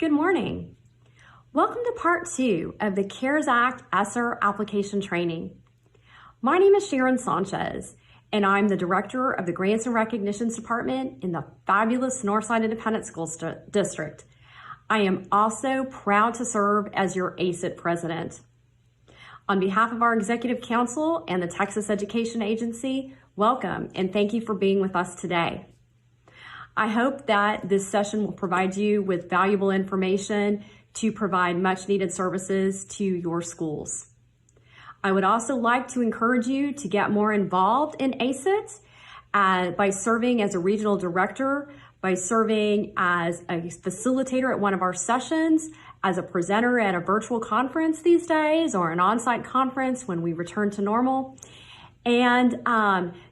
Good morning. Welcome to part 2 of the CARES Act ESSER application training. My name is Sharon Sanchez, and I'm the Director of the Grants and Recognitions Department in the fabulous Northside Independent School District. I am also proud to serve as your ACET President. On behalf of our Executive Council and the Texas Education Agency, welcome and thank you for being with us today. I hope that this session will provide you with valuable information to provide much needed services to your schools. I would also like to encourage you to get more involved in ACET by serving as a regional director, by serving as a facilitator at one of our sessions, as a presenter at a virtual conference these days, or an on-site conference when we return to normal. And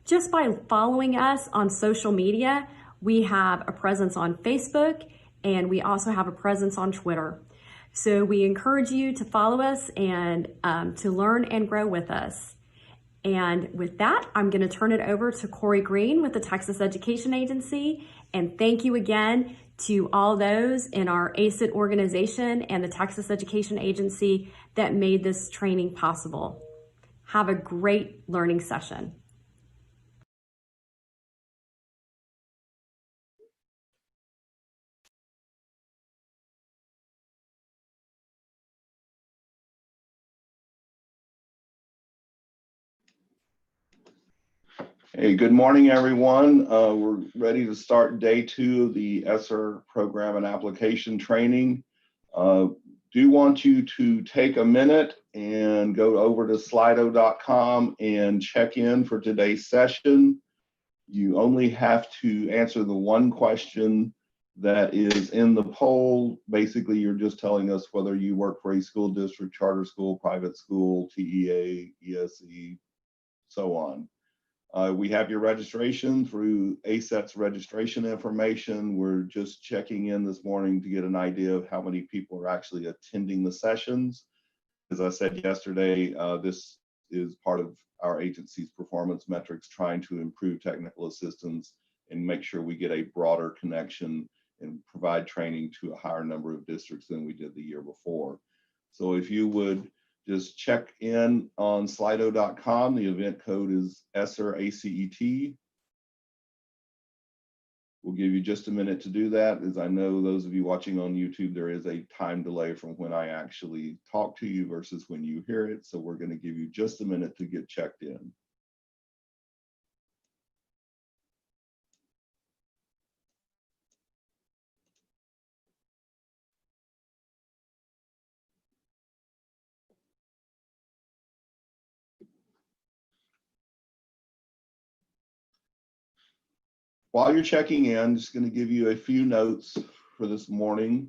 just by following us on social media, we have a presence on Facebook, and we also have a presence on Twitter. So we encourage you to follow us and to learn and grow with us. And with that, I'm going to turn it over to Cory Green with the Texas Education Agency. And thank you again to all those in our ACET organization and the Texas Education Agency that made this training possible. Have a great learning session. Hey, good morning, everyone. We're ready to start day 2 of the ESSER program and application training. Do want you to take a minute and go over to slido.com and check in for today's session. You only have to answer the one question that is in the poll. Basically, you're just telling us whether you work for a school district, charter school, private school, TEA, ESE, so on. We have your registration through ACET's registration information. We're just checking in this morning to get an idea of how many people are actually attending the sessions. As I said yesterday, this is part of our agency's performance metrics, trying to improve technical assistance and make sure we get a broader connection and provide training to a higher number of districts than we did the year before. So if you would just check in on slido.com. The event code is ESSER ACET. We'll give you just a minute to do that. As I know those of you watching on YouTube, there is a time delay from when I actually talk to you versus when you hear it. So we're going to give you just a minute to get checked in. While you're checking in, I'm just going to give you a few notes for this morning.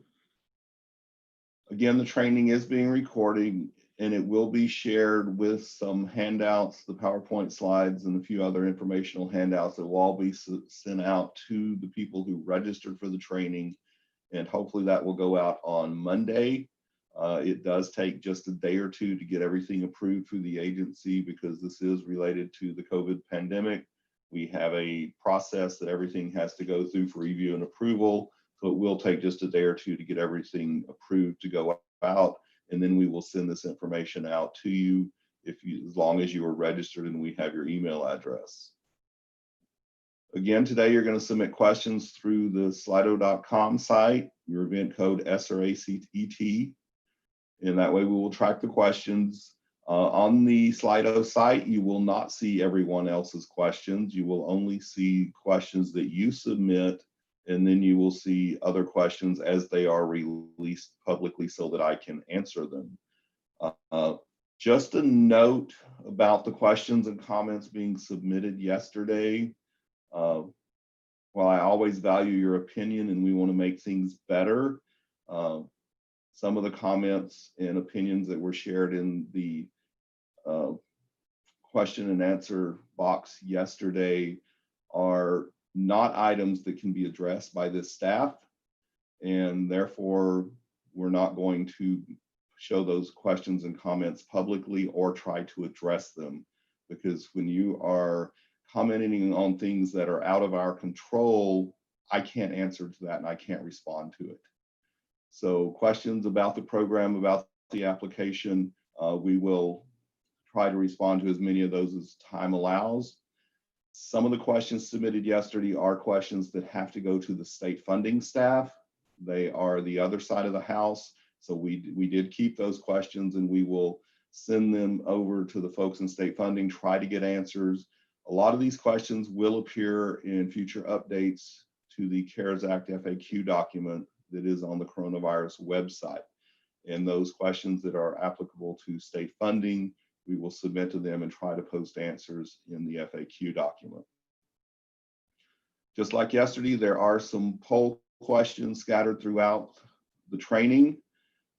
Again, the training is being recorded and it will be shared with some handouts, the PowerPoint slides, and a few other informational handouts that will all be sent out to the people who registered for the training. And hopefully that will go out on Monday. It does take just a day or two to get everything approved through the agency because this is related to the COVID pandemic. We have a process that everything has to go through for review and approval. So it will take just a day or two to get everything approved to go out. And then we will send this information out to you as long as you are registered and we have your email address. Again, today you're going to submit questions through the slido.com site, your event code ESSER ACET. And that way we will track the questions. On the Slido site, you will not see everyone else's questions. You will only see questions that you submit, and then you will see other questions as they are released publicly so that I can answer them. Just a note about the questions and comments being submitted yesterday. While I always value your opinion and we want to make things better, some of the comments and opinions that were shared in the question and answer box yesterday are not items that can be addressed by this staff, and therefore we're not going to show those questions and comments publicly or try to address them, because when you are commenting on things that are out of our control, I can't answer to that and I can't respond to it. So questions about the program, about the application, we will try to respond to as many of those as time allows. Some of the questions submitted yesterday are questions that have to go to the state funding staff. They are the other side of the house. So we did keep those questions, and we will send them over to the folks in state funding, try to get answers. A lot of these questions will appear in future updates to the CARES Act FAQ document that is on the coronavirus website. And those questions that are applicable to state funding, we will submit to them and try to post answers in the FAQ document. Just like yesterday, there are some poll questions scattered throughout the training.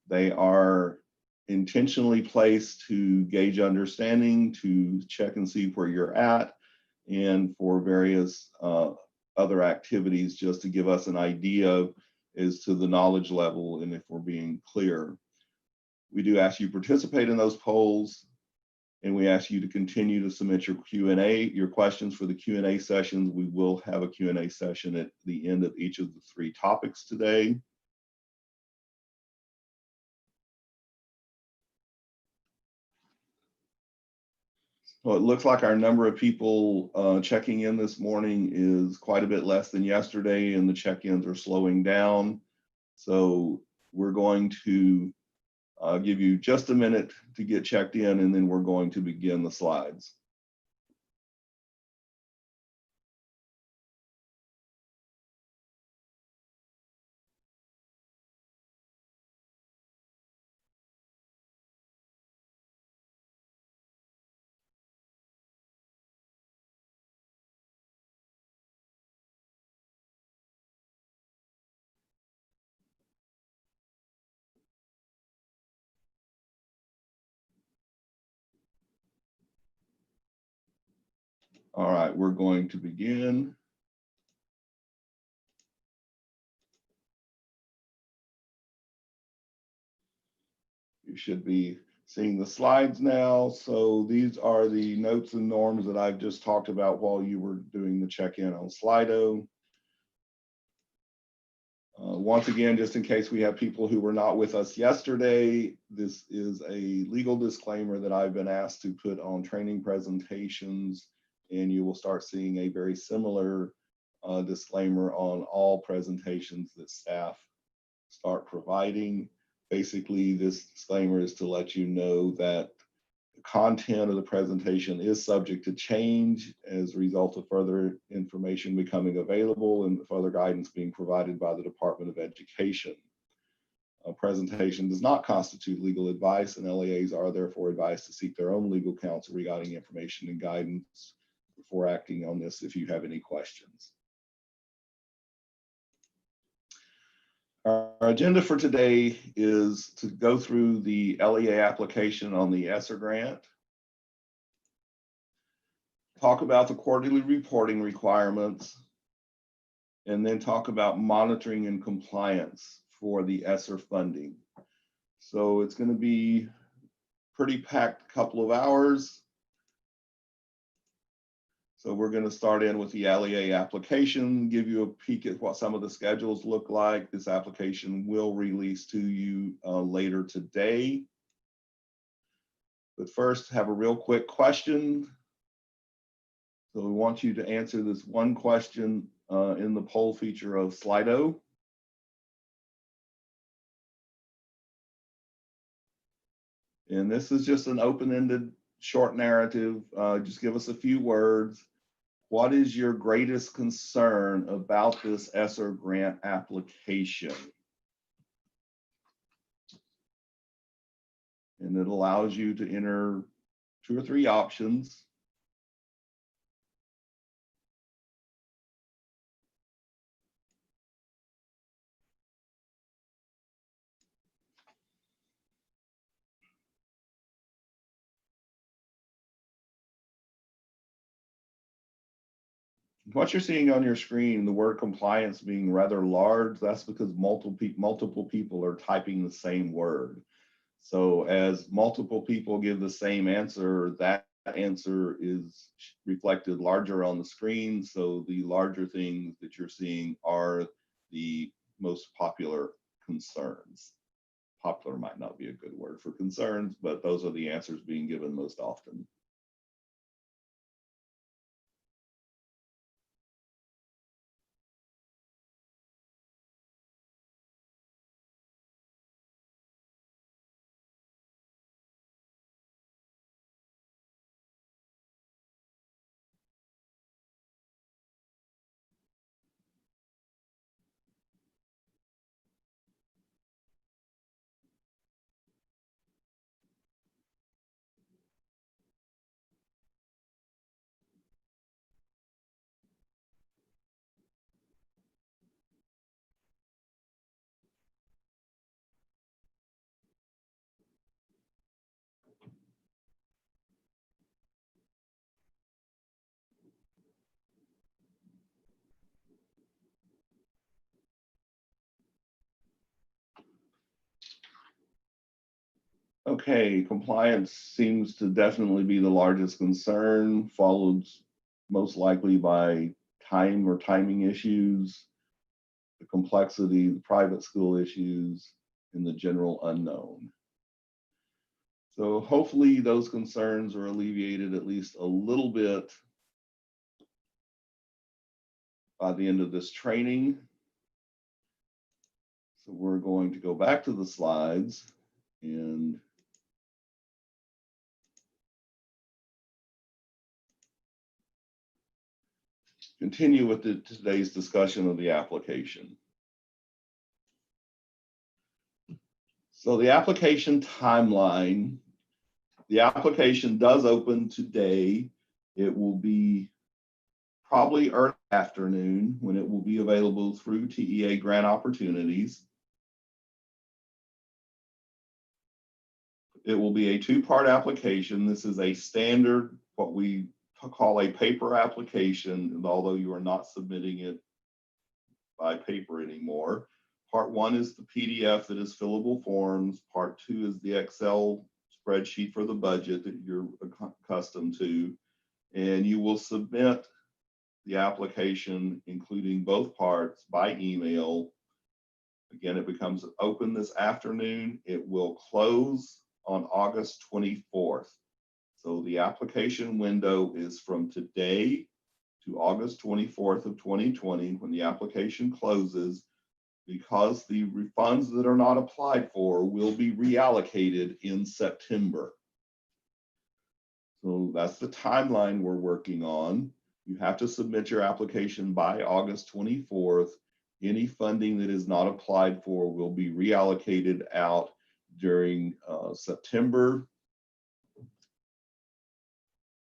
They are intentionally placed to gauge understanding, to check and see where you're at, and for various other activities, just to give us an idea as to the knowledge level and if we're being clear. We do ask you to participate in those polls, and we ask you to continue to submit your Q&A, your questions for the Q&A sessions. We will have a Q&A session at the end of each of the 3 topics today. Well, it looks like our number of people checking in this morning is quite a bit less than yesterday, and the check-ins are slowing down. So we're going to give you just a minute to get checked in, and then we're going to begin the slides. All right, we're going to begin. You should be seeing the slides now. So these are the notes and norms that I've just talked about while you were doing the check-in on Slido. Once again, just in case we have people who were not with us yesterday, this is a legal disclaimer that I've been asked to put on training presentations, and you will start seeing a very similar disclaimer on all presentations that staff start providing. Basically, this disclaimer is to let you know that the content of the presentation is subject to change as a result of further information becoming available and further guidance being provided by the Department of Education. A presentation does not constitute legal advice, and LEAs are therefore advised to seek their own legal counsel regarding information and guidance before acting on this if you have any questions. Our agenda for today is to go through the LEA application on the ESSER grant, talk about the quarterly reporting requirements, and then talk about monitoring and compliance for the ESSER funding. So it's going to be pretty packed couple of hours. So we're going to start in with the LEA application, give you a peek at what some of the schedules look like. This application will release to you later today. But first, have a real quick question. So we want you to answer this one question in the poll feature of Slido. And this is just an open-ended short narrative. Just give us a few words. What is your greatest concern about this ESSER grant application? And it allows you to enter 2 or 3 options. What you're seeing on your screen, the word compliance being rather large, that's because multiple people are typing the same word. So as multiple people give the same answer, that answer is reflected larger on the screen. So the larger things that you're seeing are the most popular concerns. Popular might not be a good word for concerns, but those are the answers being given most often. Okay, compliance seems to definitely be the largest concern, followed most likely by time or timing issues, the complexity, the private school issues, and the general unknown. So hopefully those concerns are alleviated at least a little bit by the end of this training. So we're going to go back to the slides and continue with today's discussion of the application. So the application timeline, the application does open today. It will be probably early afternoon when it will be available through TEA grant opportunities. It will be a two-part application. This is a standard, what we call a paper application, although you are not submitting it by paper anymore. Part one is the PDF that is fillable forms. Part two is the Excel spreadsheet for the budget that you're accustomed to. And you will submit the application, including both parts, by email. Again, it becomes open this afternoon. It will close on August 24th. So the application window is from today to August 24th of 2020 when the application closes, because the funds that are not applied for will be reallocated in September. So that's the timeline we're working on. You have to submit your application by August 24th. Any funding that is not applied for will be reallocated out during September.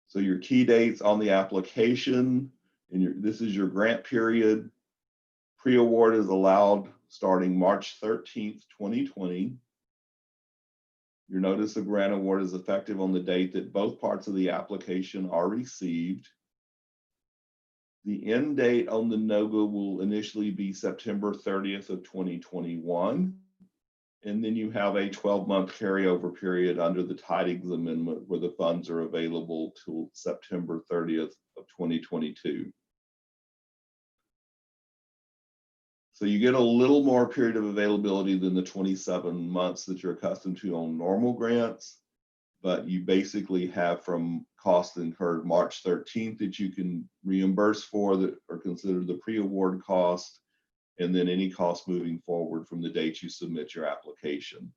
So your key dates on the application, and this is your grant period. Pre-award is allowed starting March 13th, 2020. Your notice of grant award is effective on the date that both parts of the application are received. The end date on the NOGA will initially be September 30th of 2021. And then you have a 12-month carryover period under the Tidings Amendment where the funds are available till September 30th of 2022. So you get a little more period of availability than the 27 months that you're accustomed to on normal grants, but you basically have from costs incurred March 13th that you can reimburse for that are considered the pre-award cost, and then any cost moving forward from the date you submit your application.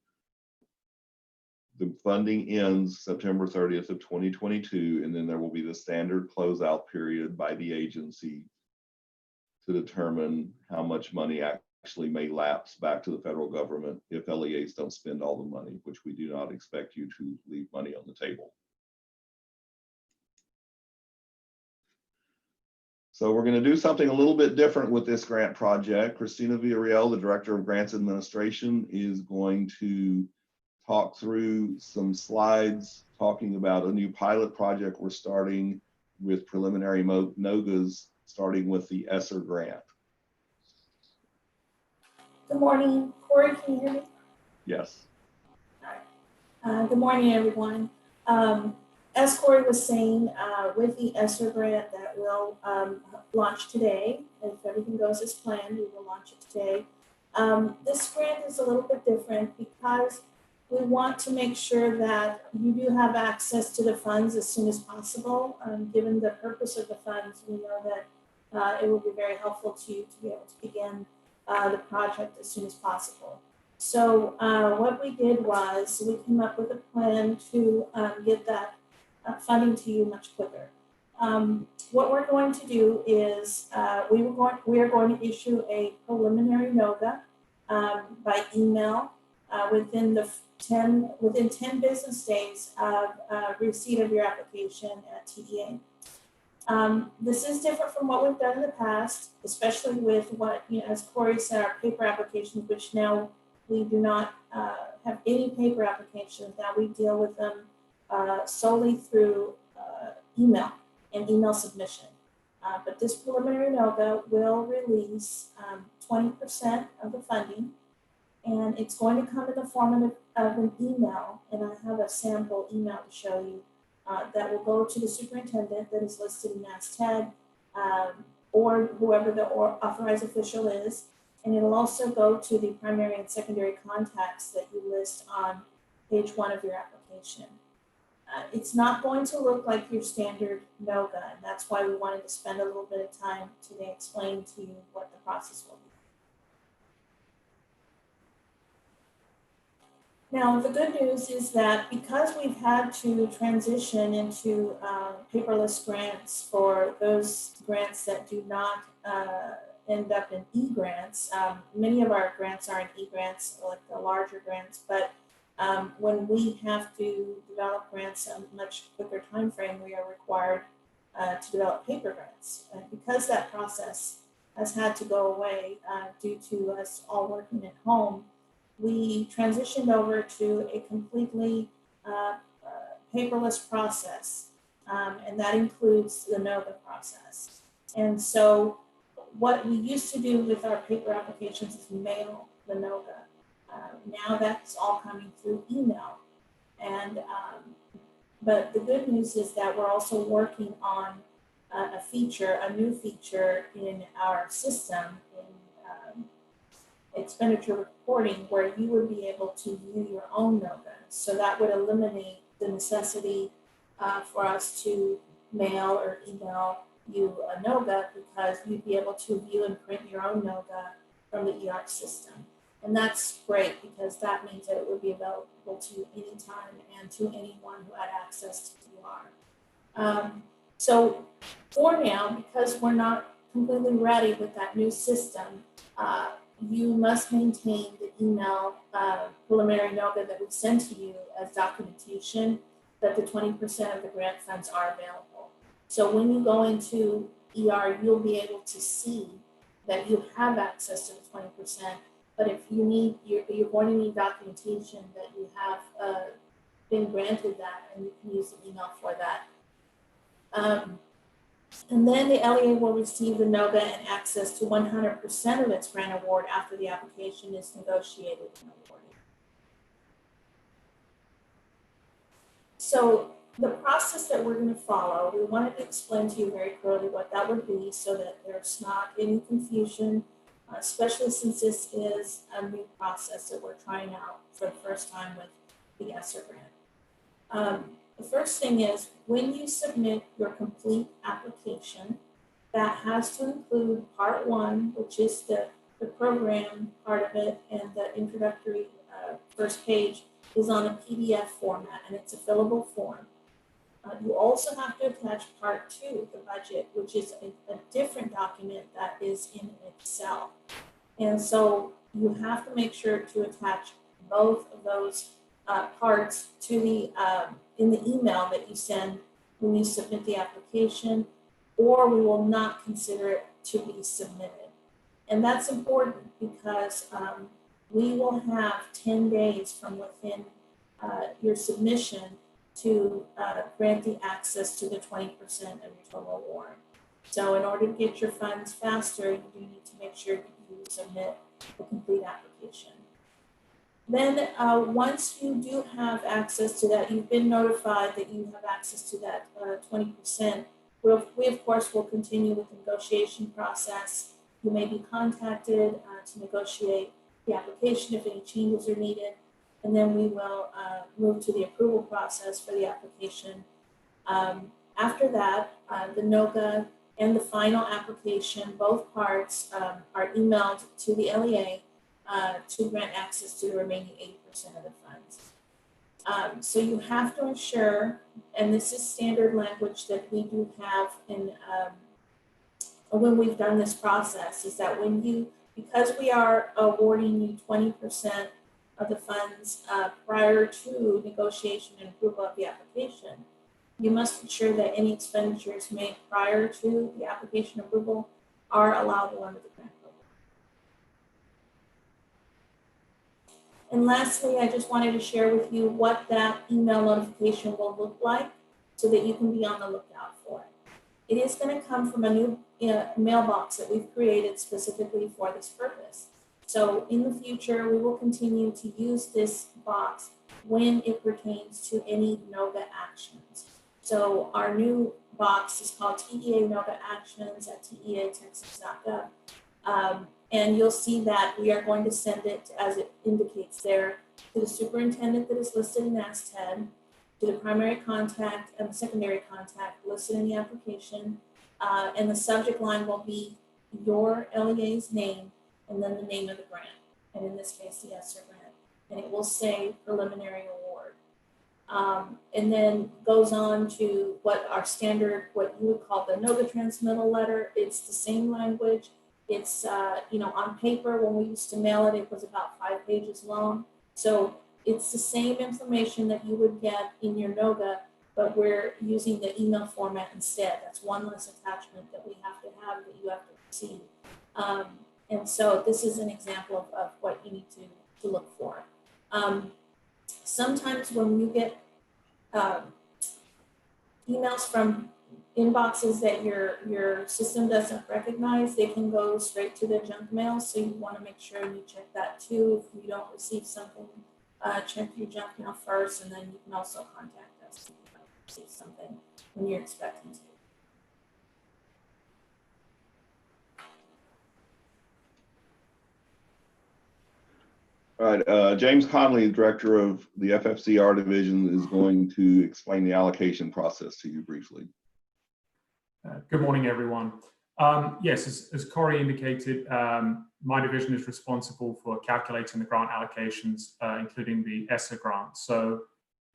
The funding ends September 30th of 2022, and then there will be the standard closeout period by the agency to determine how much money actually may lapse back to the federal government if LEAs don't spend all the money, which we do not expect you to leave money on the table. So we're going to do something a little bit different with this grant project. Christina Villarreal, the Director of Grants Administration, is going to talk through some slides talking about a new pilot project we're starting with preliminary NOGAs, starting with the ESSER grant. Good morning, Cory, can you hear me? Yes. All right. Good morning, everyone. As Cory was saying, with the ESSER grant that will launch today, if everything goes as planned, we will launch it today. This grant is a little bit different because we want to make sure that you do have access to the funds as soon as possible. Given the purpose of the funds, we know that it will be very helpful to you to be able to begin the project as soon as possible. So what we did was we came up with a plan to get that funding to you much quicker. What we're going to do is we are going to issue a preliminary NOGA by email within 10 business days of receipt of your application at TDA. This is different from what we've done in the past, especially with what, as Cory said, our paper applications, which now we do not have any paper applications. Now we deal with them solely through email and email submission. But this preliminary NOGA will release 20% of the funding, and it's going to come in the form of an email, and I have a sample email to show you that will go to the superintendent that is listed in ACET, or whoever the authorized official is, and it'll also go to the primary and secondary contacts that you list on page 1 of your application. It's not going to look like your standard NOGA, and that's why we wanted to spend a little bit of time today explaining to you what the process will be. Now, the good news is that because we've had to transition into paperless grants for those grants that do not end up in e-grants, many of our grants are in e-grants, like the larger grants, but when we have to develop grants in a much quicker time frame, we are required to develop paper grants. And because that process has had to go away due to us all working at home, we transitioned over to a completely paperless process, and that includes the NOGA process. And so what we used to do with our paper applications is mail the NOGA. Now that's all coming through email. And but the good news is that we're also working on a new feature in our system in expenditure reporting, where you would be able to view your own NOGA. So that would eliminate the necessity for us to mail or email you a NOGA, because you'd be able to view and print your own NOGA from the ER system. And that's great, because that means that it would be available to you anytime and to anyone who had access to ER. So for now, because we're not completely ready with that new system, you must maintain the email preliminary NOGA that we send to you as documentation that the 20% of the grant funds are available. So when you go into ER, you'll be able to see that you have access to the 20%. But if you need, you're going to need documentation that you have been granted that, and you can use the email for that. And then the LEA will receive the NOGA and access to 100% of its grant award after the application is negotiated and awarded. So the process that we're going to follow, we wanted to explain to you very clearly what that would be so that there's not any confusion, especially since this is a new process that we're trying out for the first time with the ESSER grant. The first thing is, when you submit your complete application, that has to include part 1, which is the program part of it, and the introductory first page is on a PDF format, and it's a fillable form. You also have to attach part 2, the budget, which is a different document that is in Excel. And so you have to make sure to attach both of those parts to the in the email that you send when you submit the application, or we will not consider it to be submitted. And that's important because we will have 10 days from within your submission to grant the access to the 20% of your total award. So in order to get your funds faster, you do need to make sure that you submit a complete application. Then once you do have access to that, you've been notified that you have access to that 20%, we of course will continue with the negotiation process. You may be contacted to negotiate the application if any changes are needed, and then we will move to the approval process for the application. After that, the NOGA and the final application, both parts are emailed to the LEA to grant access to the remaining 80% of the funds. So you have to ensure, and this is standard language that we do have in when we've done this process, is that when you, because we are awarding you 20% of the funds prior to negotiation and approval of the application, you must ensure that any expenditures made prior to the application approval are allowable under the grant program. And lastly, I just wanted to share with you what that email notification will look like so that you can be on the lookout for it. It is going to come from a new mailbox that we've created specifically for this purpose. So in the future, we will continue to use this box when it pertains to any NOGA actions. So our new box is called TEA NOGA Actions at teatexas.gov. And you'll see that we are going to send it, as it indicates there, to the superintendent that is listed in ACET, to the primary contact and the secondary contact listed in the application. And the subject line will be your LEA's name and then the name of the grant. And in this case, the ESSER grant. And it will say preliminary award. And then goes on to what our standard, what you would call the NOGA transmittal letter. It's the same language. It's, on paper, when we used to mail it, it was about 5 pages long. So it's the same information that you would get in your NOGA, but we're using the email format instead. That's one less attachment that we have that you have to receive. And so this is an example of what you need to look for. Sometimes when you get emails from inboxes that your system doesn't recognize, they can go straight to the junk mail. So you want to make sure you check that too. If you don't receive something, check your junk mail first, and then you can also contact us if you don't receive something when you're expecting to. All right, James Conley, Director of the FFCR Division, is going to explain the allocation process to you briefly. Good morning, everyone. Yes, as Cory indicated, my division is responsible for calculating the grant allocations, including the ESSER grant. So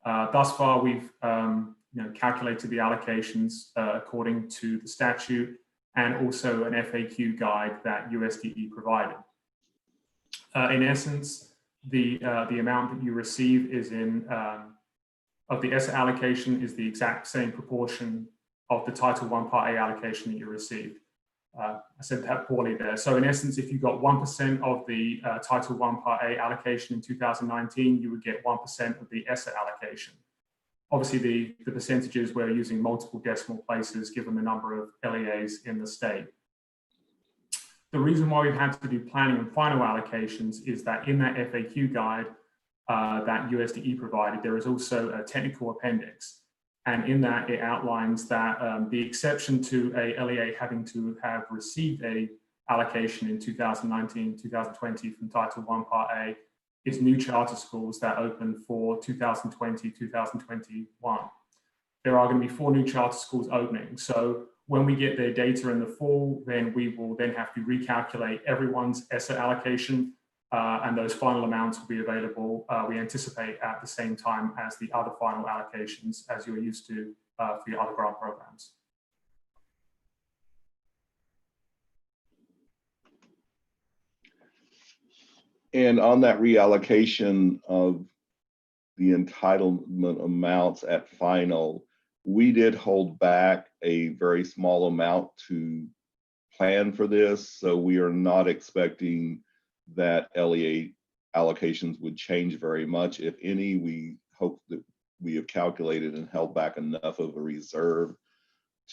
thus far, we've calculated the allocations according to the statute and also an FAQ guide that USDE provided. In essence, the amount that you receive is of the ESSER allocation is the exact same proportion of the Title I Part A allocation that you received. I said that poorly there. So in essence, if you got 1% of the Title I Part A allocation in 2019, you would get 1% of the ESSER allocation. Obviously, the percentages, we're using multiple decimal places given the number of LEAs in the state. The reason why we've had to do planning and final allocations is that in that FAQ guide that USDE provided, there is also a technical appendix. And in that, it outlines that the exception to a LEA having to have received a allocation in 2019, 2020 from Title I Part A is new charter schools that open for 2020, 2021. There are going to be 4 new charter schools opening. So when we get their data in the fall, then we will then have to recalculate everyone's ESSER allocation, and those final amounts will be available, we anticipate, at the same time as the other final allocations, as you're used to for your other grant programs. And on that reallocation of the entitlement amounts at final, we did hold back a very small amount to plan for this. So we are not expecting that LEA allocations would change very much. If any, we hope that we have calculated and held back enough of a reserve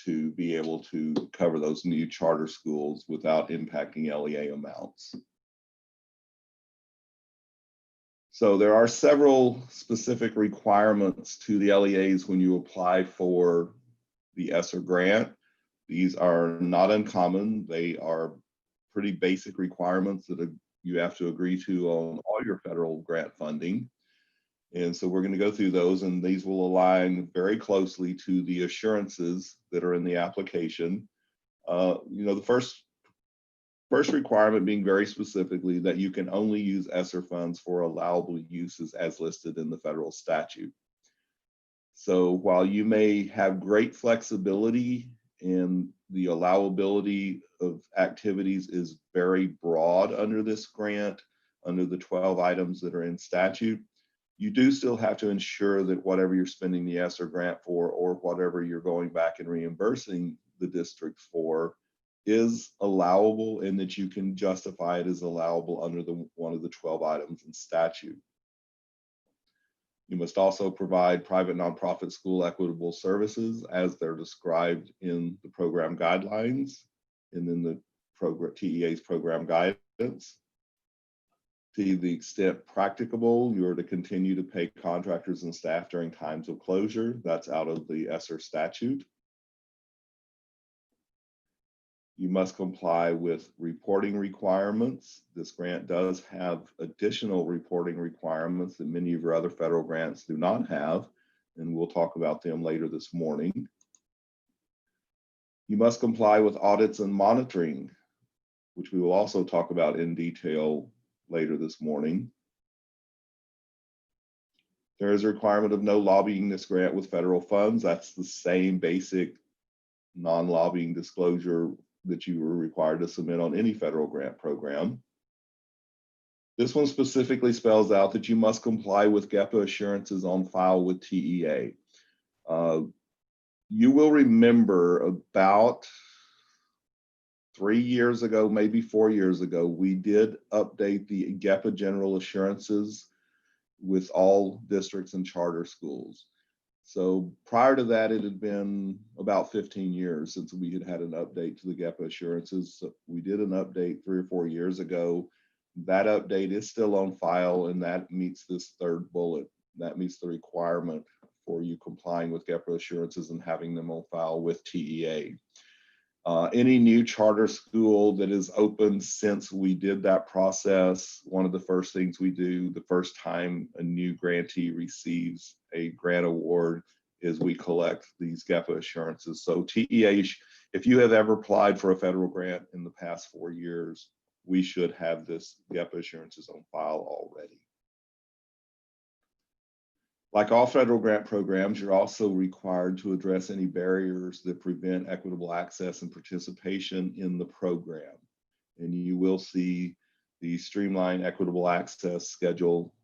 to be able to cover those new charter schools without impacting LEA amounts. So there are several specific requirements to the LEAs when you apply for the ESSER grant. These are not uncommon. They are pretty basic requirements that you have to agree to on all your federal grant funding. And so we're going to go through those, and these will align very closely to the assurances that are in the application. The first requirement being very specifically that you can only use ESSER funds for allowable uses as listed in the federal statute. So while you may have great flexibility and the allowability of activities is very broad under this grant, under the 12 items that are in statute, you do still have to ensure that whatever you're spending the ESSER grant for, or whatever you're going back and reimbursing the district for, is allowable, and that you can justify it as allowable under one of the 12 items in statute. You must also provide private nonprofit school equitable services as they're described in the program guidelines and in the TEA's program guidance. To the extent practicable, you are to continue to pay contractors and staff during times of closure. That's out of the ESSER statute. You must comply with reporting requirements. This grant does have additional reporting requirements that many of your other federal grants do not have, and we'll talk about them later this morning. You must comply with audits and monitoring, which we will also talk about in detail later this morning. There is a requirement of no lobbying this grant with federal funds. That's the same basic non-lobbying disclosure that you were required to submit on any federal grant program. This one specifically spells out that you must comply with GEPA assurances on file with TEA. You will remember about 3 years ago, maybe 4 years ago, we did update the GEPA general assurances with all districts and charter schools. So prior to that, it had been about 15 years since we had had an update to the GEPA assurances. So we did an update 3 or 4 years ago. That update is still on file, and that meets this third bullet. That meets the requirement for you complying with GEPA assurances and having them on file with TEA. Any new charter school that is open since we did that process, one of the first things we do the first time a new grantee receives a grant award is we collect these GEPA assurances. So TEA, if you have ever applied for a federal grant in the past 4 years, we should have this GEPA assurances on file already. Like all federal grant programs, you're also required to address any barriers that prevent equitable access and participation in the program. And you will see the streamlined equitable access schedule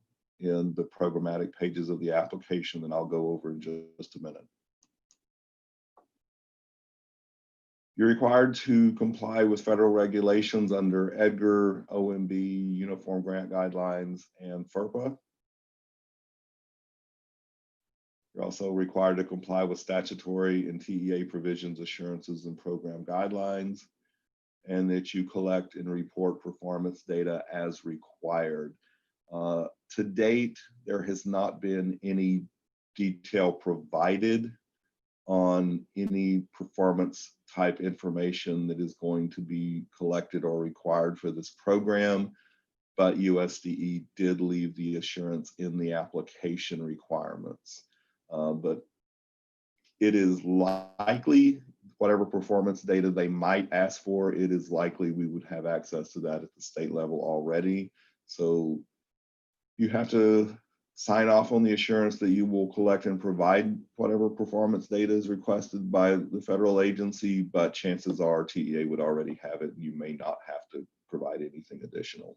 in the programmatic pages of the application that I'll go over in just a minute. You're required to comply with federal regulations under Edgar, OMB, Uniform Grant Guidelines, and FERPA. You're also required to comply with statutory and TEA provisions, assurances, and program guidelines, and that you collect and report performance data as required. To date, there has not been any detail provided on any performance type information that is going to be collected or required for this program, but USDE did leave the assurance in the application requirements. But it is likely whatever performance data they might ask for, it is likely we would have access to that at the state level already. So you have to sign off on the assurance that you will collect and provide whatever performance data is requested by the federal agency, but chances are TEA would already have it. You may not have to provide anything additional.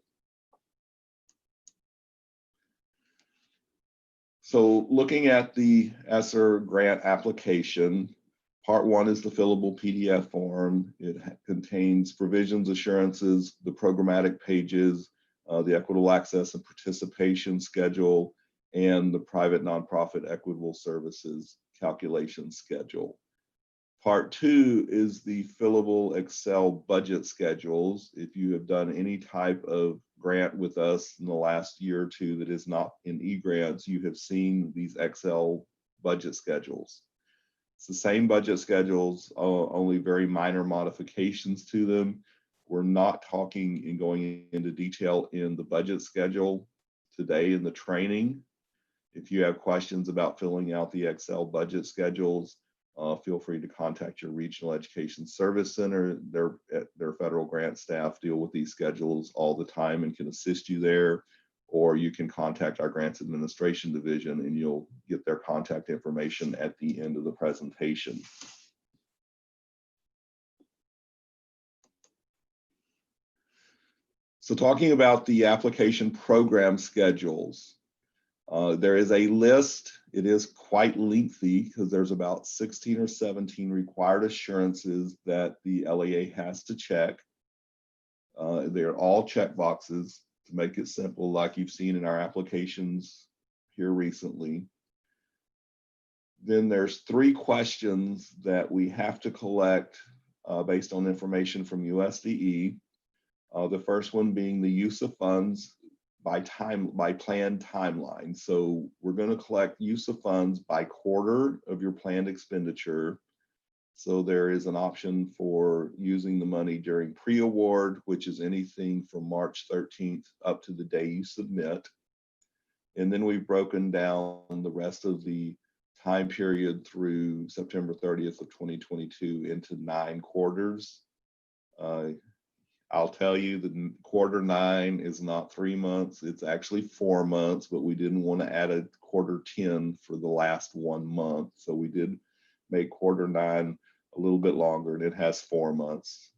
So looking at the ESSER grant application, part 1 is the fillable PDF form. It contains provisions, assurances, the programmatic pages, the equitable access and participation schedule, and the private nonprofit equitable services calculation schedule. Part 2 is the fillable Excel budget schedules. If you have done any type of grant with us in the last year or two that is not in e-grants, you have seen these Excel budget schedules. It's the same budget schedules, only very minor modifications to them. We're not talking and going into detail in the budget schedule today in the training. If you have questions about filling out the Excel budget schedules, feel free to contact your Regional Education Service Center. Their federal grant staff deal with these schedules all the time and can assist you there. Or you can contact our Grants Administration Division and you'll get their contact information at the end of the presentation. So talking about the application program schedules, there is a list. It is quite lengthy because there's about 16 or 17 required assurances that the LEA has to check. They're all check boxes to make it simple, like you've seen in our applications here recently. Then there's 3 questions that we have to collect based on information from USDE. The first one being the use of funds by planned timeline. So we're going to collect use of funds by quarter of your planned expenditure. So there is an option for using the money during pre-award, which is anything from March 13th up to the day you submit. And then we've broken down the rest of the time period through September 30th of 2022 into 9 quarters. I'll tell you that quarter 9 is not 3 months, it's actually 4 months, but we didn't want to add a quarter 10 for the last 1 month. So we did make quarter 9 a little bit longer, and it has 4 months.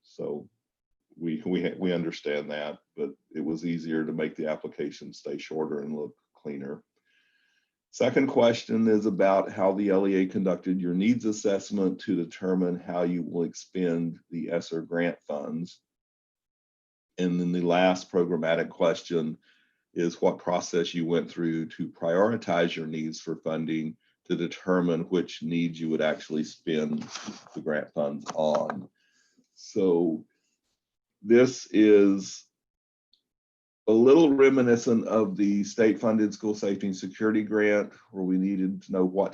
So we understand that, but it was easier to make the application stay shorter and look cleaner. Second question is about how the LEA conducted your needs assessment to determine how you will expend the ESSER grant funds. And then the last programmatic question is what process you went through to prioritize your needs for funding to determine which needs you would actually spend the grant funds on. So this is a little reminiscent of the state-funded school safety and security grant, where we needed to know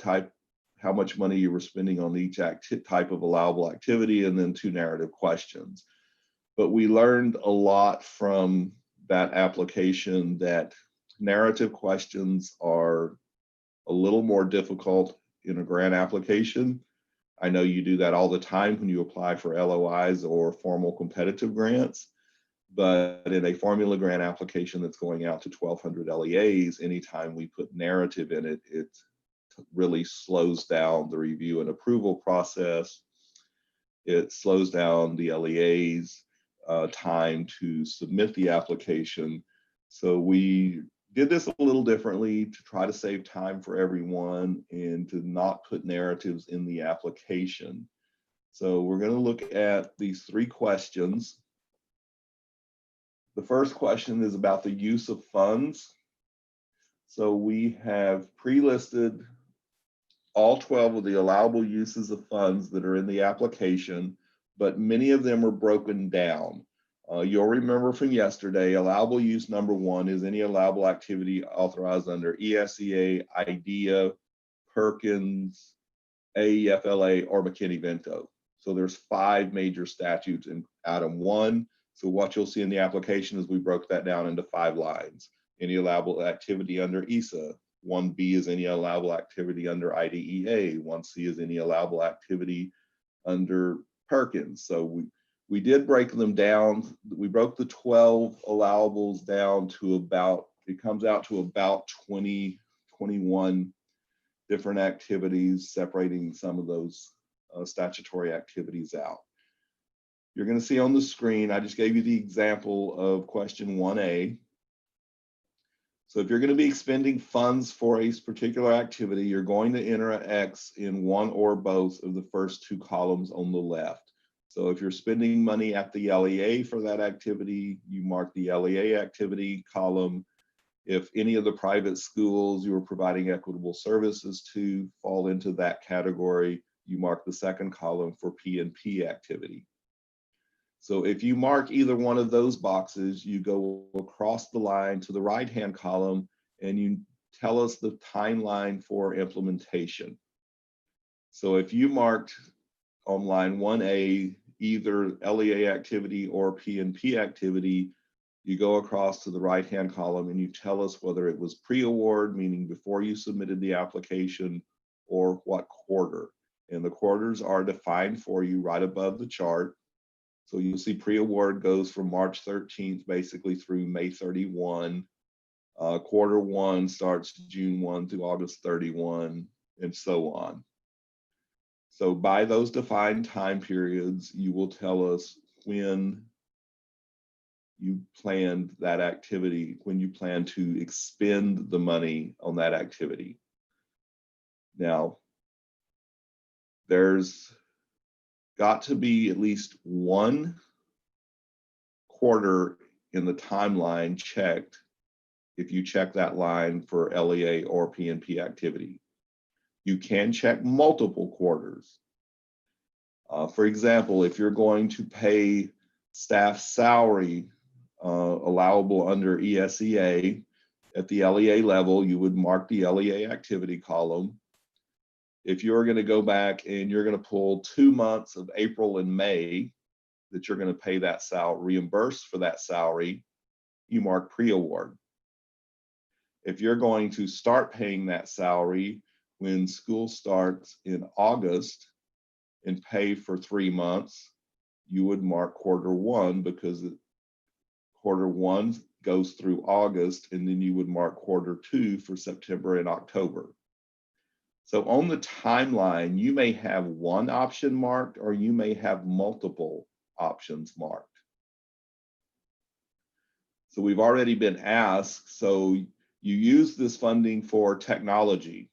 how much money you were spending on each type of allowable activity, and then 2 narrative questions. But we learned a lot from that application that narrative questions are a little more difficult in a grant application. I know you do that all the time when you apply for LOIs or formal competitive grants. But in a formula grant application that's going out to 1,200 LEAs, anytime we put narrative in it, it really slows down the review and approval process. It slows down the LEA's time to submit the application. So we did this a little differently to try to save time for everyone and to not put narratives in the application. So we're going to look at these 3 questions. The first question is about the use of funds. So we have pre-listed all 12 of the allowable uses of funds that are in the application, but many of them are broken down. You'll remember from yesterday, allowable use number 1 is any allowable activity authorized under ESEA, IDEA, Perkins, AEFLA, or McKinney-Vento. So there's 5 major statutes in Item 1. So what you'll see in the application is we broke that down into 5 lines. Any allowable activity under ESSA. 1B is any allowable activity under IDEA. 1C is any allowable activity under Perkins. So we did break them down. We broke the 12 allowables down to about, it comes out to about 20, 21 different activities, separating some of those statutory activities out. You're going to see on the screen, I just gave you the example of question 1A. So if you're going to be expending funds for a particular activity, you're going to enter an X in one or both of the first 2 columns on the left. So if you're spending money at the LEA for that activity, you mark the LEA activity column. If any of the private schools you are providing equitable services to fall into that category, you mark the second column for P&P activity. So if you mark either one of those boxes, you go across the line to the right-hand column and you tell us the timeline for implementation. So if you marked on line 1A, either LEA activity or P&P activity, you go across to the right-hand column and you tell us whether it was pre-award, meaning before you submitted the application, or what quarter. And the quarters are defined for you right above the chart. So you'll see pre-award goes from March 13th basically through May 31. Quarter one starts June 1 through August 31, and so on. So by those defined time periods, you will tell us when you planned that activity, when you plan to expend the money on that activity. Now, there's got to be at least one quarter in the timeline checked if you check that line for LEA or P&P activity. You can check multiple quarters. For example, if you're going to pay staff salary allowable under ESEA at the LEA level, you would mark the LEA activity column. If you're going to go back and you're going to pull 2 months of April and May that you're going to pay that salary, reimburse for that salary, you mark pre-award. If you're going to start paying that salary when school starts in August and pay for 3 months, you would mark quarter one, because quarter one goes through August, and then you would mark quarter two for September and October. So on the timeline, you may have one option marked, or you may have multiple options marked. So we've already been asked, so you use this funding for technology,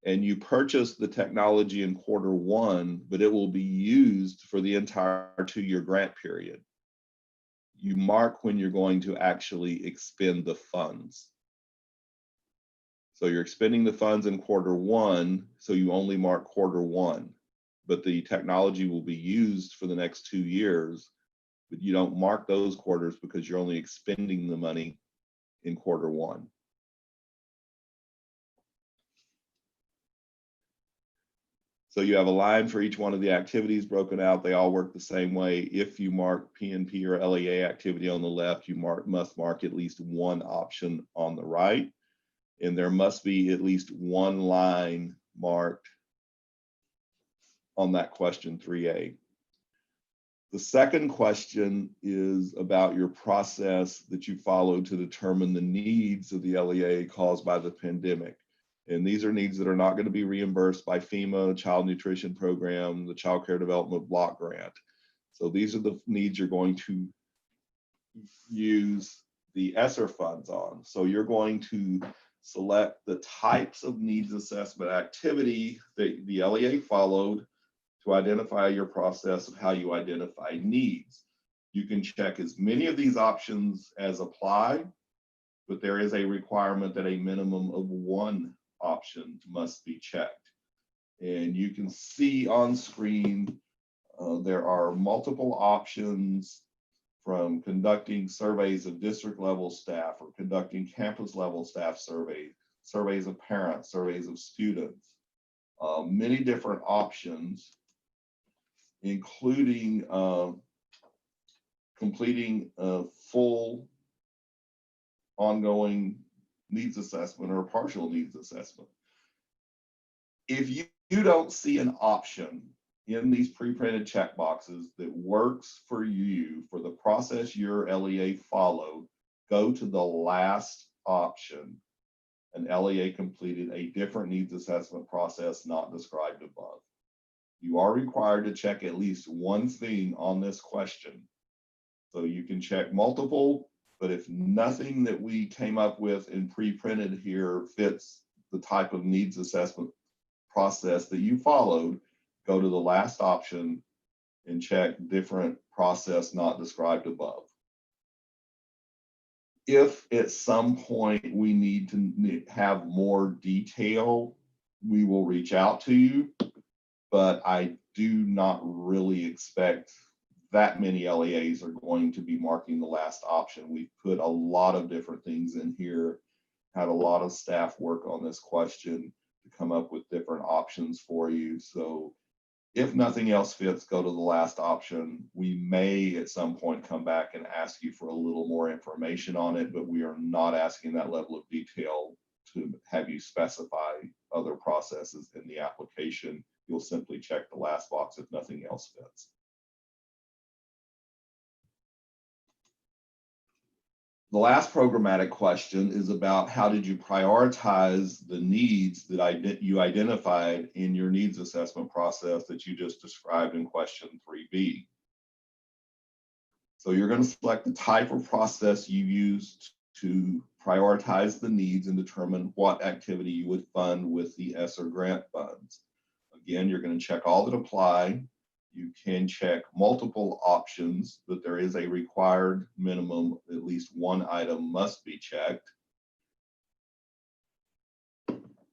and you purchase the technology in quarter one, but it will be used for the entire 2-year grant period. You mark when you're going to actually expend the funds. So you're expending the funds in quarter one, so you only mark quarter one, but the technology will be used for the next 2 years, but you don't mark those quarters because you're only expending the money in quarter one. So you have a line for each one of the activities broken out. They all work the same way. If you mark P&P or LEA activity on the left, you must mark at least one option on the right. And there must be at least one line marked on that question 3A. The second question is about your process that you follow to determine the needs of the LEA caused by the pandemic. And these are needs that are not going to be reimbursed by FEMA, Child Nutrition Program, the Child Care Development Block Grant. So these are the needs you're going to use the ESSER funds on. So you're going to select the types of needs assessment activity that the LEA followed to identify your process of how you identify needs. You can check as many of these options as apply, but there is a requirement that a minimum of one option must be checked. And you can see on screen, there are multiple options, from conducting surveys of district level staff, or conducting campus level staff surveys, surveys of parents, surveys of students, many different options, including completing a full ongoing needs assessment or a partial needs assessment. If you don't see an option in these pre-printed checkboxes that works for you, for the process your LEA followed, go to the last option. An LEA completed a different needs assessment process not described above. You are required to check at least one thing on this question. So you can check multiple, but if nothing that we came up with in pre-printed here fits the type of needs assessment process that you followed, go to the last option and check different process not described above. If at some point we need to have more detail, we will reach out to you, but I do not really expect that many LEAs are going to be marking the last option. We've put a lot of different things in here, had a lot of staff work on this question to come up with different options for you. So If nothing else fits, go to the last option. We may at some point come back and ask you for a little more information on it, but we are not asking that level of detail to have you specify other processes in the application. You'll simply check the last box if nothing else fits. The last programmatic question is about how did you prioritize the needs that you identified in your needs assessment process that you just described in question 3B. So you're going to select the type of process you used to prioritize the needs and determine what activity you would fund with the ESSER grant funds. Again, you're going to check all that apply. You can check multiple options, but there is a required minimum, at least one item must be checked.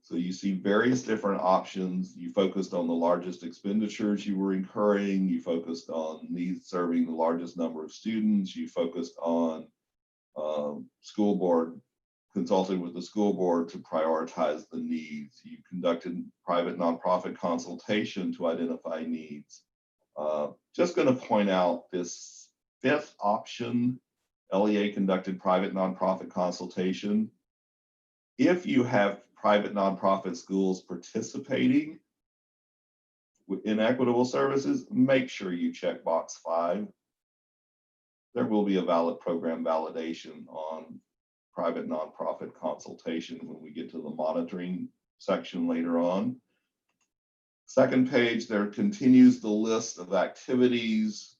So you see various different options. You focused on the largest expenditures you were incurring. You focused on needs serving the largest number of students. You focused on school board, consulting with the school board to prioritize the needs. You conducted private nonprofit consultation to identify needs. Just going to point out this fifth option, LEA conducted private nonprofit consultation. If you have private nonprofit schools participating in equitable services, make sure you check box 5. There will be a valid program validation on private nonprofit consultation when we get to the monitoring section later on. Second page, there continues the list of activities.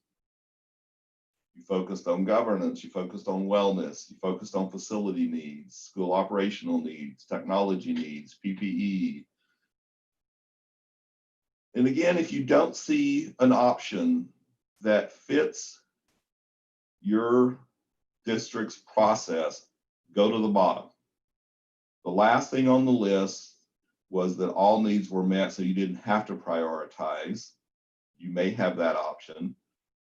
You focused on governance, you focused on wellness, you focused on facility needs, school operational needs, technology needs, PPE. And again, if you don't see an option that fits your district's process, go to the bottom. The last thing on the list was that all needs were met, so you didn't have to prioritize. You may have that option.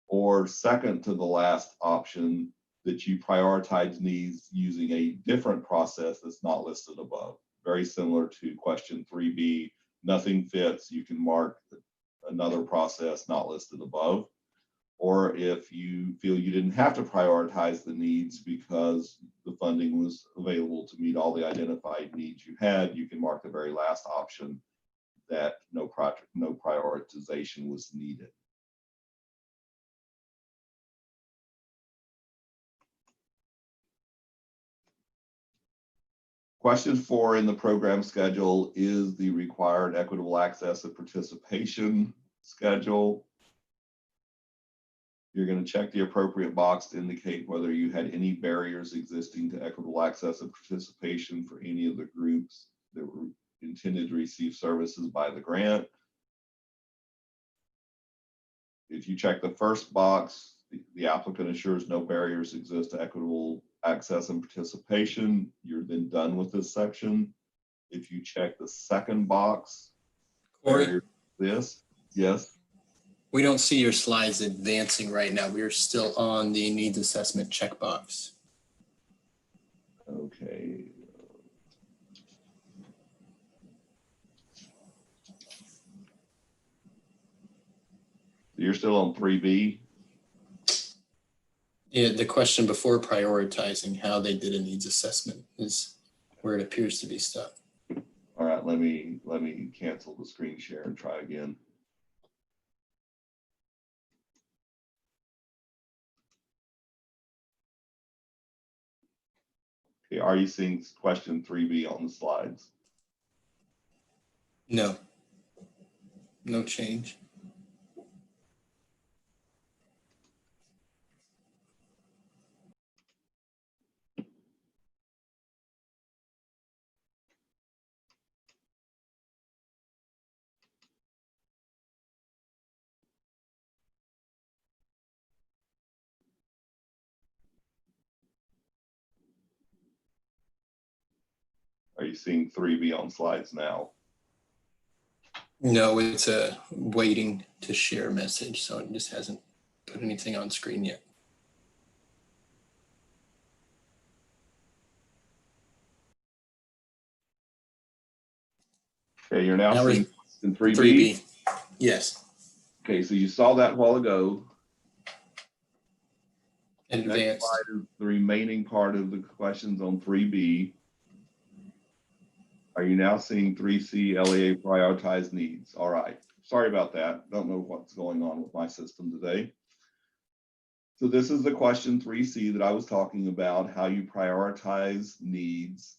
Or second to the last option, that you prioritize needs using a different process that's not listed above. Very similar to question 3B, nothing fits, you can mark another process not listed above. Or if you feel you didn't have to prioritize the needs because the funding was available to meet all the identified needs you had, you can mark the very last option that no prioritization was needed. Question 4 in the program schedule is the required equitable access and participation schedule. You're going to check the appropriate box to indicate whether you had any barriers existing to equitable access and participation for any of the groups that were intended to receive services by the grant. If you check the first box, the applicant assures no barriers exist to equitable access and participation, you're then done with this section. If you check the second box, Cory, yes. we don't see your slides advancing right now. We are still on the needs assessment checkbox. Okay. You're still on 3B? Yeah, the question before prioritizing how they did a needs assessment is where it appears to be stuck. All right, let me cancel the screen share and try again. Okay, are you seeing question 3B on the slides? No, no change. Are you seeing 3B on slides now? No, it's a waiting to share message, so it just hasn't put anything on screen yet. Okay, you're now Now seeing in 3B. 3B. Yes. Okay, so you saw that a while ago. Next Advanced. slide is the remaining part of the questions on 3B. Are you now seeing 3C LEA prioritized needs? All right. Sorry about that. Don't know what's going on with my system today. So this is the question 3C that I was talking about, how you prioritize needs.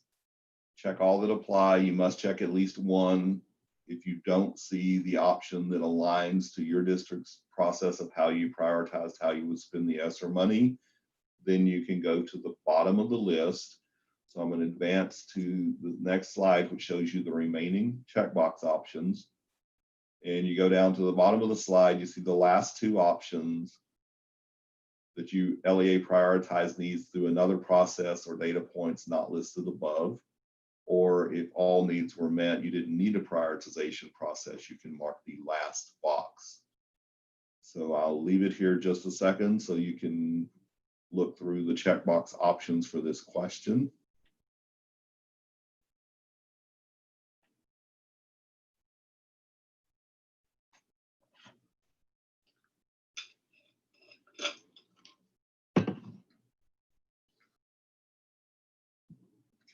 Check all that apply. You must check at least one. If you don't see the option that aligns to your district's process of how you prioritized how you would spend the ESSER money, then you can go to the bottom of the list. So I'm going to advance to the next slide, which shows you the remaining checkbox options. And you go down to the bottom of the slide, you see the last two options that you LEA prioritize needs through another process or data points not listed above. Or if all needs were met, you didn't need a prioritization process, you can mark the last box. So I'll leave it here just a second so you can look through the checkbox options for this question.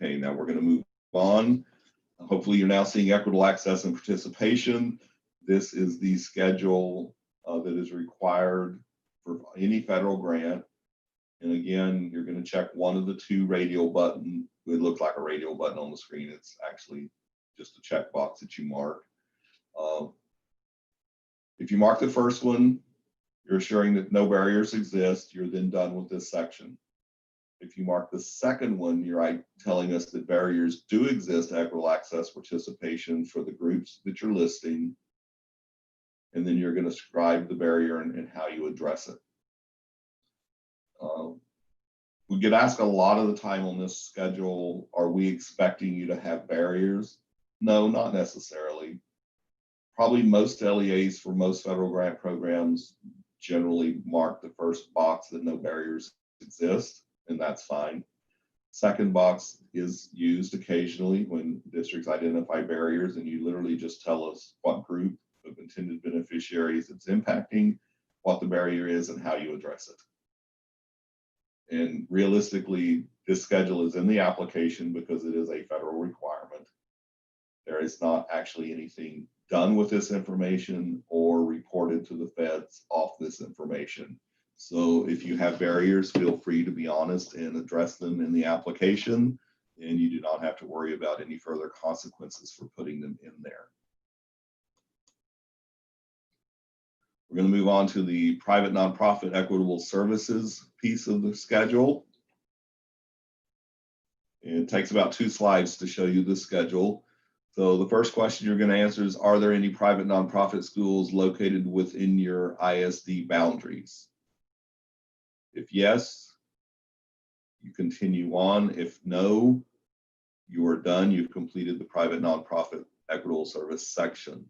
Okay, now we're going to move on. Hopefully you're now seeing equitable access and participation. This is the schedule that is required for any federal grant. And again, you're going to check one of the two radial buttons. It looks like a radial button on the screen. It's actually just a checkbox that you mark. If you mark the first one, you're assuring that no barriers exist. You're then done with this section. If you mark the second one, you're telling us that barriers do exist to equitable access participation for the groups that you're listing. And then you're going to describe the barrier and how you address it. We get asked a lot of the time on this schedule, are we expecting you to have barriers? No, not necessarily. Probably most LEAs for most federal grant programs generally mark the first box that no barriers exist, and that's fine. Second box is used occasionally when districts identify barriers, and you literally just tell us what group of intended beneficiaries it's impacting, what the barrier is, and how you address it. And realistically, this schedule is in the application because it is a federal requirement. There is not actually anything done with this information or reported to the feds off this information. So if you have barriers, feel free to be honest and address them in the application, and you do not have to worry about any further consequences for putting them in there. We're going to move on to the private nonprofit equitable services piece of the schedule. It takes about 2 slides to show you the schedule. So the first question you're going to answer is, are there any private nonprofit schools located within your ISD boundaries? If yes, you continue on. If no, you are done. You've completed the private nonprofit equitable service section.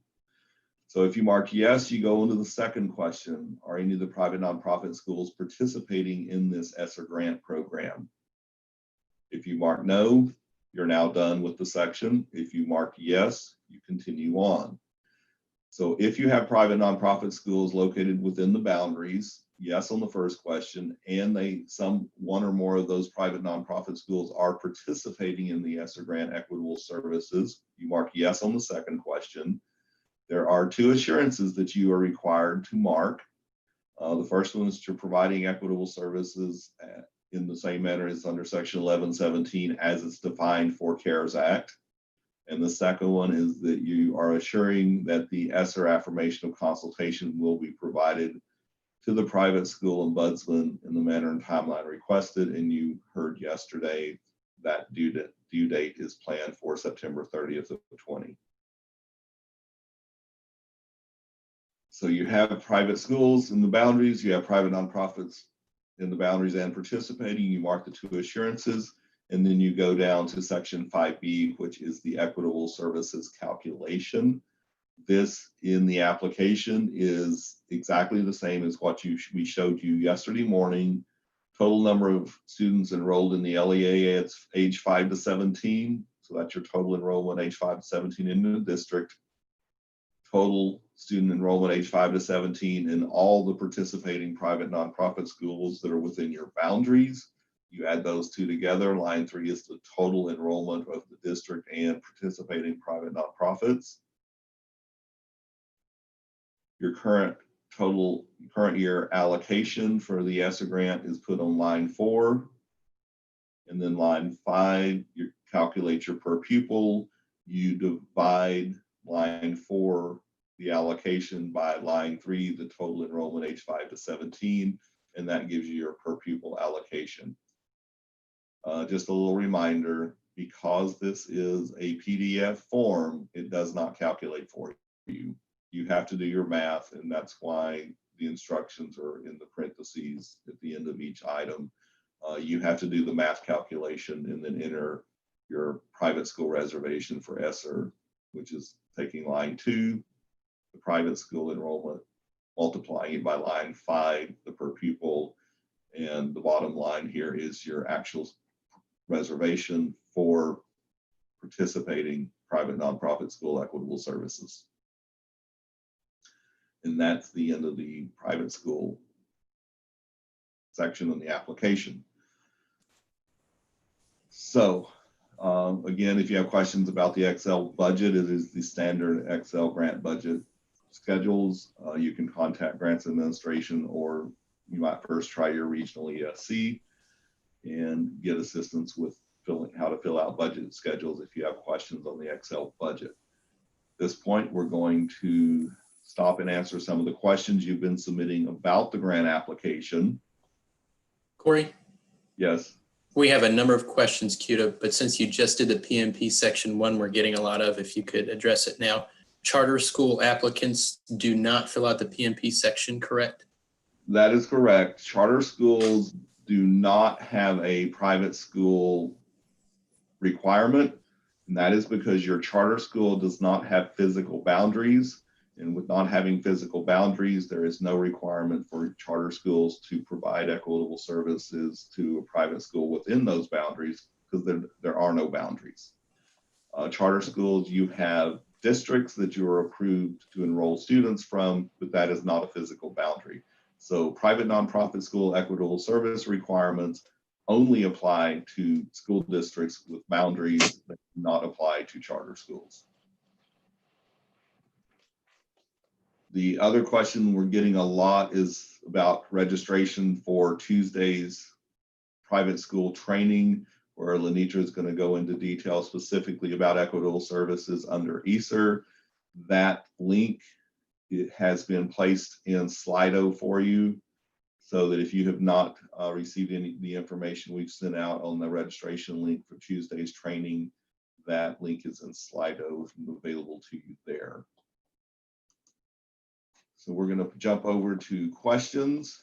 So if you mark yes, you go into the second question. Are any of the private nonprofit schools participating in this ESSER grant program? If you mark no, you're now done with the section. If you mark yes, you continue on. So if you have private nonprofit schools located within the boundaries, yes on the first question, and one or more of those private nonprofit schools are participating in the ESSER grant equitable services, you mark yes on the second question. There are 2 assurances that you are required to mark. The first one is to providing equitable services in the same manner as under section 1117 as it's defined for CARES Act. And the second one is that you are assuring that the ESSER affirmation of consultation will be provided to the private school ombudsman in the manner and timeline requested. And you heard yesterday that due date is planned for September 30th of 2020. So you have private schools in the boundaries, you have private nonprofits in the boundaries and participating, you mark the 2 assurances, and then you go down to section 5B, which is the equitable services calculation. This in the application is exactly the same as what we showed you yesterday morning. Total number of students enrolled in the LEA at age 5 to 17. So that's your total enrollment age 5 to 17 in the district. total student enrollment age 5 to 17 in all the participating private nonprofit schools that are within your boundaries. You add those two together. Line 3 is the total enrollment of the district and participating private nonprofits. Your current year allocation for the ESSER grant is put on line 4. And then line 5, you calculate your per pupil. You divide line 4, the allocation, by line 3, the total enrollment age 5 to 17, and that gives you your per pupil allocation. Just a little reminder, because this is a PDF form, it does not calculate for you. You have to do your math, and that's why the instructions are in the parentheses at the end of each item. You have to do the math calculation and then enter your private school reservation for ESSER, which is taking line 2, the private school enrollment, multiplying it by line 5, the per pupil, and the bottom line here is your actual reservation for participating private nonprofit school equitable services. And that's the end of the private school section on the application. So again, if you have questions about the Excel budget, it is the standard Excel grant budget schedules. You can contact Grants Administration, or you might first try your regional ESC and get assistance with how to fill out budget schedules if you have questions on the Excel budget. At this point, we're going to stop and answer some of the questions you've been submitting about the grant application. Cory, Yes. we have a number of questions queued up, but since you just did the PMP section 1, we're getting a lot of, if you could address it now. Charter school applicants do not fill out the PMP section, correct? That is correct. Charter schools do not have a private school requirement, and that is because your charter school does not have physical boundaries. And with not having physical boundaries, there is no requirement for charter schools to provide equitable services to a private school within those boundaries, because there are no boundaries. Charter schools, you have districts that you are approved to enroll students from, but that is not a physical boundary. So private nonprofit school equitable service requirements only apply to school districts with boundaries that do not apply to charter schools. The other question we're getting a lot is about registration for Tuesday's private school training, where Lenitra is going to go into detail specifically about equitable services under ESSER. That link, it has been placed in Slido for you, so that if you have not received any of the information we've sent out on the registration link for Tuesday's training, that link is in Slido and available to you there. So we're going to jump over to questions.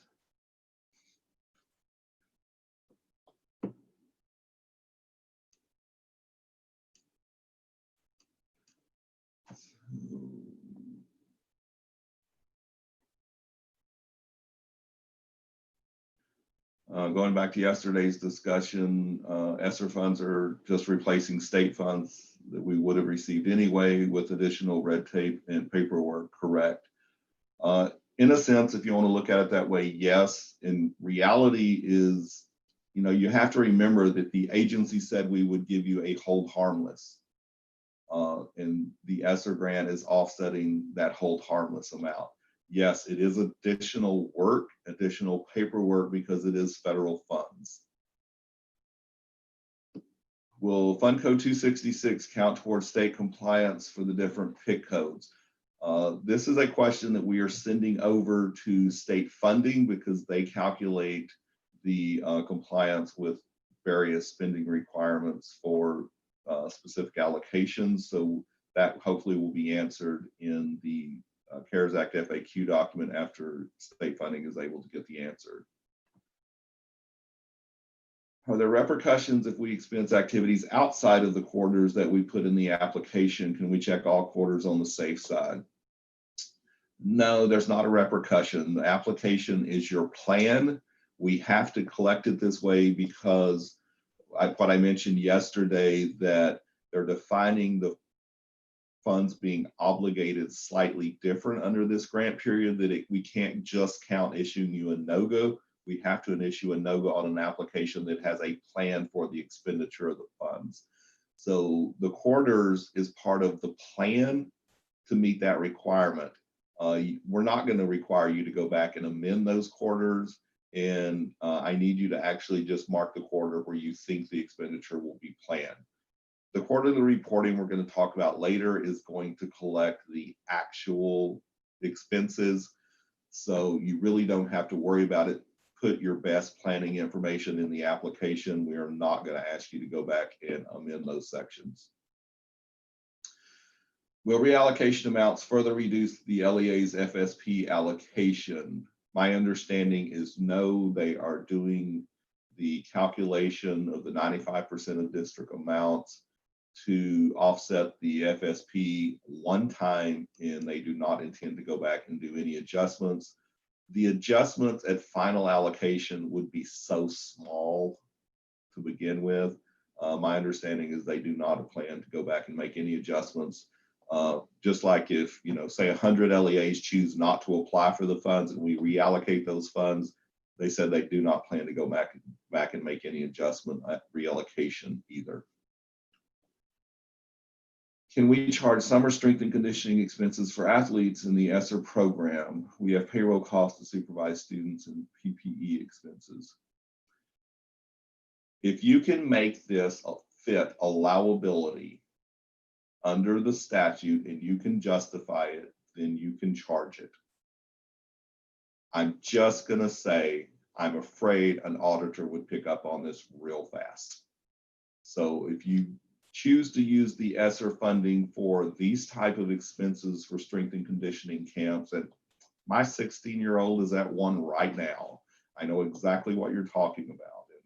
Going back to yesterday's discussion, ESSER funds are just replacing state funds that we would have received anyway with additional red tape and paperwork, correct? In a sense, if you want to look at it that way, yes. In reality is, you have to remember that the agency said we would give you a hold harmless. And the ESSER grant is offsetting that hold harmless amount. Yes, it is additional work, additional paperwork, because it is federal funds. Will Fund Code 266 count towards state compliance for the different PIC codes? This is a question that we are sending over to state funding, because they calculate the compliance with various spending requirements for specific allocations. So that hopefully will be answered in the CARES Act FAQ document after state funding is able to get the answer. Are there repercussions if we expense activities outside of the quarters that we put in the application? Can we check all quarters on the safe side? No, there's not a repercussion. The application is your plan. We have to collect it this way because what I mentioned yesterday, that they're defining the funds being obligated slightly different under this grant period, that we can't just count issuing you a no-go. We have to issue a no-go on an application that has a plan for the expenditure of the funds. So the quarters is part of the plan to meet that requirement. We're not going to require you to go back and amend those quarters, and I need you to actually just mark the quarter where you think the expenditure will be planned. The quarterly reporting we're going to talk about later is going to collect the actual expenses, so you really don't have to worry about it. Put your best planning information in the application. We are not going to ask you to go back and amend those sections. Will reallocation amounts further reduce the LEA's FSP allocation? My understanding is no, they are doing the calculation of the 95% of district amounts to offset the FSP one time, and they do not intend to go back and do any adjustments. The adjustments at final allocation would be so small to begin with. My understanding is they do not plan to go back and make any adjustments. Just like if, say 100 LEAs choose not to apply for the funds and we reallocate those funds, they said they do not plan to go back and make any adjustment at reallocation either. Can we charge summer strength and conditioning expenses for athletes in the ESSER program? We have payroll costs to supervise students and PPE expenses. If you can make this fit allowability under the statute and you can justify it, then you can charge it. I'm just going to say, I'm afraid an auditor would pick up on this real fast. So if you choose to use the ESSER funding for these type of expenses for strength and conditioning camps, and my 16-year-old is at one right now. I know exactly what you're talking about. And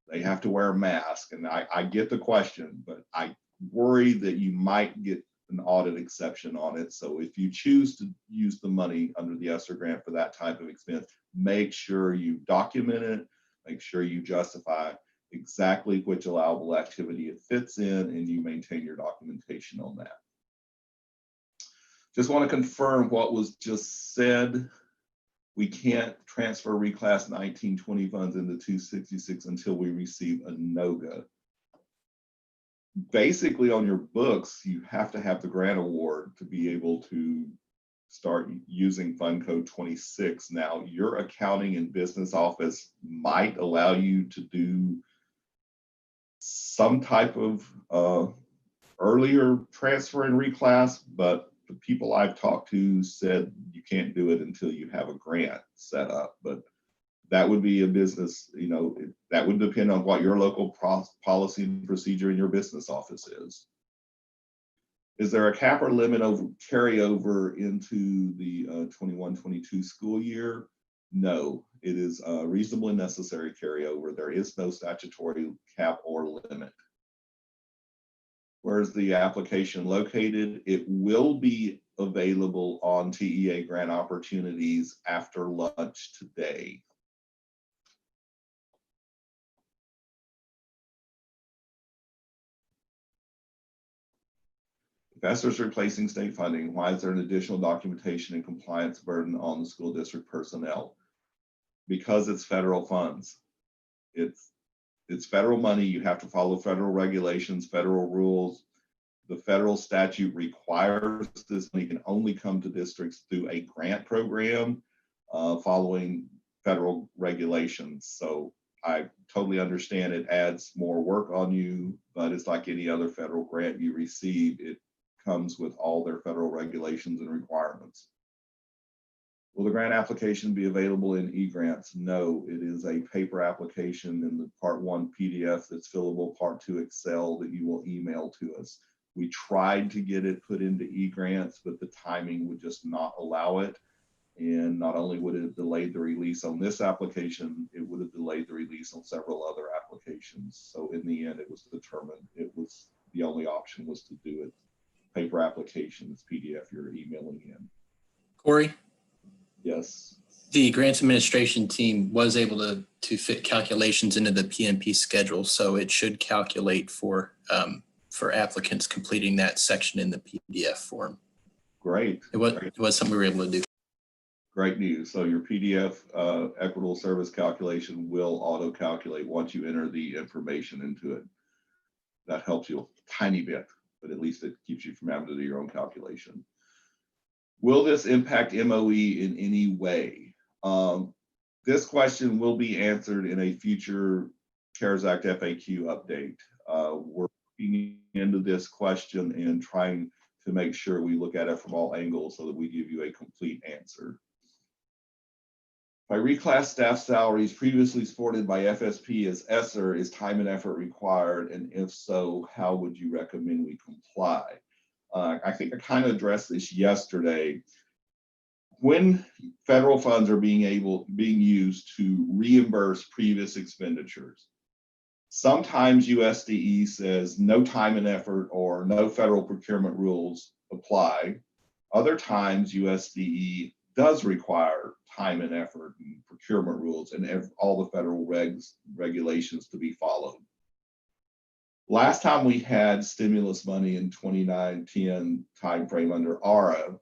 they have to wear a mask, and I get the question, but I worry that you might get an audit exception on it. So if you choose to use the money under the ESSER grant for that type of expense, make sure you document it, make sure you justify exactly which allowable activity it fits in, and you maintain your documentation on that. Just want to confirm what was just said. We can't transfer reclass 1920 funds into 266 until we receive a NOGA. Basically, on your books, you have to have the grant award to be able to start using Fund Code 26. Now, your accounting and business office might allow you to do some type of earlier transfer and reclass, but the people I've talked to said you can't do it until you have a grant set up. But that would be a business, that would depend on what your local policy and procedure in your business office is. Is there a cap or limit over carryover into the 21-22 school year? No, it is a reasonable and necessary carryover. There is no statutory cap or limit. Where is the application located? It will be available on TEA grant opportunities after lunch today. If ESSER's replacing state funding, why is there an additional documentation and compliance burden on the school district personnel? Because it's federal funds. It's federal money. You have to follow federal regulations, federal rules. The federal statute requires this money can only come to districts through a grant program following federal regulations. So I totally understand it adds more work on you, but it's like any other federal grant you receive. It comes with all their federal regulations and requirements. Will the grant application be available in e-grants? No, it is a paper application in the Part 1 PDF that's fillable, Part 2 Excel that you will email to us. We tried to get it put into e-grants, but the timing would just not allow it. And not only would it have delayed the release on this application, it would have delayed the release on several other applications. So in the end, it was determined the only option was to do it paper application. It's PDF you're emailing in. Cory? Yes. The grants administration team was able to fit calculations into the PMP schedule, so it should calculate for for applicants completing that section in the PDF form. Great. It was something we were able to do. Great news. So your PDF equitable service calculation will auto-calculate once you enter the information into it. That helps you a tiny bit, but at least it keeps you from having to do your own calculation. Will this impact MOE in any way? This question will be answered in a future CARES Act FAQ update. We're looking into this question and trying to make sure we look at it from all angles so that we give you a complete answer. By reclass staff salaries previously supported by FSP as ESSER, is time and effort required? And if so, how would you recommend we comply? I think I kind of addressed this yesterday. When federal funds are being used to reimburse previous expenditures, sometimes USDE says no time and effort or no federal procurement rules apply. Other times USDE does require time and effort and procurement rules and all the federal regulations to be followed. Last time we had stimulus money in 2009-10 timeframe under ARA,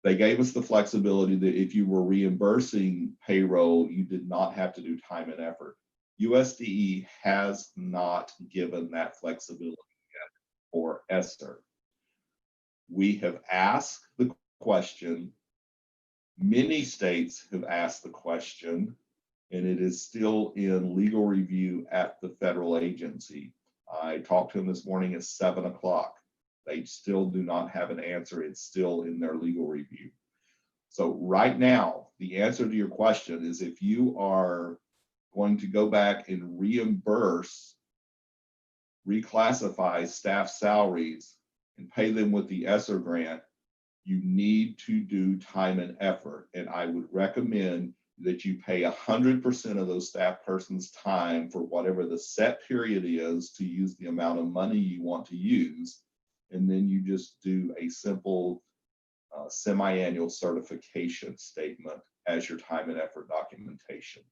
they gave us the flexibility that if you were reimbursing payroll, you did not have to do time and effort. USDE has not given that flexibility yet for ESSER. We have asked the question. Many states have asked the question, and it is still in legal review at the federal agency. I talked to them this morning at 7 o'clock. They still do not have an answer. It's still in their legal review. So right now, the answer to your question is if you are going to go back and reimburse, reclassify staff salaries and pay them with the ESSER grant, you need to do time and effort. And I would recommend that you pay 100% of those staff persons' time for whatever the set period is to use the amount of money you want to use. And then you just do a simple semi-annual certification statement as your time and effort documentation.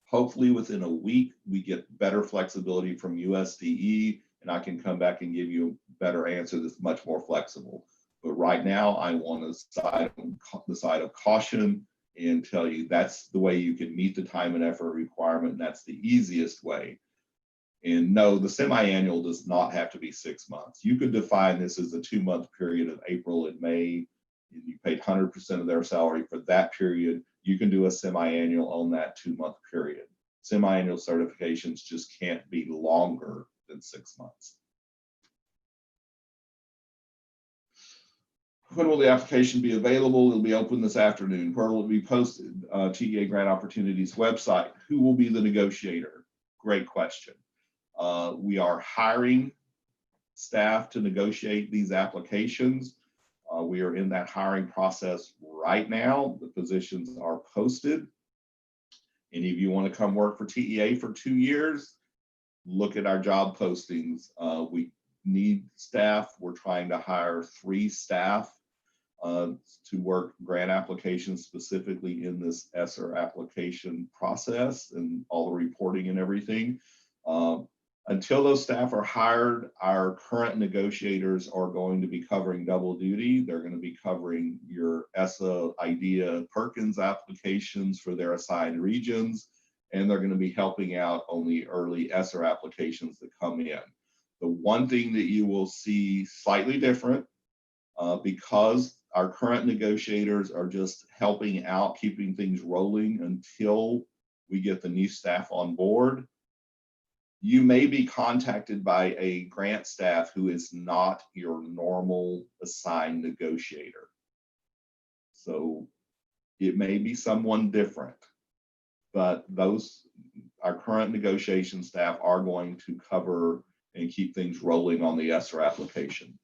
Hopefully within a week, we get better flexibility from USDE, and I can come back and give you a better answer that's much more flexible. But right now, I want to side on the side of caution and tell you that's the way you can meet the time and effort requirement, and that's the easiest way. And no, the semi-annual does not have to be 6 months. You could define this as a 2-month period of April and May, and you paid 100% of their salary for that period. You can do a semi-annual on that 2-month period. Semi-annual certifications just can't be longer than 6 months. When will the application be available? It'll be open this afternoon. Where will it be posted? TEA Grant Opportunities website. Who will be the negotiator? Great question. We are hiring staff to negotiate these applications. We are in that hiring process right now. The positions are posted. Any of you want to come work for TEA for 2 years? Look at our job postings. We need staff. We're trying to hire 3 staff to work grant applications specifically in this ESSER application process and all the reporting and everything. Until those staff are hired, our current negotiators are going to be covering double duty. They're going to be covering your Essa, IDEA, Perkins applications for their assigned regions, and they're going to be helping out on the early ESSER applications that come in. The one thing that you will see slightly different, because our current negotiators are just helping out, keeping things rolling until we get the new staff on board, you may be contacted by a grant staff who is not your normal assigned negotiator. So it may be someone different, but our current negotiation staff are going to cover and keep things rolling on the ESSER application.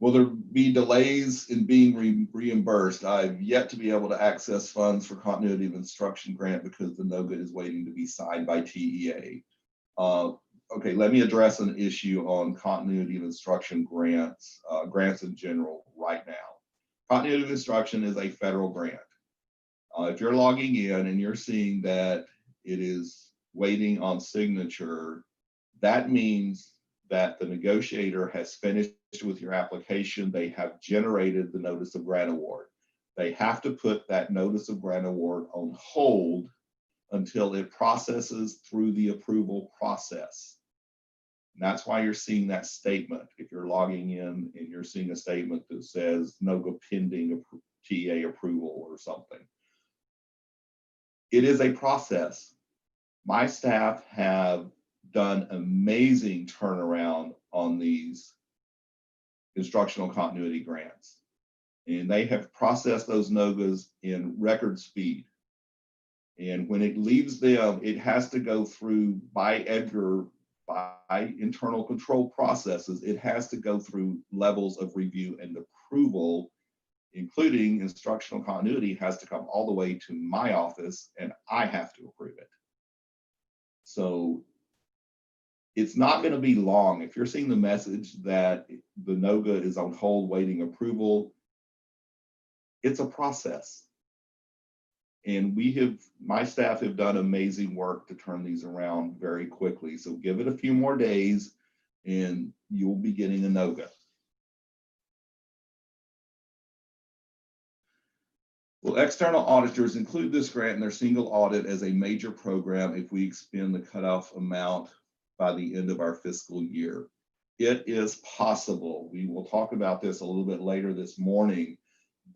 Will there be delays in being reimbursed? I've yet to be able to access funds for continuity of instruction grant because the NOGA is waiting to be signed by TEA. Okay, let me address an issue on continuity of instruction grants, grants in general right now. Continuity of instruction is a federal grant. If you're logging in and you're seeing that it is waiting on signature, that means that the negotiator has finished with your application. They have generated the notice of grant award. They have to put that notice of grant award on hold until it processes through the approval process. And that's why you're seeing that statement. If you're logging in and you're seeing a statement that says NOGA pending TA approval or something. It is a process. My staff have done amazing turnaround on these instructional continuity grants. And they have processed those NOGAs in record speed. And when it leaves them, it has to go through by Edgar, by internal control processes. It has to go through levels of review and approval, including instructional continuity has to come all the way to my office and I have to approve it. So it's not going to be long. If you're seeing the message that the NOGA is on hold waiting approval, it's a process. And my staff have done amazing work to turn these around very quickly. So give it a few more days and you'll be getting a NOGA. Well, external auditors include this grant in their single audit as a major program if we expend the cutoff amount by the end of our fiscal year. It is possible. We will talk about this a little bit later this morning,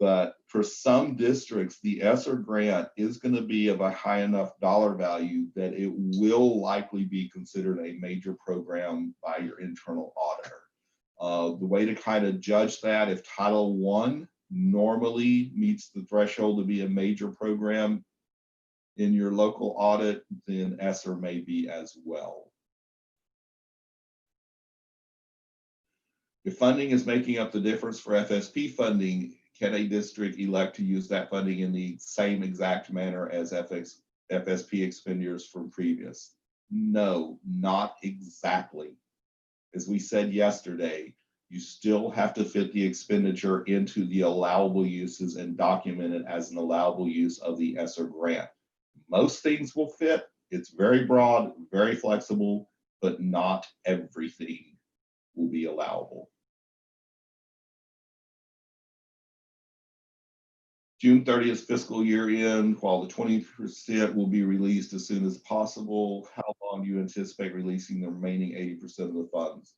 but for some districts, the ESSER grant is going to be of a high enough dollar value that it will likely be considered a major program by your internal auditor. The way to kind of judge that, if Title I normally meets the threshold to be a major program in your local audit, then ESSER may be as well. If funding is making up the difference for FSP funding, can a district elect to use that funding in the same exact manner as FSP expenditures from previous? No, not exactly. As we said yesterday, you still have to fit the expenditure into the allowable uses and document it as an allowable use of the ESSER grant. Most things will fit. It's very broad, very flexible, but not everything will be allowable. June 30th fiscal year end, while the 20% will be released as soon as possible, how long do you anticipate releasing the remaining 80% of the funds?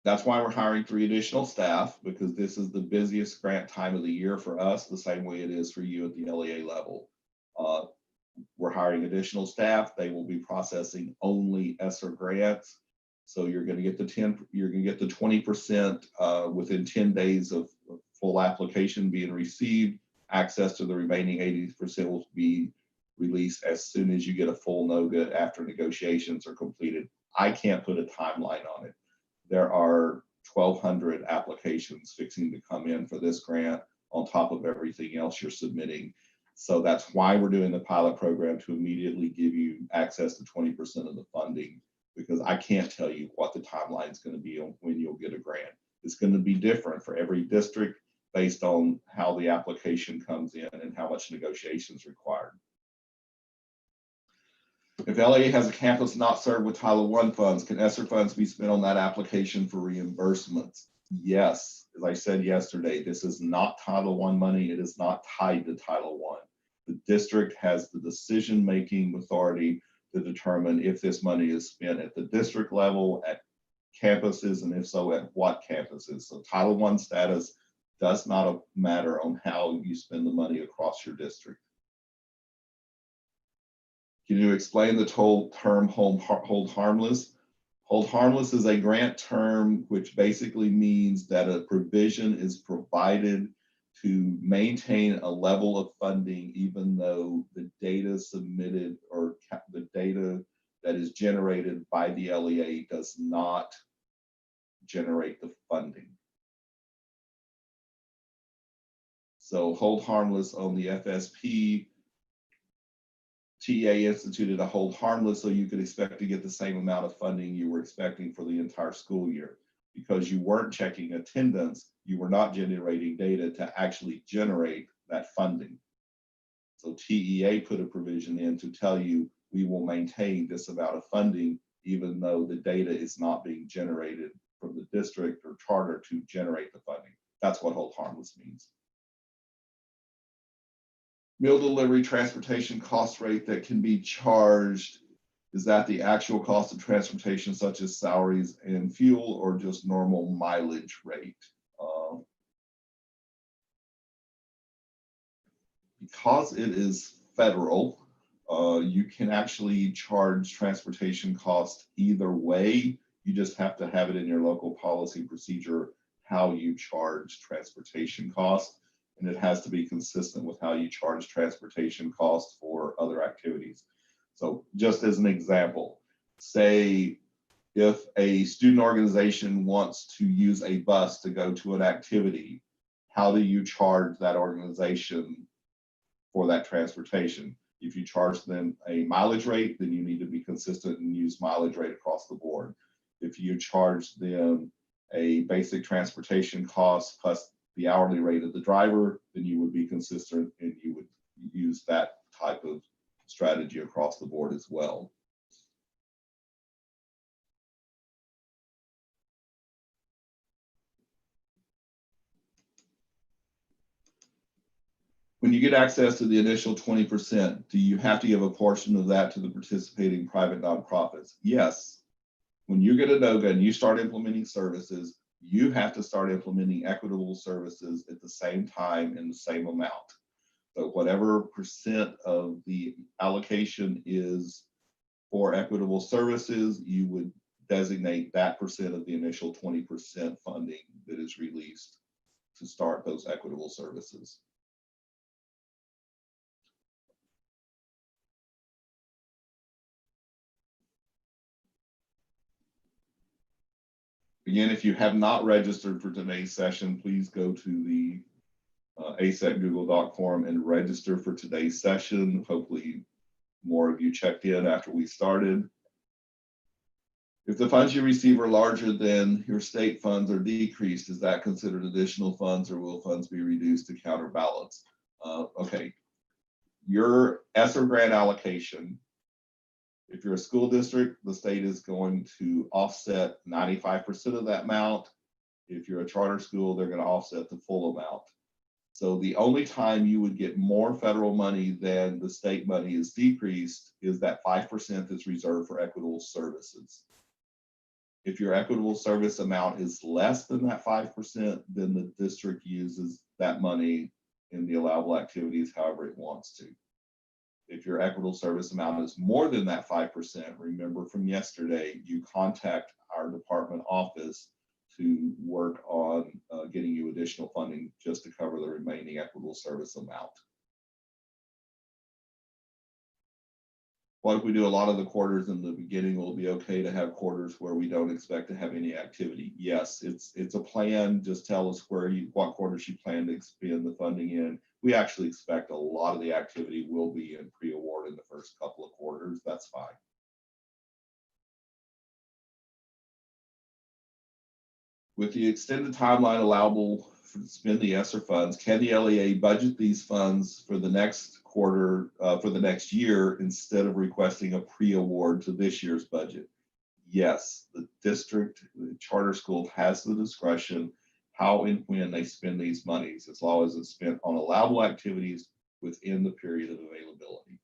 That's why we're hiring 3 additional staff, because this is the busiest grant time of the year for us, the same way it is for you at the LEA level. We're hiring additional staff. They will be processing only ESSER grants. So you're going to get the 20% within 10 days of full application being received. Access to the remaining 80% will be released as soon as you get a full NOGA after negotiations are completed. I can't put a timeline on it. There are 1,200 applications fixing to come in for this grant on top of everything else you're submitting. So that's why we're doing the pilot program, to immediately give you access to 20% of the funding, because I can't tell you what the timeline is going to be on when you'll get a grant. It's going to be different for every district based on how the application comes in and how much negotiation is required. If LEA has a campus not served with Title I funds, can ESSER funds be spent on that application for reimbursements? Yes. As I said yesterday, this is not Title I money. It is not tied to Title I. The district has the decision-making authority to determine if this money is spent at the district level, at campuses, and if so, at what campuses. So Title I status does not matter on how you spend the money across your district. Can you explain the term hold harmless? Hold harmless is a grant term which basically means that a provision is provided to maintain a level of funding even though the data submitted or the data that is generated by the LEA does not generate the funding. So hold harmless on the FSP, TA instituted a hold harmless so you could expect to get the same amount of funding you were expecting for the entire school year. Because you weren't checking attendance, you were not generating data to actually generate that funding. So TEA put a provision in to tell you we will maintain this amount of funding, even though the data is not being generated from the district or charter to generate the funding. That's what hold harmless means. Meal delivery transportation cost rate that can be charged, is that the actual cost of transportation, such as salaries and fuel, or just normal mileage rate? Because it is federal, you can actually charge transportation costs either way. You just have to have it in your local policy procedure how you charge transportation costs, and it has to be consistent with how you charge transportation costs for other activities. So just as an example, say if a student organization wants to use a bus to go to an activity, how do you charge that organization for that transportation? If you charge them a mileage rate, then you need to be consistent and use mileage rate across the board. If you charge them a basic transportation cost plus the hourly rate of the driver, then you would be consistent and you would use that type of strategy across the board as well. When you get access to the initial 20%, do you have to give a portion of that to the participating private nonprofits? Yes. When you get a NOGA and you start implementing services, you have to start implementing equitable services at the same time in the same amount. So whatever percent of the allocation is for equitable services, you would designate that percent of the initial 20% funding that is released to start those equitable services. Again, if you have not registered for today's session, please go to the ACET Google Doc form and register for today's session. Hopefully more of you checked in after we started. If the funds you receive are larger than your state funds or decreased, is that considered additional funds, or will funds be reduced to counterbalance? Okay, your ESSER grant allocation, if you're a school district, the state is going to offset 95% of that amount. If you're a charter school, they're going to offset the full amount. So the only time you would get more federal money than the state money is decreased is that 5% that's reserved for equitable services. If your equitable service amount is less than that 5%, then the district uses that money in the allowable activities however it wants to. If your equitable service amount is more than that 5%, remember from yesterday, you contact our department office to work on getting you additional funding just to cover the remaining equitable service amount. What if we do a lot of the quarters in the beginning? Will it be okay to have quarters where we don't expect to have any activity? Yes, it's a plan. Just tell us what quarters you plan to expend the funding in. We actually expect a lot of the activity will be in pre-award in the first couple of quarters. That's fine. With the extended timeline allowable to spend the ESSER funds, can the LEA budget these funds for the next quarter, for the next year, instead of requesting a pre-award to this year's budget? Yes, the district, the charter school has the discretion how and when they spend these monies, as long as it's spent on allowable activities within the period of availability.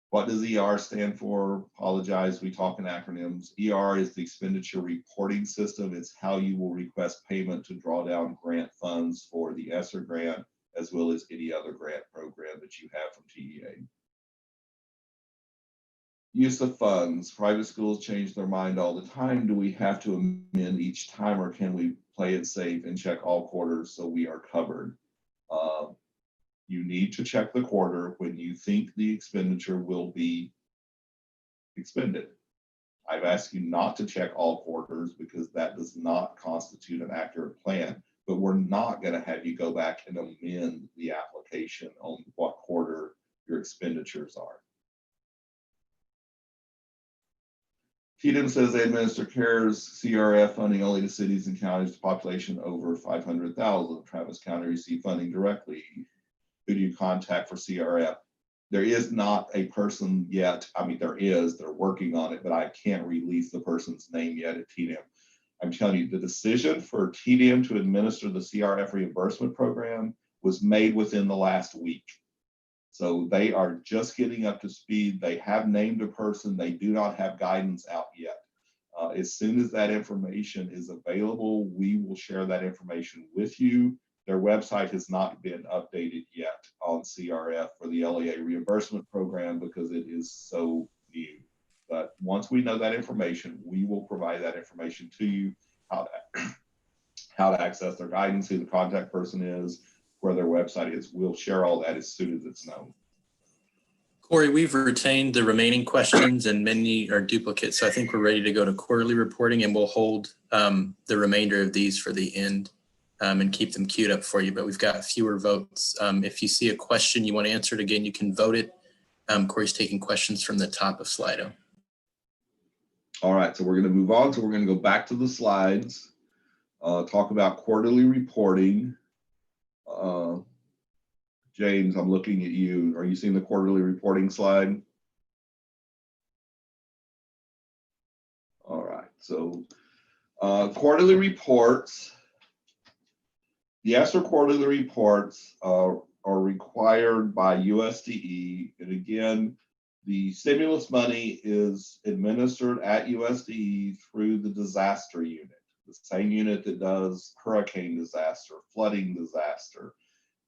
What does ER stand for? Apologize, we talk in acronyms. ER is the expenditure reporting system. It's how you will request payment to draw down grant funds for the ESSER grant, as well as any other grant program that you have from TEA. Use of funds. Private schools change their mind all the time. Do we have to amend each time, or can we play it safe and check all quarters so we are covered? You need to check the quarter when you think the expenditure will be expended. I've asked you not to check all quarters because that does not constitute an accurate plan, but we're not going to have you go back and amend the application on what quarter your expenditures are. TDM says they administer CARES CRF funding only to cities and counties with population over 500,000. Travis County received funding directly. Who do you contact for CRF? there is not a person yet. I mean, they're working on it, but I can't release the person's name yet at TDM. I'm telling you, the decision for TDM to administer the CRF reimbursement program was made within the last week. So they are just getting up to speed. They have named a person. They do not have guidance out yet. As soon as that information is available, we will share that information with you. Their website has not been updated yet on CRF for the LEA reimbursement program because it is so new. But once we know that information, we will provide that information to you, how to access their guidance, who the contact person is, where their website is. We'll share all that as soon as it's known. Cory, we've retained the remaining questions and many are duplicates. So I think we're ready to go to quarterly reporting, and we'll hold the remainder of these for the end and keep them queued up for you. But we've got fewer votes. If you see a question you want to answer it again, you can vote it. Cory's taking questions from the top of Slido. All right, so we're going to move on. So we're going to go back to the slides, talk about quarterly reporting. James, I'm looking at you. Are you seeing the quarterly reporting slide? All right, so quarterly reports. The ESSER quarterly reports are required by USDE. And again, the stimulus money is administered at USDE through the disaster unit, the same unit that does hurricane disaster, flooding disaster.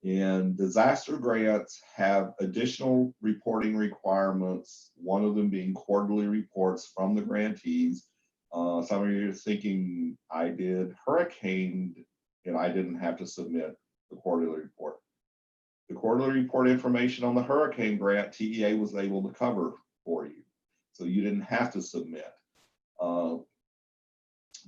And disaster grants have additional reporting requirements, one of them being quarterly reports from the grantees. Some of you are thinking, I did hurricane and I didn't have to submit the quarterly report. The quarterly report information on the hurricane grant, TEA was able to cover for you. So you didn't have to submit.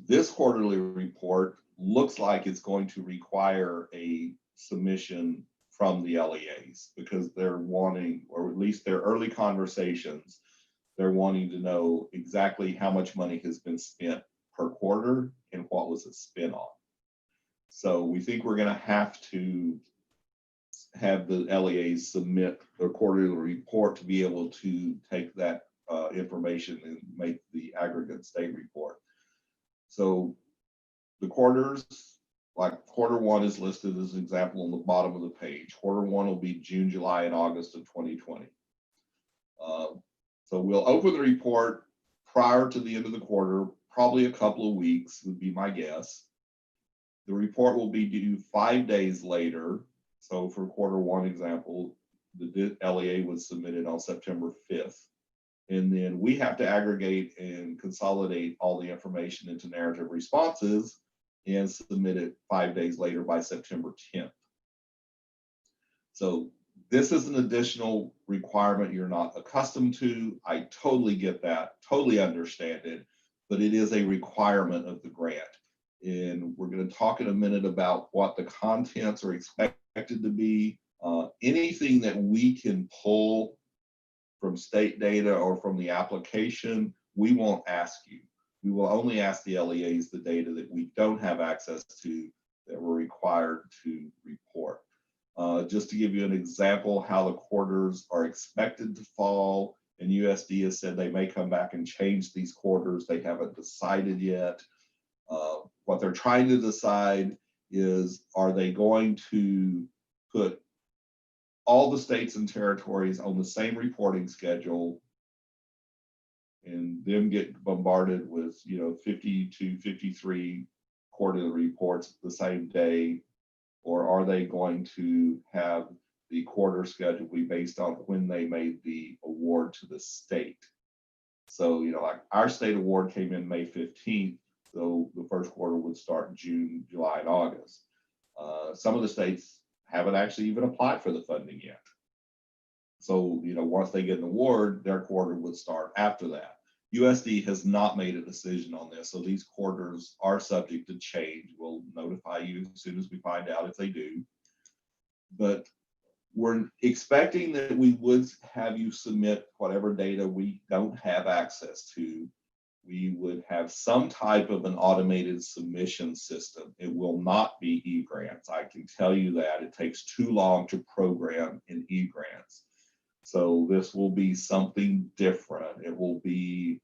This quarterly report looks like it's going to require a submission from the LEAs because they're wanting, or at least their early conversations, they're wanting to know exactly how much money has been spent per quarter and what was it spent on. So we think we're going to have the LEAs submit their quarterly report to be able to take that information and make the aggregate state report. So the quarters, like quarter one is listed as an example on the bottom of the page. Quarter one will be June, July, and August of 2020. So we'll open the report prior to the end of the quarter, probably a couple of weeks would be my guess. The report will be due 5 days later. So for quarter one example, the LEA was submitted on September 5th. And then we have to aggregate and consolidate all the information into narrative responses and submit it 5 days later by September 10th. So this is an additional requirement you're not accustomed to. I totally get that, totally understand it, but it is a requirement of the grant. And we're going to talk in a minute about what the contents are expected to be. Anything that we can pull from state data or from the application, we won't ask you. We will only ask the LEAs the data that we don't have access to that we're required to report. Just to give you an example how the quarters are expected to fall, and USD has said they may come back and change these quarters. They haven't decided yet. What they're trying to decide is, are they going to put all the states and territories on the same reporting schedule and them get bombarded with 50 to 53 quarterly reports the same day, or are they going to have the quarter schedule be based on when they made the award to the state? So like our state award came in May 15th, so the first quarter would start June, July, and August. Some of the states haven't actually even applied for the funding yet. So, once they get an award, their quarter would start after that. USD has not made a decision on this, so these quarters are subject to change. We'll notify you as soon as we find out if they do. But we're expecting that we would have you submit whatever data we don't have access to. We would have some type of an automated submission system. It will not be e-grants. I can tell you that. It takes too long to program in e-grants. So this will be something different. It will be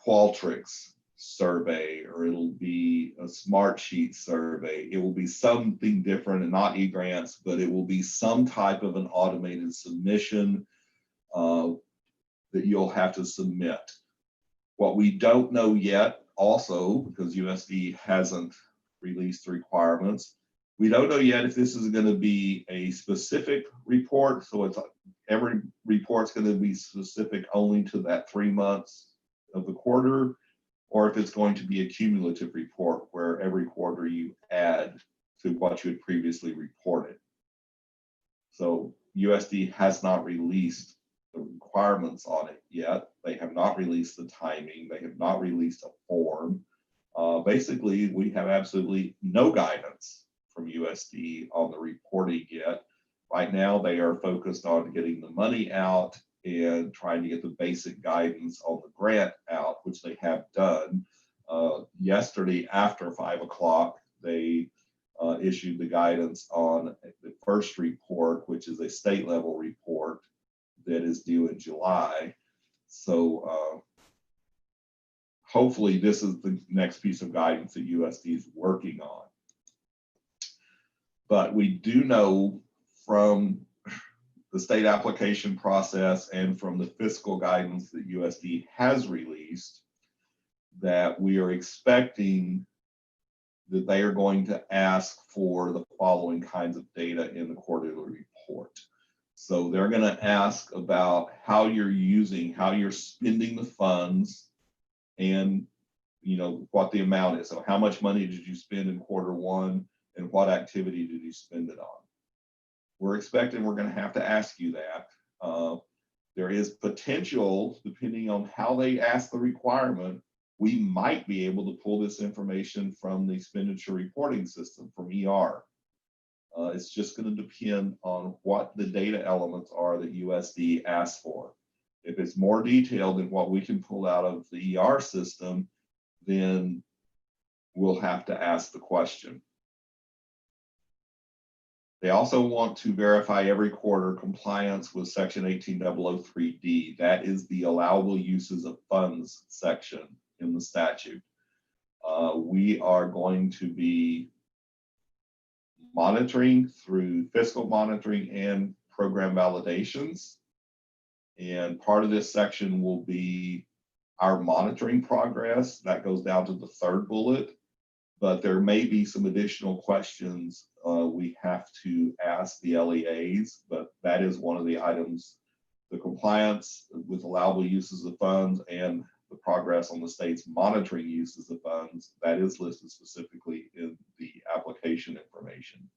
Qualtrics survey, or it'll be a Smartsheet survey. It will be something different, and not e-grants, but it will be some type of an automated submission that you'll have to submit. What we don't know yet, also, because USD hasn't released the requirements, we don't know yet if this is going to be a specific report. So it's every report's going to be specific only to that 3 months of the quarter, or if it's going to be a cumulative report where every quarter you add to what you had previously reported. So USD has not released the requirements on it yet. They have not released the timing. They have not released a form. Basically, we have absolutely no guidance from USD on the reporting yet. Right now, they are focused on getting the money out and trying to get the basic guidance on the grant out, which they have done. Yesterday after 5 o'clock, they issued the guidance on the first report, which is a state level report that is due in July. So hopefully this is the next piece of guidance that USD is working on. But we do know from the state application process and from the fiscal guidance that USD has released that we are expecting that they are going to ask for the following kinds of data in the quarterly report. So they're going to ask about how you're spending the funds, and what the amount is. So how much money did you spend in Q1, and what activity did you spend it on? We're expecting we're going to have to ask you that. There is potential, depending on how they ask the requirement, we might be able to pull this information from the expenditure reporting system, from ER. It's just going to depend on what the data elements are that USD asks for. If it's more detailed than what we can pull out of the ER system, then we'll have to ask the question. They also want to verify every quarter compliance with Section 18003D. That is the allowable uses of funds section in the statute. We are going to be monitoring through fiscal monitoring and program validations. And part of this section will be our monitoring progress. That goes down to the 3rd bullet. But there may be some additional questions we have to ask the LEAs, but that is one of the items, the compliance with allowable uses of funds and the progress on the state's monitoring uses of funds, that is listed specifically in the application information.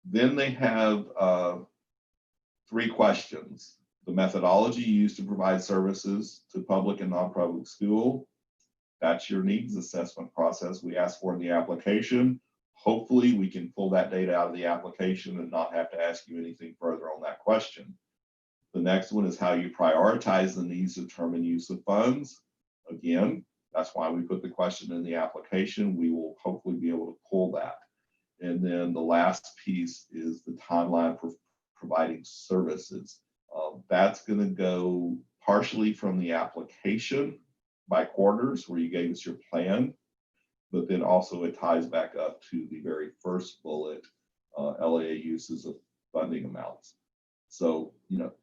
Then they have 3 questions. The methodology used to provide services to public and non-public school. That's your needs assessment process we ask for in the application. Hopefully we can pull that data out of the application and not have to ask you anything further on that question. The next one is how you prioritize the needs to determine use of funds. Again, that's why we put the question in the application. We will hopefully be able to pull that. And then the last piece is the timeline for providing services. That's going to go partially from the application by quarters where you gave us your plan, but then also it ties back up to the very first bullet, LEA uses of funding amounts. So,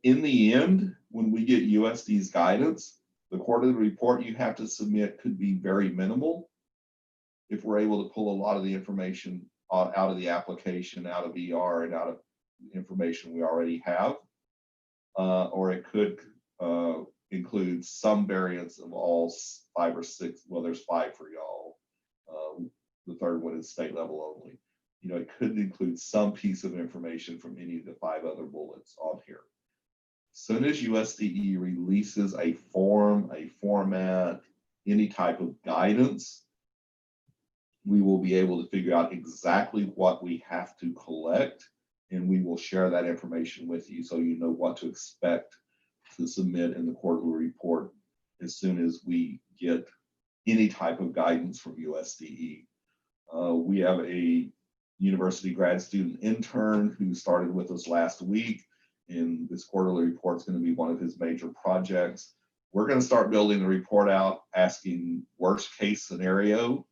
in the end, when we get USD's guidance, the quarterly report you have to submit could be very minimal if we're able to pull a lot of the information out of the application, out of ER, and out of information we already have, or it could include some variants of all 5 or 6. Well, there's 5 for y'all. The 3rd one is state level only. It could include some piece of information from any of the 5 other bullets on here. As soon as USDE releases a form, a format, any type of guidance, we will be able to figure out exactly what we have to collect, and we will share that information with you so you know what to expect to submit in the quarterly report as soon as we get any type of guidance from USDE. We have a university grad student intern who started with us last week. and this quarterly report is going to be one of his major projects. We're going to start building the report out, asking worst case scenario,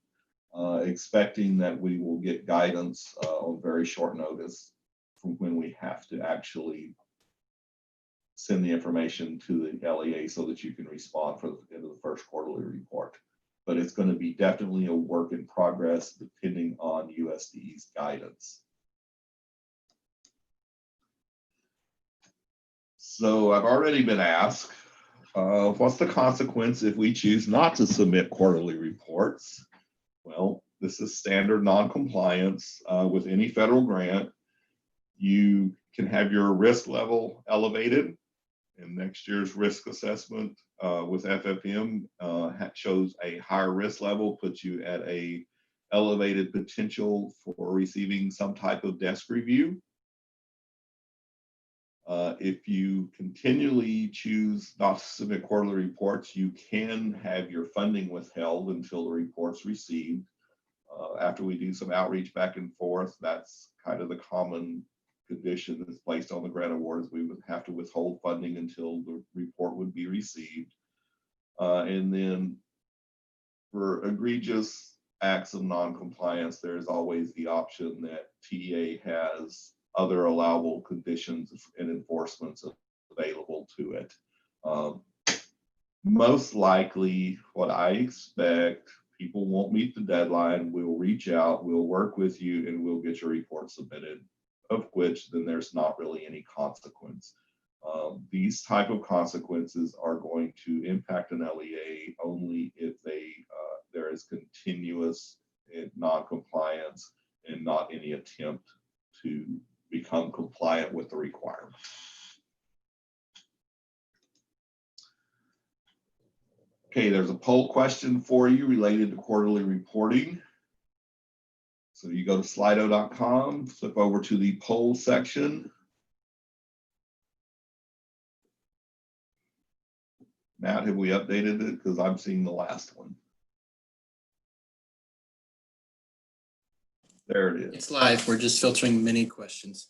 expecting that we will get guidance on very short notice from when we have to actually send the information to the LEA so that you can respond for the end of the first quarterly report. But it's going to be definitely a work in progress depending on USDE's guidance. So I've already been asked, what's the consequence if we choose not to submit quarterly reports? Well, this is standard non-compliance with any federal grant. You can have your risk level elevated, and next year's risk assessment with FFM shows a higher risk level, puts you at a elevated potential for receiving some type of desk review. If you continually choose not to submit quarterly reports, you can have your funding withheld until the report's received. After we do some outreach back and forth, that's kind of the common condition that's placed on the grant awards. We would have to withhold funding until the report would be received. And then for egregious acts of non-compliance, there's always the option that TEA has other allowable conditions and enforcements available to it. Most likely, what I expect, people won't meet the deadline, we'll reach out, we'll work with you, and we'll get your report submitted, of which then there's not really any consequence. These type of consequences are going to impact an LEA only if there is continuous non-compliance and not any attempt to become compliant with the requirement. Okay, there's a poll question for you related to quarterly reporting. So you go to slido.com, flip over to the poll section. Matt, have we updated it? Because I'm seeing the last one. There it is. It's live. We're just filtering many questions.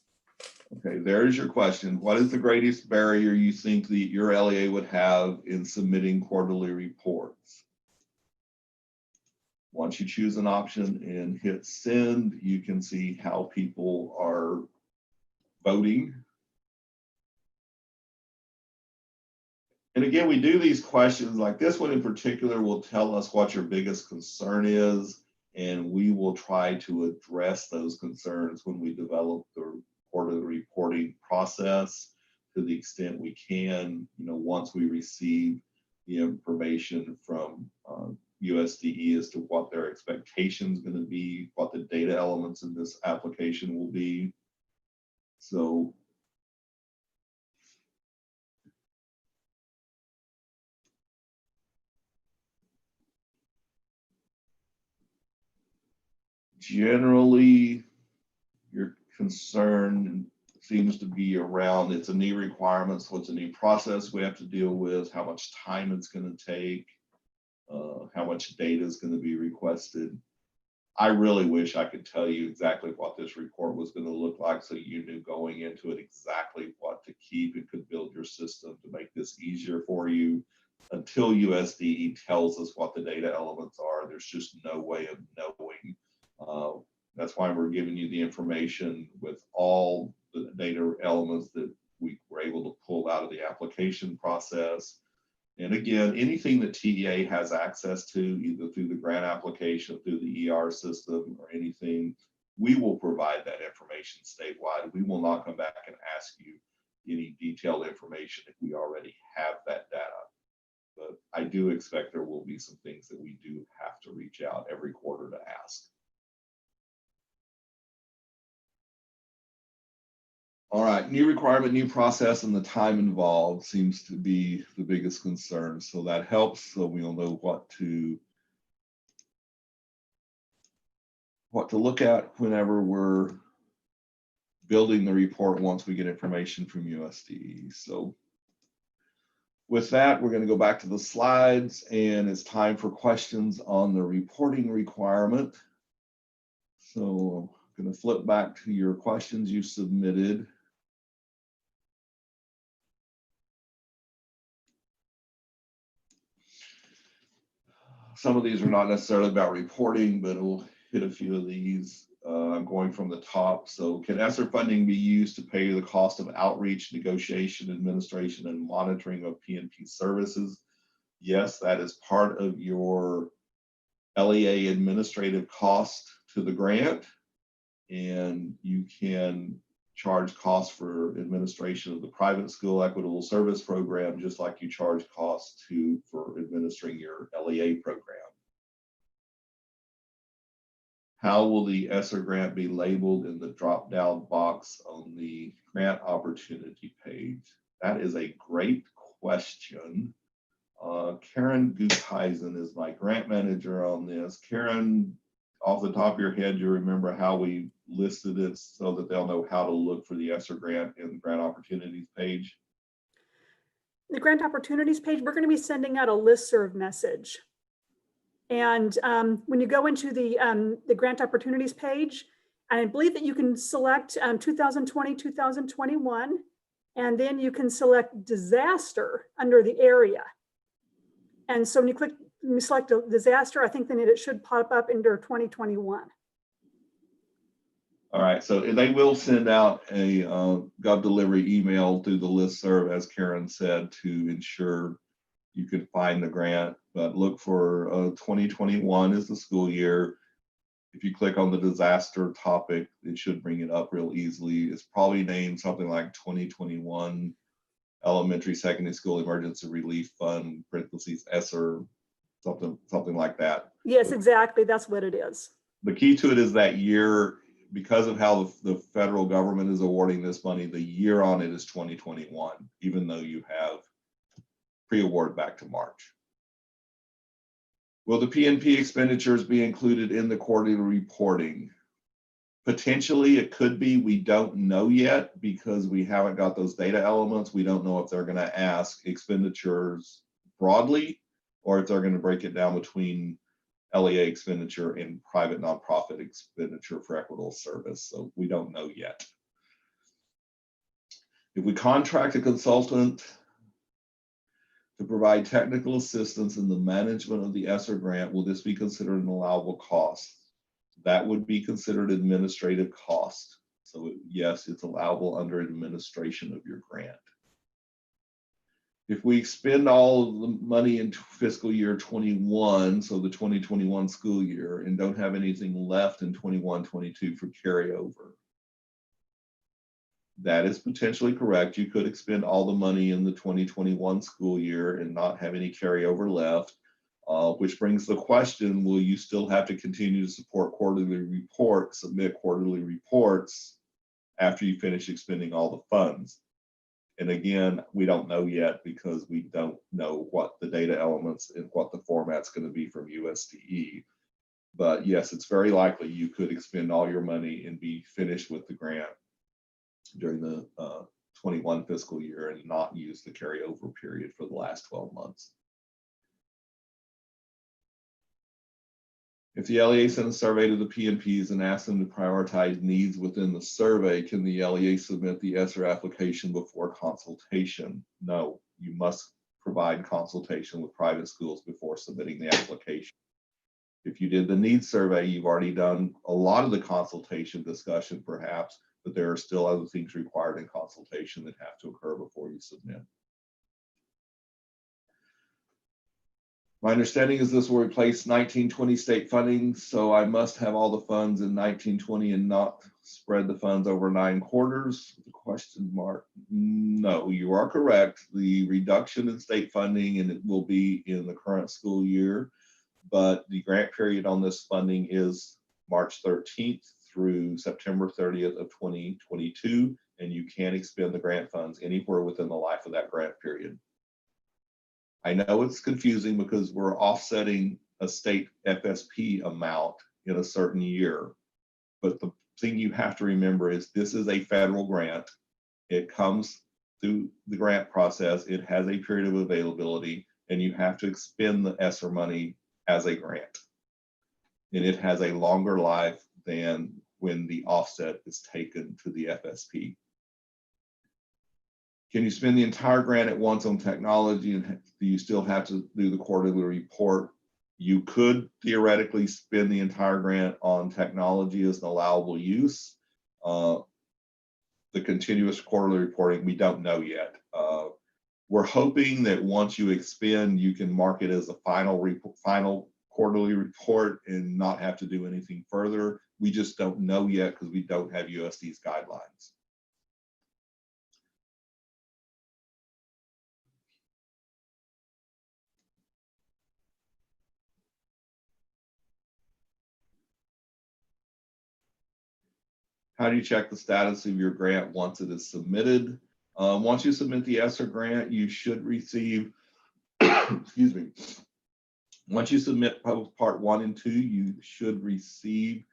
Okay, there's your question. What is the greatest barrier you think that your LEA would have in submitting quarterly reports? Once you choose an option and hit send, you can see how people are voting. And again, we do these questions like this one in particular will tell us what your biggest concern is, and we will try to address those concerns when we develop the quarterly reporting process to the extent we can, once we receive the information from USDE as to what their expectation is going to be, what the data elements in this application will be. So generally, your concern seems to be around it's a new requirement, so it's a new process we have to deal with, how much time it's going to take, how much data is going to be requested. I really wish I could tell you exactly what this report was going to look like so you knew going into it exactly what to keep and could build your system to make this easier for you. Until USDE tells us what the data elements are, there's just no way of knowing. That's why we're giving you the information with all the data elements that we were able to pull out of the application process. And again, anything that TEA has access to, either through the grant application, through the ER system, or anything, we will provide that information statewide. We will not come back and ask you any detailed information if we already have that data. But I do expect there will be some things that we do have to reach out every quarter to ask. All right, new requirement, new process, and the time involved seems to be the biggest concern. So that helps, so we'll know what to look at whenever we're building the report once we get information from USDE. So with that, we're going to go back to the slides, and it's time for questions on the reporting requirement. So I'm going to flip back to your questions you submitted. Some of these are not necessarily about reporting, but we'll hit a few of these. I'm going from the top. So can ESSER funding be used to pay the cost of outreach, negotiation, administration, and monitoring of PNP services? Yes, that is part of your LEA administrative cost to the grant. And you can charge costs for administration of the private school equitable service program, just like you charge costs for administering your LEA program. How will the ESSER grant be labeled in the drop-down box on the grant opportunity page? That is a great question. Karen Gutheisen is my grant manager on this. Karen, off the top of your head, you remember how we listed it so that they'll know how to look for the ESSER grant in the grant opportunities page? The grant opportunities page, we're going to be sending out a listserv message. And when you go into the grant opportunities page, I believe that you can select 2020, 2021, and then you can select disaster under the area. And so when you select a disaster, I think then it should pop up under 2021. All right, so they will send out a Gov delivery email through the listserv, as Karen said, to ensure you can find the grant. But look for 2021 is the school year. If you click on the disaster topic, it should bring it up real easily. It's probably named something like 2021 Elementary Secondary School Emergency Relief Fund, parentheses ESSER, something like that. Yes, exactly. That's what it is. The key to it is that year, because of how the federal government is awarding this money, the year on it is 2021, even though you have pre-award back to March. Will the PNP expenditures be included in the quarterly reporting? Potentially, it could be. We don't know yet because we haven't got those data elements. We don't know if they're going to ask expenditures broadly or if they're going to break it down between LEA expenditure and private nonprofit expenditure for equitable service. So we don't know yet. If we contract a consultant to provide technical assistance in the management of the ESSER grant, will this be considered an allowable cost? That would be considered administrative cost. So yes, it's allowable under administration of your grant. If we expend all of the money in fiscal year 21, so the 2021 school year, and don't have anything left in 21-22 for carryover, that is potentially correct. You could expend all the money in the 2021 school year and not have any carryover left, which brings the question, will you still have to continue to support quarterly reports, submit quarterly reports after you finish expending all the funds? And again, we don't know yet because we don't know what the data elements and what the format's going to be from USDE. But yes, it's very likely you could expend all your money and be finished with the grant during the 21 fiscal year and not use the carryover period for the last 12 months. If the LEA sent a survey to the PNPs and asked them to prioritize needs within the survey, can the LEA submit the ESSER application before consultation? No, you must provide consultation with private schools before submitting the application. If you did the needs survey, you've already done a lot of the consultation discussion perhaps, but there are still other things required in consultation that have to occur before you submit. My understanding is this will replace 1920 state funding, so I must have all the funds in 1920 and not spread the funds over 9 quarters. The question mark, no, you are correct. The reduction in state funding, and it will be in the current school year, but the grant period on this funding is March 13th through September 30th of 2022, and you can expend the grant funds anywhere within the life of that grant period. I know it's confusing because we're offsetting a state FSP amount in a certain year, but the thing you have to remember is this is a federal grant. It comes through the grant process. It has a period of availability, and you have to expend the ESSER money as a grant. And it has a longer life than when the offset is taken to the FSP. Can you spend the entire grant at once on technology, and do you still have to do the quarterly report? You could theoretically spend the entire grant on technology as an allowable use. The continuous quarterly reporting, we don't know yet. We're hoping that once you expend, you can mark it as a final quarterly report and not have to do anything further. We just don't know yet because we don't have USD's guidelines. How do you check the status of your grant once it is submitted? Once you submit the ESSER grant, you should receive, excuse me, once you submit part 1 and 2, you should receive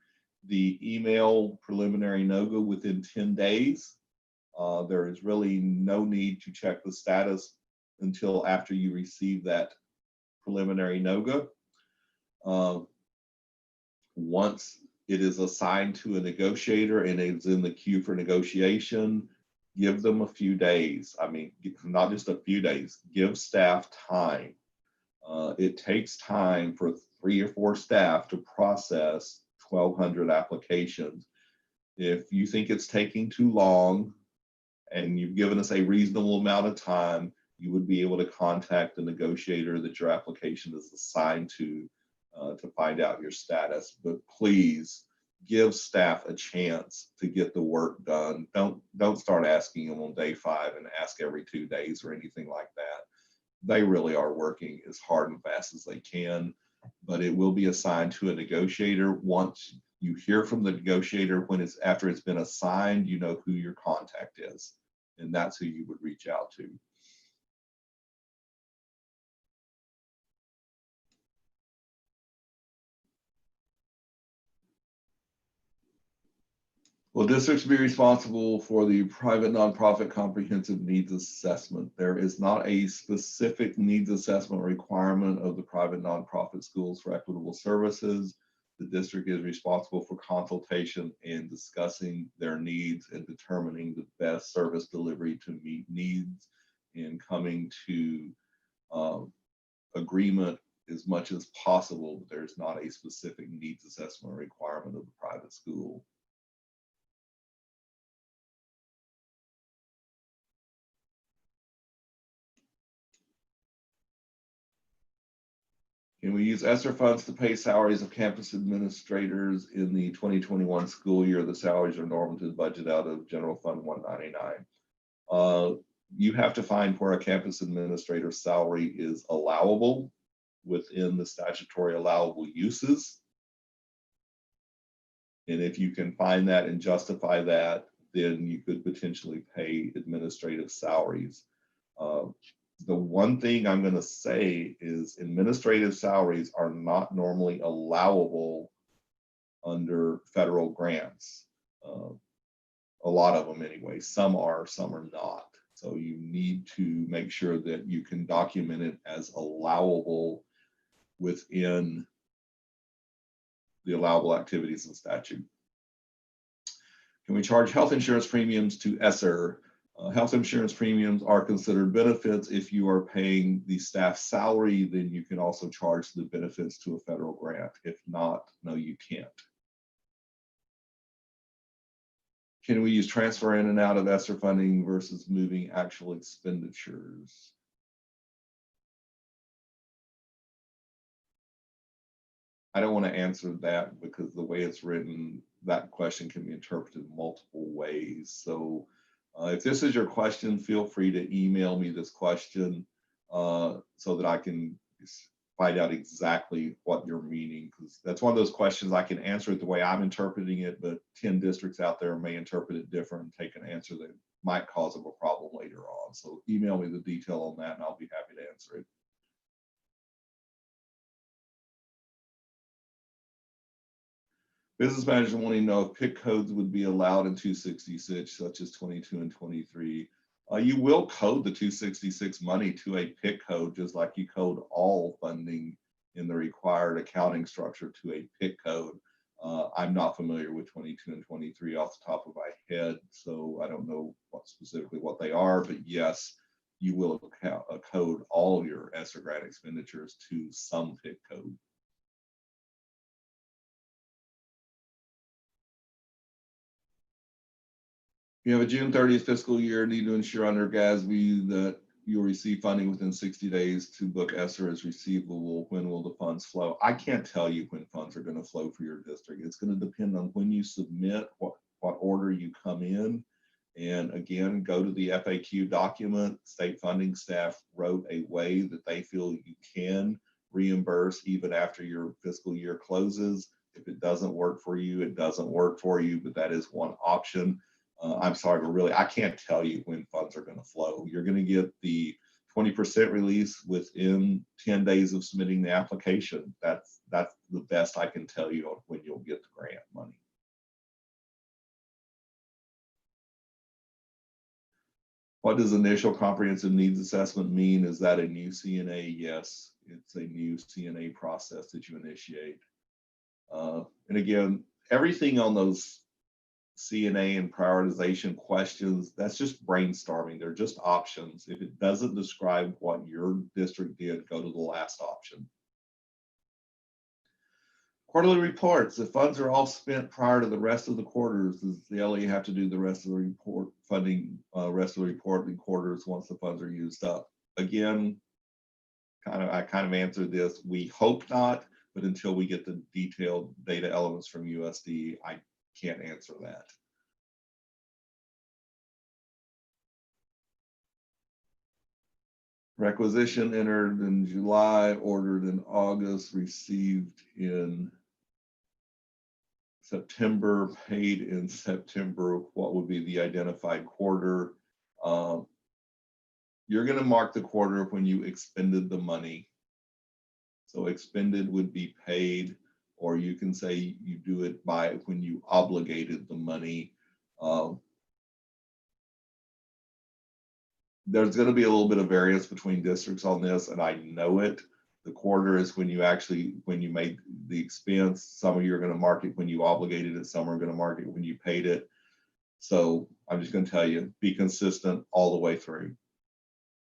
the email preliminary NOGA within 10 days. There is really no need to check the status until after you receive that preliminary NOGA. Once it is assigned to a negotiator and it's in the queue for negotiation, give them a few days. I mean, not just a few days, give staff time. It takes time for 3 or 4 staff to process 1,200 applications. If you think it's taking too long and you've given us a reasonable amount of time, you would be able to contact the negotiator that your application is assigned to find out your status. But please give staff a chance to get the work done. Don't start asking them on day 5 and ask every 2 days or anything like that. They really are working as hard and fast as they can, but it will be assigned to a negotiator. Once you hear from the negotiator, after it's been assigned, you know who your contact is, and that's who you would reach out to. Will districts be responsible for the private nonprofit comprehensive needs assessment? There is not a specific needs assessment requirement of the private nonprofit schools for equitable services. The district is responsible for consultation and discussing their needs and determining the best service delivery to meet needs and coming to agreement as much as possible. There's not a specific needs assessment requirement of the private school. Can we use ESSER funds to pay salaries of campus administrators in the 2021 school year? The salaries are normative budget out of General Fund 199. You have to find where a campus administrator's salary is allowable within the statutory allowable uses. And if you can find that and justify that, then you could potentially pay administrative salaries. The one thing I'm going to say is administrative salaries are not normally allowable under federal grants. A lot of them anyway. Some are, some are not. So you need to make sure that you can document it as allowable within the allowable activities in statute. Can we charge health insurance premiums to ESSER? Health insurance premiums are considered benefits. If you are paying the staff salary, then you can also charge the benefits to a federal grant. If not, no, you can't. Can we use transfer in and out of ESSER funding versus moving actual expenditures? I don't want to answer that because the way it's written, that question can be interpreted multiple ways. So if this is your question, feel free to email me this question so that I can find out exactly what you're meaning, because that's one of those questions I can answer it the way I'm interpreting it, but 10 districts out there may interpret it different and take an answer that might cause them a problem later on. So email me the detail on that and I'll be happy to answer it. Business managers wanting to know if PIC codes would be allowed in 266, such as 22 and 23. You will code the 266 money to a PIC code, just like you code all funding in the required accounting structure to a PIC code. I'm not familiar with 22 and 23 off the top of my head, so I don't know specifically what they are, but yes, you will code all of your ESSER grant expenditures to some PIC code. You have a June 30th fiscal year, need to ensure under GASB that you'll receive funding within 60 days to book ESSER as receivable. When will the funds flow? I can't tell you when funds are going to flow for your district. It's going to depend on when you submit, what order you come in. And again, go to the FAQ document. State funding staff wrote a way that they feel you can reimburse even after your fiscal year closes. If it doesn't work for you, it doesn't work for you, but that is one option. I'm sorry, but really, I can't tell you when funds are going to flow. You're going to get the 20% release within 10 days of submitting the application. That's the best I can tell you on when you'll get the grant money. What does initial comprehensive needs assessment mean? Is that a new CNA? Yes, it's a new CNA process that you initiate. And again, everything on those CNA and prioritization questions, that's just brainstorming. They're just options. If it doesn't describe what your district did, go to the last option. Quarterly reports. If funds are all spent prior to the rest of the quarters, does the LEA have to do the rest of the report funding, rest of the reporting quarters once the funds are used up? Again, I kind of answered this. We hope not, but until we get the detailed data elements from USD, I can't answer that. Requisition entered in July, ordered in August, received in September, paid in September. What would be the identified quarter? You're going to mark the quarter when you expended the money. So expended would be paid, or you can say you do it by when you obligated the money. There's going to be a little bit of variance between districts on this, and I know it. The quarter is when you made the expense. Some of you are going to mark it when you obligated it. Some are going to mark it when you paid it. So I'm just going to tell you, be consistent all the way through.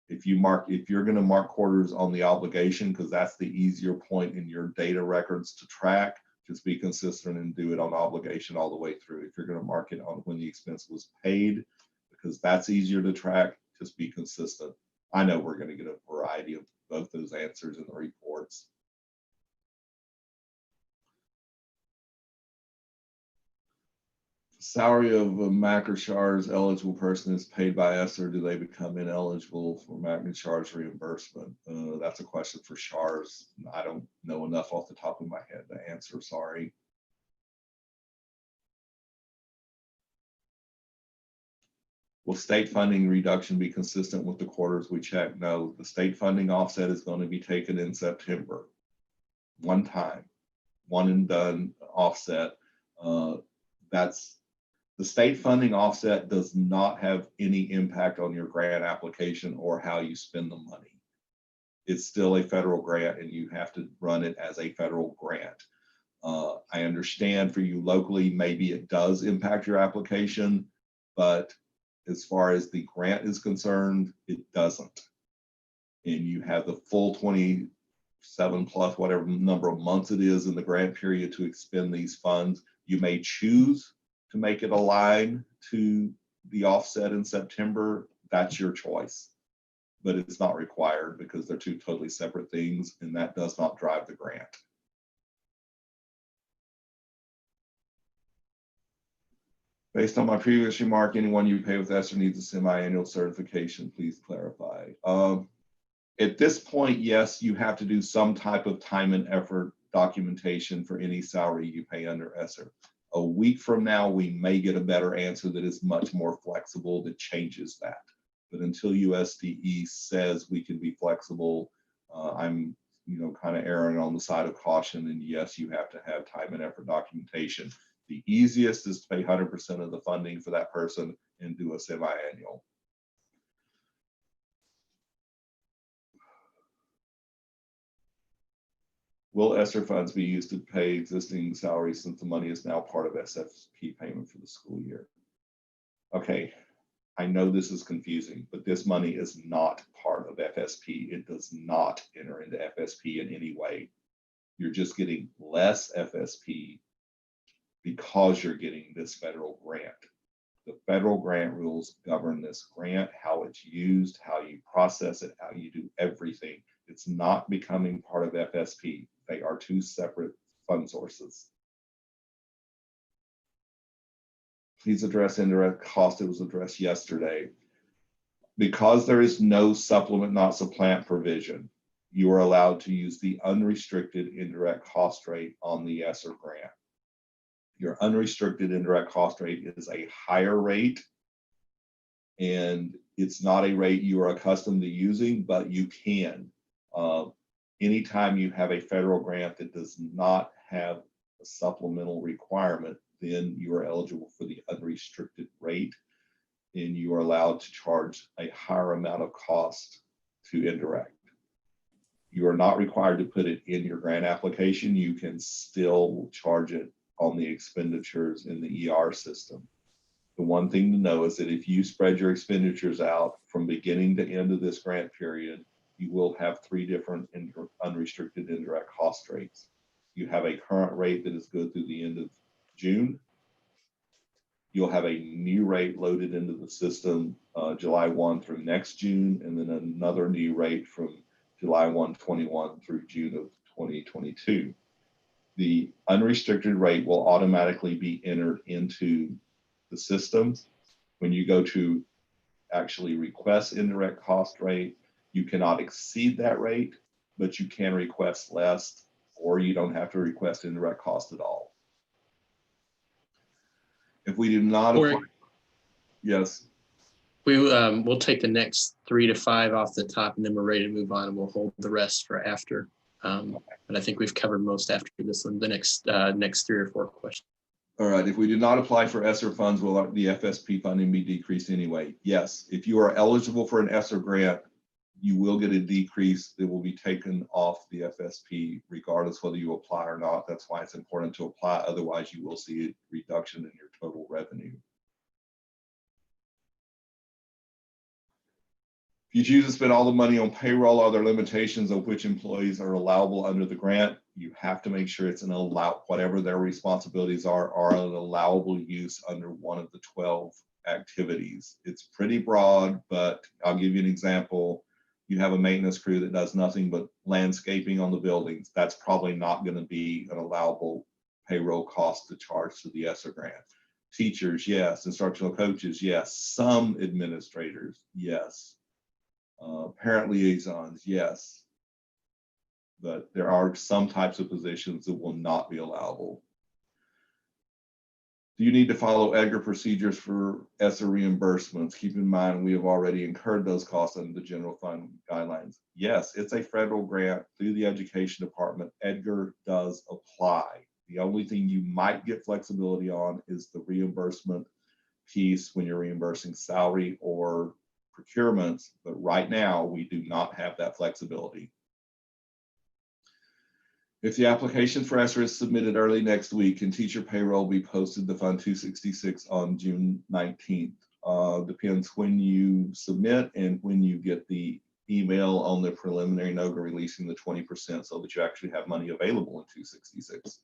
If you're going to mark quarters on the obligation, because that's the easier point in your data records to track, just be consistent and do it on obligation all the way through. If you're going to mark it on when the expense was paid, because that's easier to track, just be consistent. I know we're going to get a variety of both those answers in the reports. Salary of a MAC or SHARS eligible person is paid by ESSER. Do they become ineligible for MAC and SHARS reimbursement? That's a question for SHARS. I don't know enough off the top of my head to answer, sorry. Will state funding reduction be consistent with the quarters we check? No, the state funding offset is going to be taken in September. One time, one and done offset. The state funding offset does not have any impact on your grant application or how you spend the money. It's still a federal grant and you have to run it as a federal grant. I understand for you locally, maybe it does impact your application, but as far as the grant is concerned, it doesn't. And you have the full 27 plus whatever number of months it is in the grant period to expend these funds. You may choose to make it align to the offset in September. That's your choice, but it's not required because they're two totally separate things, and that does not drive the grant. Based on my previous remark, anyone you pay with ESSER needs a semi-annual certification. Please clarify. At this point, yes, you have to do some type of time and effort documentation for any salary you pay under ESSER. A week from now, we may get a better answer that is much more flexible that changes that. But until USDE says we can be flexible, I'm kind of erring on the side of caution. And yes, you have to have time and effort documentation. The easiest is to pay 100% of the funding for that person and do a semi-annual. Will ESSER funds be used to pay existing salaries since the money is now part of SFP payment for the school year? Okay, I know this is confusing, but this money is not part of FSP. It does not enter into FSP in any way. You're just getting less FSP because you're getting this federal grant. The federal grant rules govern this grant, how it's used, how you process it, how you do everything. It's not becoming part of FSP. They are two separate fund sources. Please address indirect cost. It was addressed yesterday. Because there is no supplement, not supplant provision, you are allowed to use the unrestricted indirect cost rate on the ESSER grant. Your unrestricted indirect cost rate is a higher rate, and it's not a rate you are accustomed to using, but you can. Anytime you have a federal grant that does not have a supplemental requirement, then you are eligible for the unrestricted rate, and you are allowed to charge a higher amount of cost to indirect. You are not required to put it in your grant application. You can still charge it on the expenditures in the ER system. The one thing to know is that if you spread your expenditures out from beginning to end of this grant period, you will have 3 different unrestricted indirect cost rates. You have a current rate that is good through the end of June. You'll have a new rate loaded into the system July 1 through next June, and then another new rate from July 1, 21 through June of 2022. The unrestricted rate will automatically be entered into the system. When you go to actually request indirect cost rate, you cannot exceed that rate, but you can request less, or you don't have to request indirect cost at all. If we do not apply, yes. We'll take the next 3 to 5 off the top, and then we're ready to move on, and we'll hold the rest for after. But I think we've covered most after this one. The next 3 or 4 questions. All right. If we do not apply for ESSER funds, will the FSP funding be decreased anyway? Yes. If you are eligible for an ESSER grant, you will get a decrease that will be taken off the FSP regardless whether you apply or not. That's why it's important to apply. Otherwise, you will see a reduction in your total revenue. If you choose to spend all the money on payroll, are there limitations of which employees are allowable under the grant? You have to make sure it's an whatever their responsibilities are an allowable use under one of the 12 activities. It's pretty broad, but I'll give you an example. You have a maintenance crew that does nothing but landscaping on the buildings. That's probably not going to be an allowable payroll cost to charge to the ESSER grant. Teachers, yes. Instructional coaches, yes. Some administrators, yes. Parent liaisons, yes. But there are some types of positions that will not be allowable. Do you need to follow Edgar procedures for ESSER reimbursements? Keep in mind, we have already incurred those costs under the general fund guidelines. Yes, it's a federal grant through the education department. Edgar does apply. The only thing you might get flexibility on is the reimbursement piece when you're reimbursing salary or procurements, but right now we do not have that flexibility. If the application for ESSER is submitted early next week, can teacher payroll be posted to Fund 266 on June 19th? Depends when you submit and when you get the email on the preliminary NOGA releasing the 20% so that you actually have money available in 266.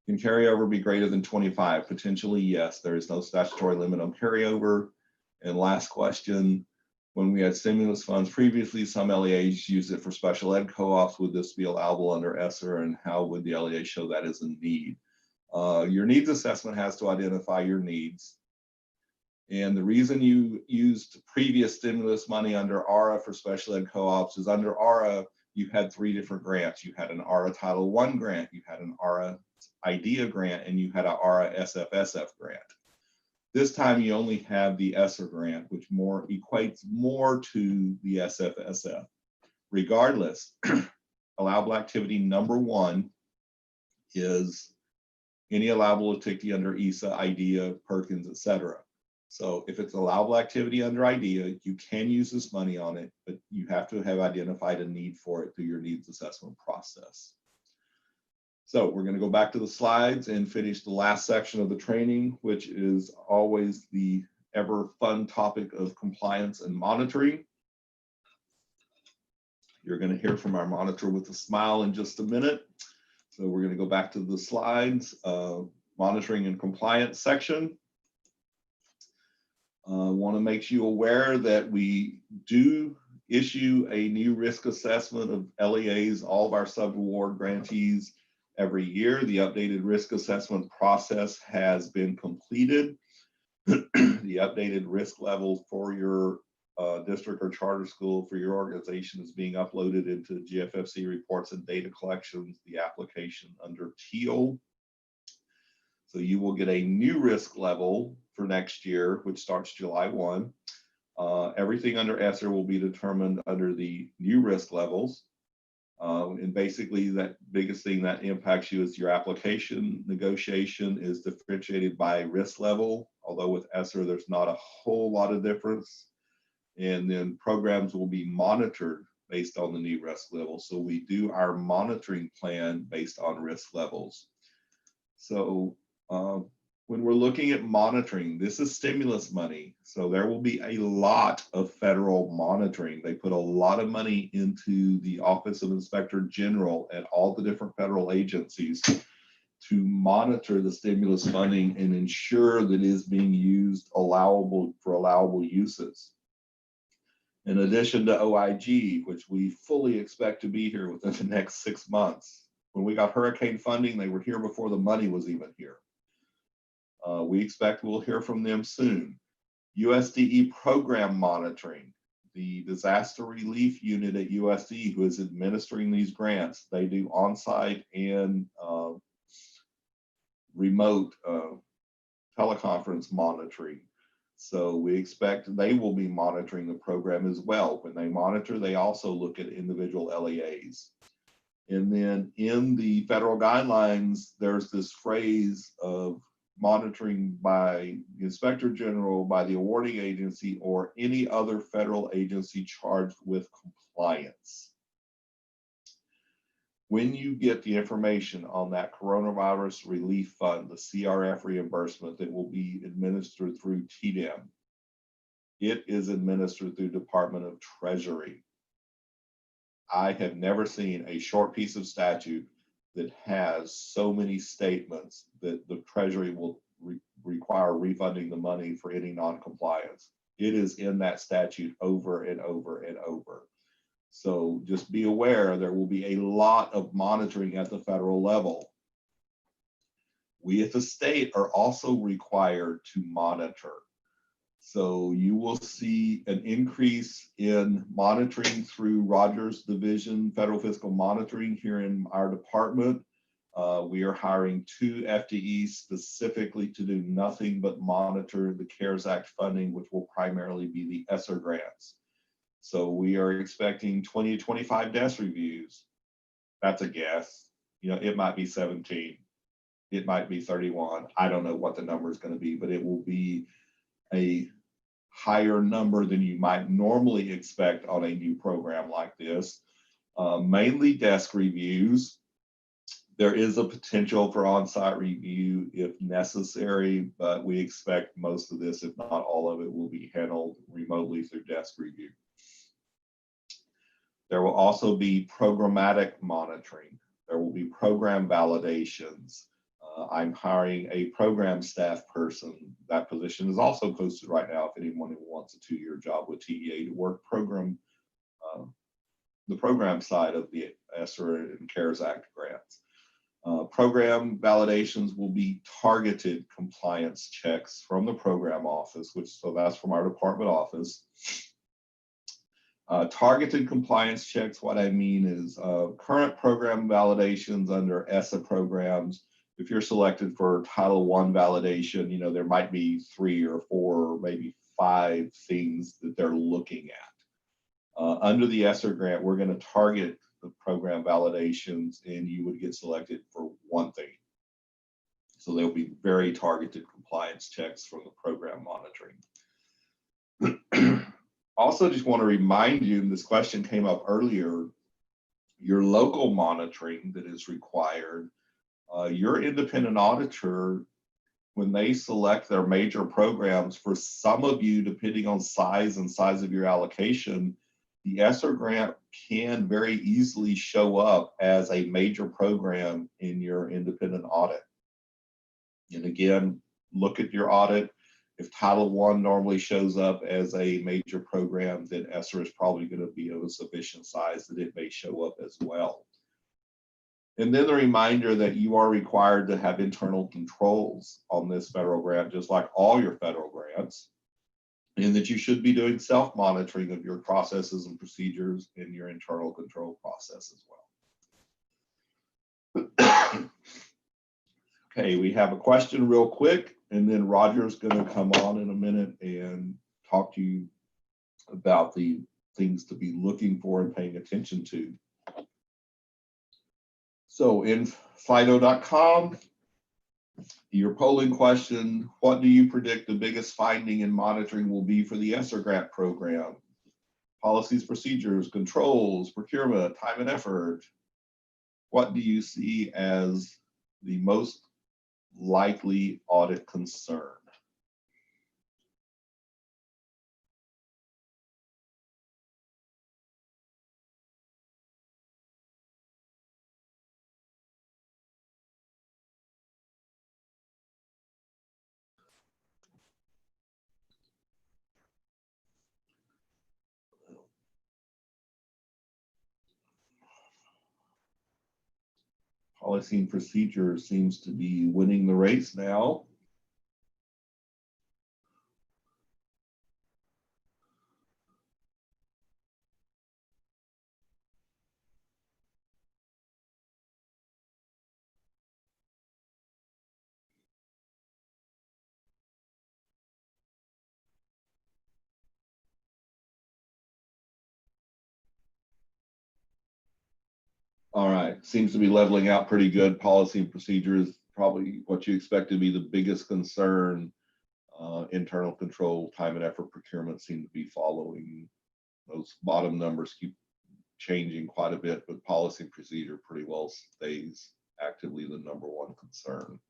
Can carryover be greater than 25? Potentially, yes. There is no statutory limit on carryover. And last question, when we had stimulus funds previously, some LEAs used it for special ed co-ops. Would this be allowable under ESSER, and how would the LEA show that as a need? Your needs assessment has to identify your needs. And the reason you used previous stimulus money under ARA for special ed co-ops is under ARA, you had 3 different grants. You had an ARA Title I grant, you had an ARA IDEA grant, and you had an ARA SFSF grant. This time you only have the ESSER grant, which equates more to the SFSF. Regardless, allowable activity number 1 is any allowable activity under ESSA, IDEA, Perkins, etc. So if it's allowable activity under IDEA, you can use this money on it, but you have to have identified a need for it through your needs assessment process. So we're going to go back to the slides and finish the last section of the training, which is always the ever fun topic of compliance and monitoring. You're going to hear from our monitor with a smile in just a minute. So we're going to go back to the slides, monitoring and compliance section. Want to make you aware that we do issue a new risk assessment of LEAs, all of our sub-award grantees every year. The updated risk assessment process has been completed. The updated risk level for your district or charter school for your organization is being uploaded into GFFC reports and data collections, the application under TEAL. So you will get a new risk level for next year, which starts July 1. Everything under ESSER will be determined under the new risk levels. And basically that biggest thing that impacts you is your application negotiation is differentiated by risk level, although with ESSER there's not a whole lot of difference. And then programs will be monitored based on the new risk level. So we do our monitoring plan based on risk levels. So when we're looking at monitoring, this is stimulus money. So there will be a lot of federal monitoring. They put a lot of money into the Office of Inspector General at all the different federal agencies to monitor the stimulus funding and ensure that it is being used for allowable uses. In addition to OIG, which we fully expect to be here within the next 6 months. When we got hurricane funding, they were here before the money was even here. We expect we'll hear from them soon. USDE program monitoring, the disaster relief unit at USDE who is administering these grants, they do on-site and remote teleconference monitoring. So we expect they will be monitoring the program as well. When they monitor, they also look at individual LEAs. And then in the federal guidelines, there's this phrase of monitoring by the Inspector General, by the awarding agency, or any other federal agency charged with compliance. When you get the information on that coronavirus relief fund, the CRF reimbursement that will be administered through TDEM, it is administered through Department of Treasury. I have never seen a short piece of statute that has so many statements that the Treasury will require refunding the money for any non-compliance. It is in that statute over and over and over. So just be aware there will be a lot of monitoring at the federal level. We at the state are also required to monitor. So you will see an increase in monitoring through Rogers Division Federal Fiscal Monitoring here in our department. We are hiring 2 FTEs specifically to do nothing but monitor the CARES Act funding, which will primarily be the ESSER grants. So we are expecting 20 to 25 desk reviews. That's a guess. You know, it might be 17. It might be 31. I don't know what the number is going to be, but it will be a higher number than you might normally expect on a new program like this. Mainly desk reviews. There is a potential for on-site review if necessary, but we expect most of this, if not all of it, will be handled remotely through desk review. There will also be programmatic monitoring. There will be program validations. I'm hiring a program staff person. That position is also posted right now if anyone who wants a 2-year job with TEA to work the program side of the ESSER and CARES Act grants. Program validations will be targeted compliance checks from the program office, so that's from our department office. Targeted compliance checks, what I mean is current program validations under ESSA programs. If you're selected for Title I validation, you know, there might be 3 or 4 or maybe 5 things that they're looking at. Under the ESSER grant, we're going to target the program validations and you would get selected for one thing. So there'll be very targeted compliance checks from the program monitoring. Also, just want to remind you, and this question came up earlier, your local monitoring that is required, your independent auditor, when they select their major programs, for some of you, depending on size of your allocation, the ESSER grant can very easily show up as a major program in your independent audit. And again, look at your audit If Title I normally shows up as a major program, then ESSER is probably going to be of a sufficient size that it may show up as well. And then the reminder that you are required to have internal controls on this federal grant, just like all your federal grants, and that you should be doing self-monitoring of your processes and procedures in your internal control process as well. Okay, we have a question real quick, and then Roger's going to come on in a minute and talk to you about the things to be looking for and paying attention to. So in Fido.com, your polling question, what do you predict the biggest finding and monitoring will be for the ESSER grant program? Policies, procedures, controls, procurement, time and effort. What do you see as the most likely audit concern? Policy and procedure seems to be winning the race now. All right, seems to be leveling out pretty good. Policy and procedures, probably what you expect to be the biggest concern. Internal control, time and effort, procurement seem to be following. Those bottom numbers keep changing quite a bit, but policy and procedure pretty well stays actively the #1 concern.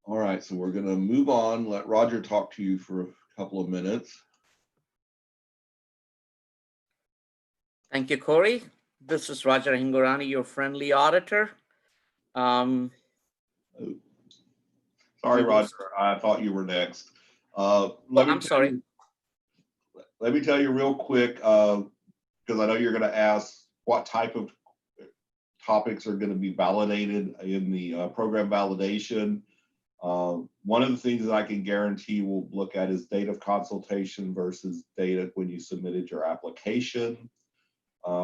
All right, so we're gonna move on, let Roger talk to you for a couple of minutes. Thank you, Cory. This is Roger Hingorani, your friendly auditor. Sorry, Roger, I thought you were next. I'm sorry. Let me tell you real quick, because I know you're going to ask what type of topics are going to be validated in the program validation. One of the things that I can guarantee we'll look at is date of consultation versus data when you submitted your application.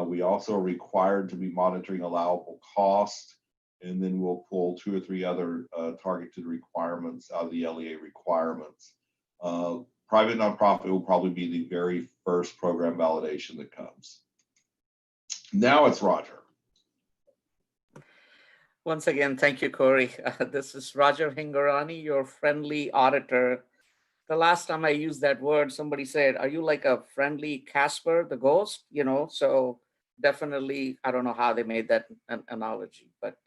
We also are required to be monitoring allowable cost, and then we'll pull 2 or 3 other targeted requirements out of the LEA requirements. Private nonprofit will probably be the very first program validation that comes. Now it's Roger. Once again, thank you, Cory. This is Roger Hingorani, your friendly auditor. The last time I used that word, somebody said, "Are you like a friendly Casper the ghost?" You know, so definitely, I don't know how they made that analogy, but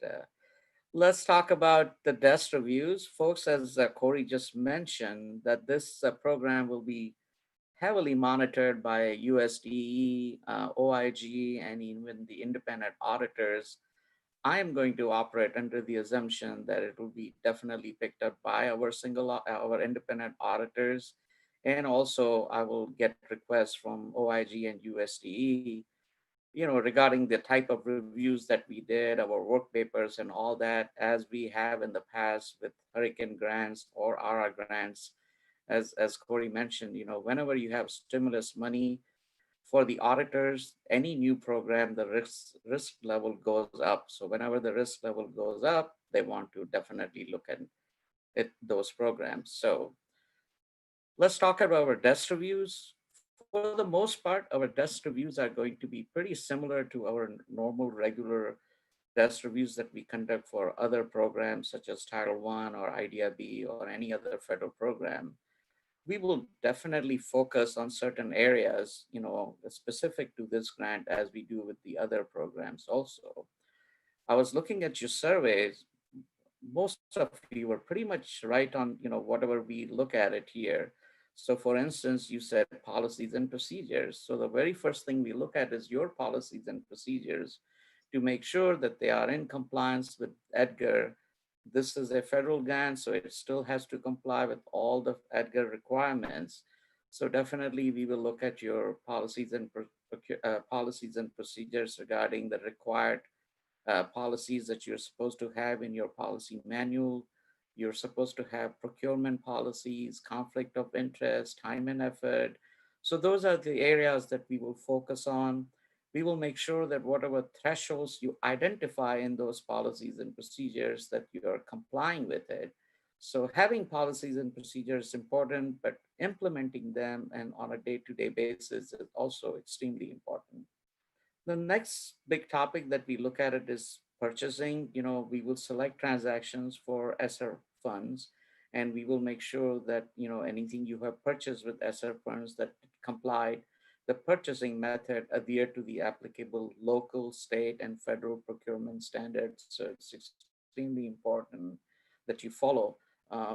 let's talk about the desk reviews. Folks, as Cory just mentioned, that this program will be heavily monitored by USDE, OIG, and even the independent auditors. I am going to operate under the assumption that it will be definitely picked up by our independent auditors. And also I will get requests from OIG and USDE, you know, regarding the type of reviews that we did, our work papers and all that, as we have in the past with hurricane grants or RR grants. As Cory mentioned, you know, whenever you have stimulus money, for the auditors, any new program, the risk level goes up. So whenever the risk level goes up, they want to definitely look at those programs. So let's talk about our desk reviews. For the most part, our desk reviews are going to be pretty similar to our normal regular desk reviews that we conduct for other programs such as Title I or IDIB or any other federal program. We will definitely focus on certain areas, you know, specific to this grant as we do with the other programs also. I was looking at your surveys. Most of you were pretty much right on, you know, whatever we look at it here. So for instance, you said policies and procedures. So the very first thing we look at is your policies and procedures to make sure that they are in compliance with Edgar, This is a federal grant, so it still has to comply with all the Edgar requirements. So definitely we will look at your policies and policies and procedures regarding the required policies that you're supposed to have in your policy manual. You're supposed to have procurement policies, conflict of interest, time and effort. So those are the areas that we will focus on. We will make sure that whatever thresholds you identify in those policies and procedures that you are complying with it. So having policies and procedures is important, but implementing them and on a day-to-day basis is also extremely important. The next big topic that we look at it is purchasing. We will select transactions for ESSER funds, and we will make sure that, anything you have purchased with ESSER funds that complied, the purchasing method adhere to the applicable local, state, and federal procurement standards. So it's extremely important that you follow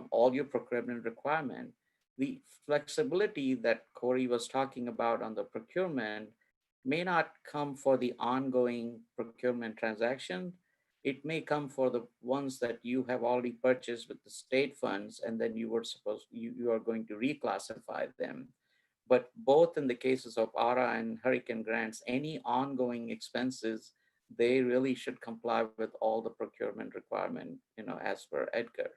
all your procurement requirement. The flexibility that Cory was talking about on the procurement may not come for the ongoing procurement transaction. It may come for the ones that you have already purchased with the state funds, and then you are going to reclassify them. But both in the cases of ARA and hurricane grants, any ongoing expenses, they really should comply with all the procurement requirement, as per Edgar.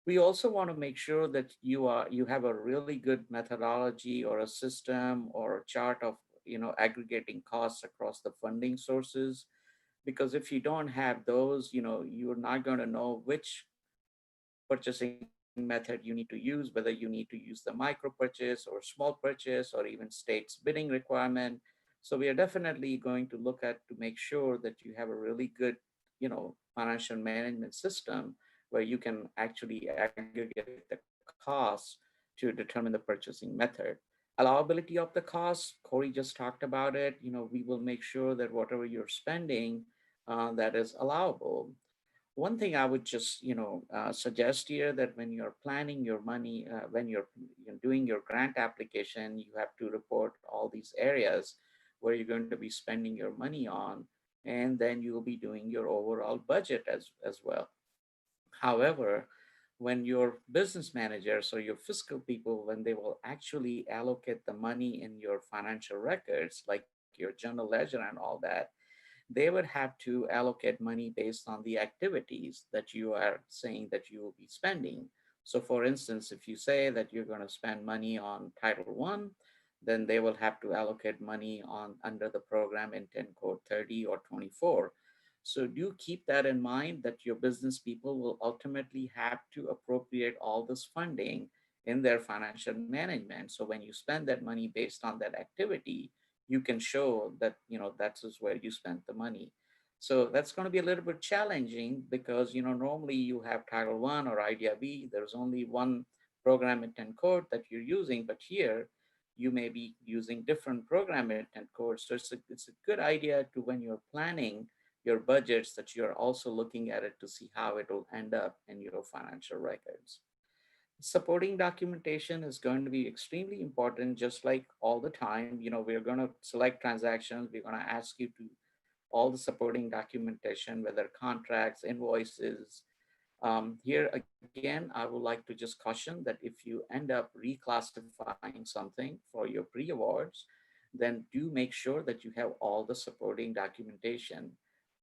We also want to make sure that you have a really good methodology or a system or a chart of aggregating costs across the funding sources, because if you don't have those, you're not going to know which purchasing method you need to use, whether you need to use the micro purchase or small purchase or even state's bidding requirement. So we are definitely going to look at to make sure that you have a really good financial management system where you can actually aggregate the costs to determine the purchasing method. Allowability of the costs, Cory just talked about it. We will make sure that whatever you're spending, that is allowable. One thing I would just suggest here, that when you're planning your money, when you're doing your grant application, you have to report all these areas where you're going to be spending your money on, and then you'll be doing your overall budget as well. However, when your business managers or your fiscal people, when they will actually allocate the money in your financial records, like your general ledger and all that, they would have to allocate money based on the activities that you are saying that you will be spending. So for instance, if you say that you're going to spend money on Title I, then they will have to allocate money on under the program intent code 30 or 24. So do keep that in mind, that your business people will ultimately have to appropriate all this funding in their financial management. So when you spend that money based on that activity, you can show that, that is where you spent the money. So that's going to be a little bit challenging because, normally you have Title I or Idea B, there's only one program intent code that you're using, but here you may be using different program intent codes. So it's a good idea to, when you're planning your budgets, that you're also looking at it to see how it will end up in your financial records. Supporting documentation is going to be extremely important, just like all the time. We're going to select transactions. We're going to ask you to all the supporting documentation, whether contracts, invoices. Here again, I would like to just caution that if you end up reclassifying something for your pre-awards, then do make sure that you have all the supporting documentation.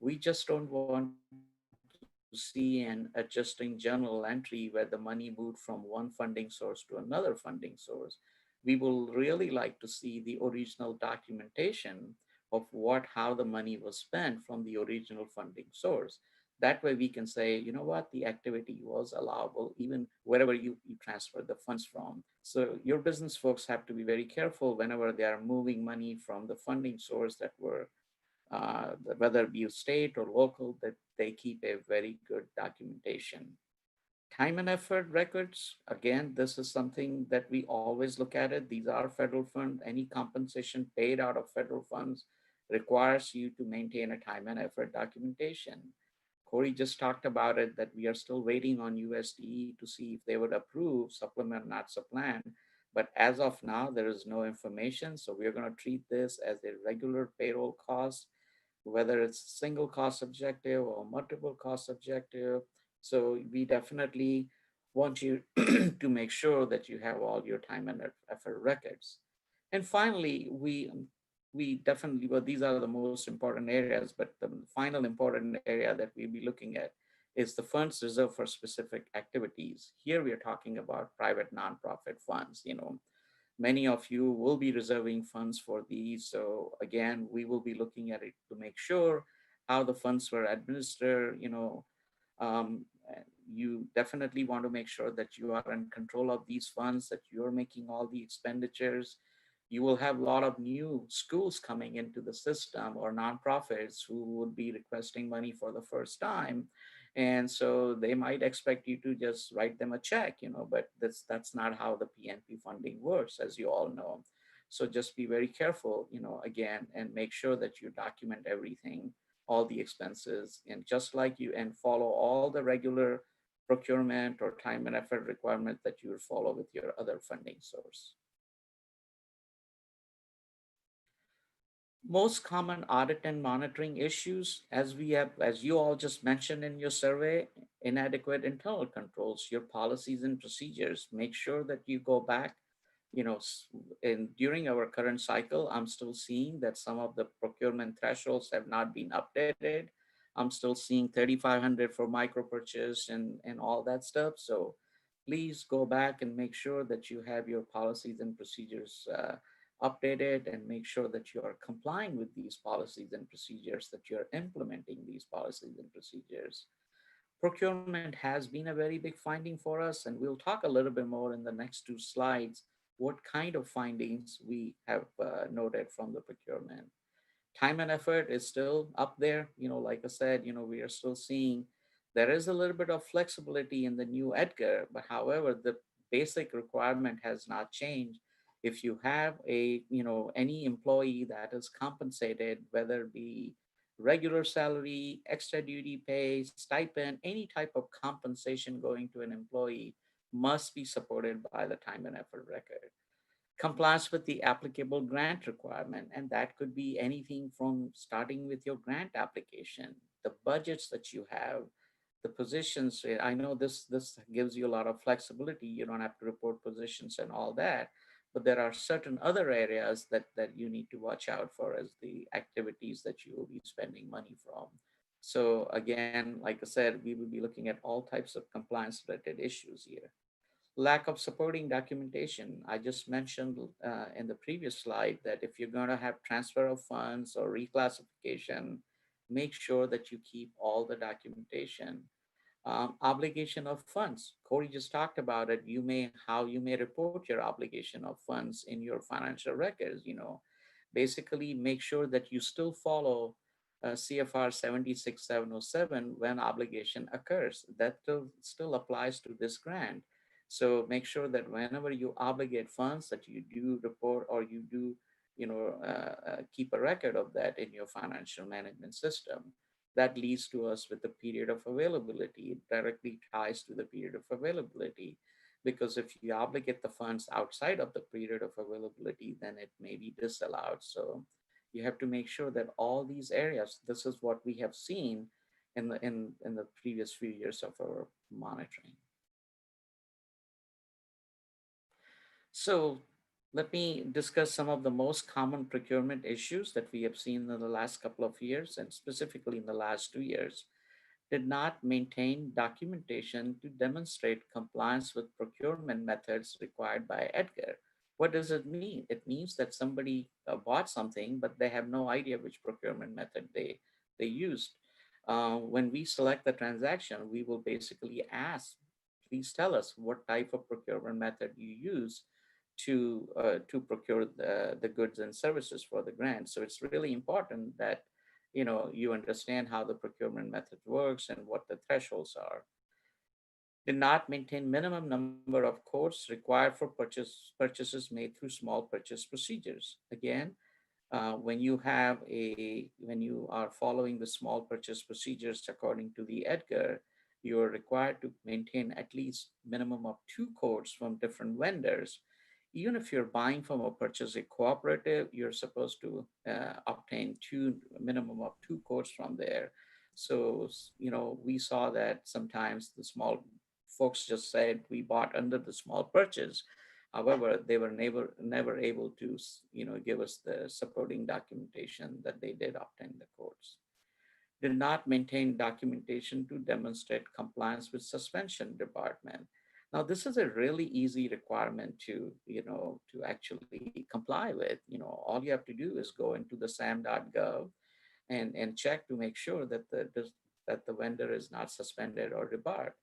We just don't want to see an adjusting journal entry where the money moved from one funding source to another funding source. We will really like to see the original documentation of how the money was spent from the original funding source. That way we can say, the activity was allowable even wherever you transfer the funds from. So your business folks have to be very careful whenever they are moving money from the funding source that were whether it be state or local, that they keep a very good documentation. Time and effort records, again, this is something that we always look at it. These are federal funds. Any compensation paid out of federal funds requires you to maintain a time and effort documentation. Cory just talked about it, that we are still waiting on USDE to see if they would approve supplement, not supplant. But as of now, there is no information. So we're going to treat this as a regular payroll cost, whether it's single cost objective or multiple cost objective. So we definitely want you to make sure that you have all your time and effort records. And finally, we definitely, well, these are the most important areas, but the final important area that we'll be looking at is the funds reserved for specific activities. Here we are talking about private nonprofit funds. Many of you will be reserving funds for these. So again, we will be looking at it to make sure how the funds were administered. Um, you definitely want to make sure that you are in control of these funds, that you're making all the expenditures. You will have a lot of new schools coming into the system or nonprofits who would be requesting money for the first time. And so they might expect you to just write them a check, but that's not how the PNP funding works, as you all know. So just be very careful, again, and make sure that you document everything, all the expenses, and just like you, and follow all the regular procurement or time and effort requirement that you would follow with your other funding source. Most common audit and monitoring issues, as you all just mentioned in your survey, inadequate internal controls, your policies and procedures. Make sure that you go back, during our current cycle, I'm still seeing that some of the procurement thresholds have not been updated. I'm still seeing 3,500 for micro purchase and all that stuff. So please go back and make sure that you have your policies and procedures updated, and make sure that you are complying with these policies and procedures, that you're implementing these policies and procedures. Procurement has been a very big finding for us, and we'll talk a little bit more in the next two slides what kind of findings we have noted from the procurement. Time and effort is still up there. Like I said, we are still seeing there is a little bit of flexibility in the new Edgar, but however, the basic requirement has not changed. If you have any employee that is compensated, whether it be regular salary, extra duty pay, stipend, any type of compensation going to an employee must be supported by the time and effort record. Compliance with the applicable grant requirement, and that could be anything from starting with your grant application, the budgets that you have, the positions. I know this gives you a lot of flexibility. You don't have to report positions and all that, but there are certain other areas that you need to watch out for as the activities that you will be spending money from. So again, like I said, we will be looking at all types of compliance related issues here. Lack of supporting documentation. I just mentioned in the previous slide that if you're going to have transfer of funds or reclassification, make sure that you keep all the documentation. Obligation of funds. Cory just talked about it. How you may report your obligation of funds in your financial records. Basically make sure that you still follow CFR 76707 when obligation occurs. That still applies to this grant. So make sure that whenever you obligate funds, that you do report, or you do keep a record of that in your financial management system. That leads to us with the period of availability. It directly ties to the period of availability, because if you obligate the funds outside of the period of availability, then it may be disallowed. So you have to make sure that all these areas, this is what we have seen in the previous few years of our monitoring. So let me discuss some of the most common procurement issues that we have seen in the last couple of years, and specifically in the last 2 years. Did not maintain documentation to demonstrate compliance with procurement methods required by Edgar. What does it mean? It means that somebody bought something, but they have no idea which procurement method they used. When we select the transaction, we will basically ask, please tell us what type of procurement method you use to procure the goods and services for the grant. So it's really important that you understand how the procurement method works and what the thresholds are. Did not maintain minimum number of quotes required for purchases made through small purchase procedures. Again, when you are following the small purchase procedures according to the Edgar, you are required to maintain at least minimum of 2 quotes from different vendors. Even if you're buying from a purchasing cooperative, you're supposed to obtain minimum of 2 quotes from there. So, we saw that sometimes the small folks just said we bought under the small purchase. However, they were never able to, give us the supporting documentation that they did obtain the codes. Did not maintain documentation to demonstrate compliance with suspension department. Now, this is a really easy requirement to actually comply with. All you have to do is go into the sam.gov and check to make sure that the vendor is not suspended or debarred.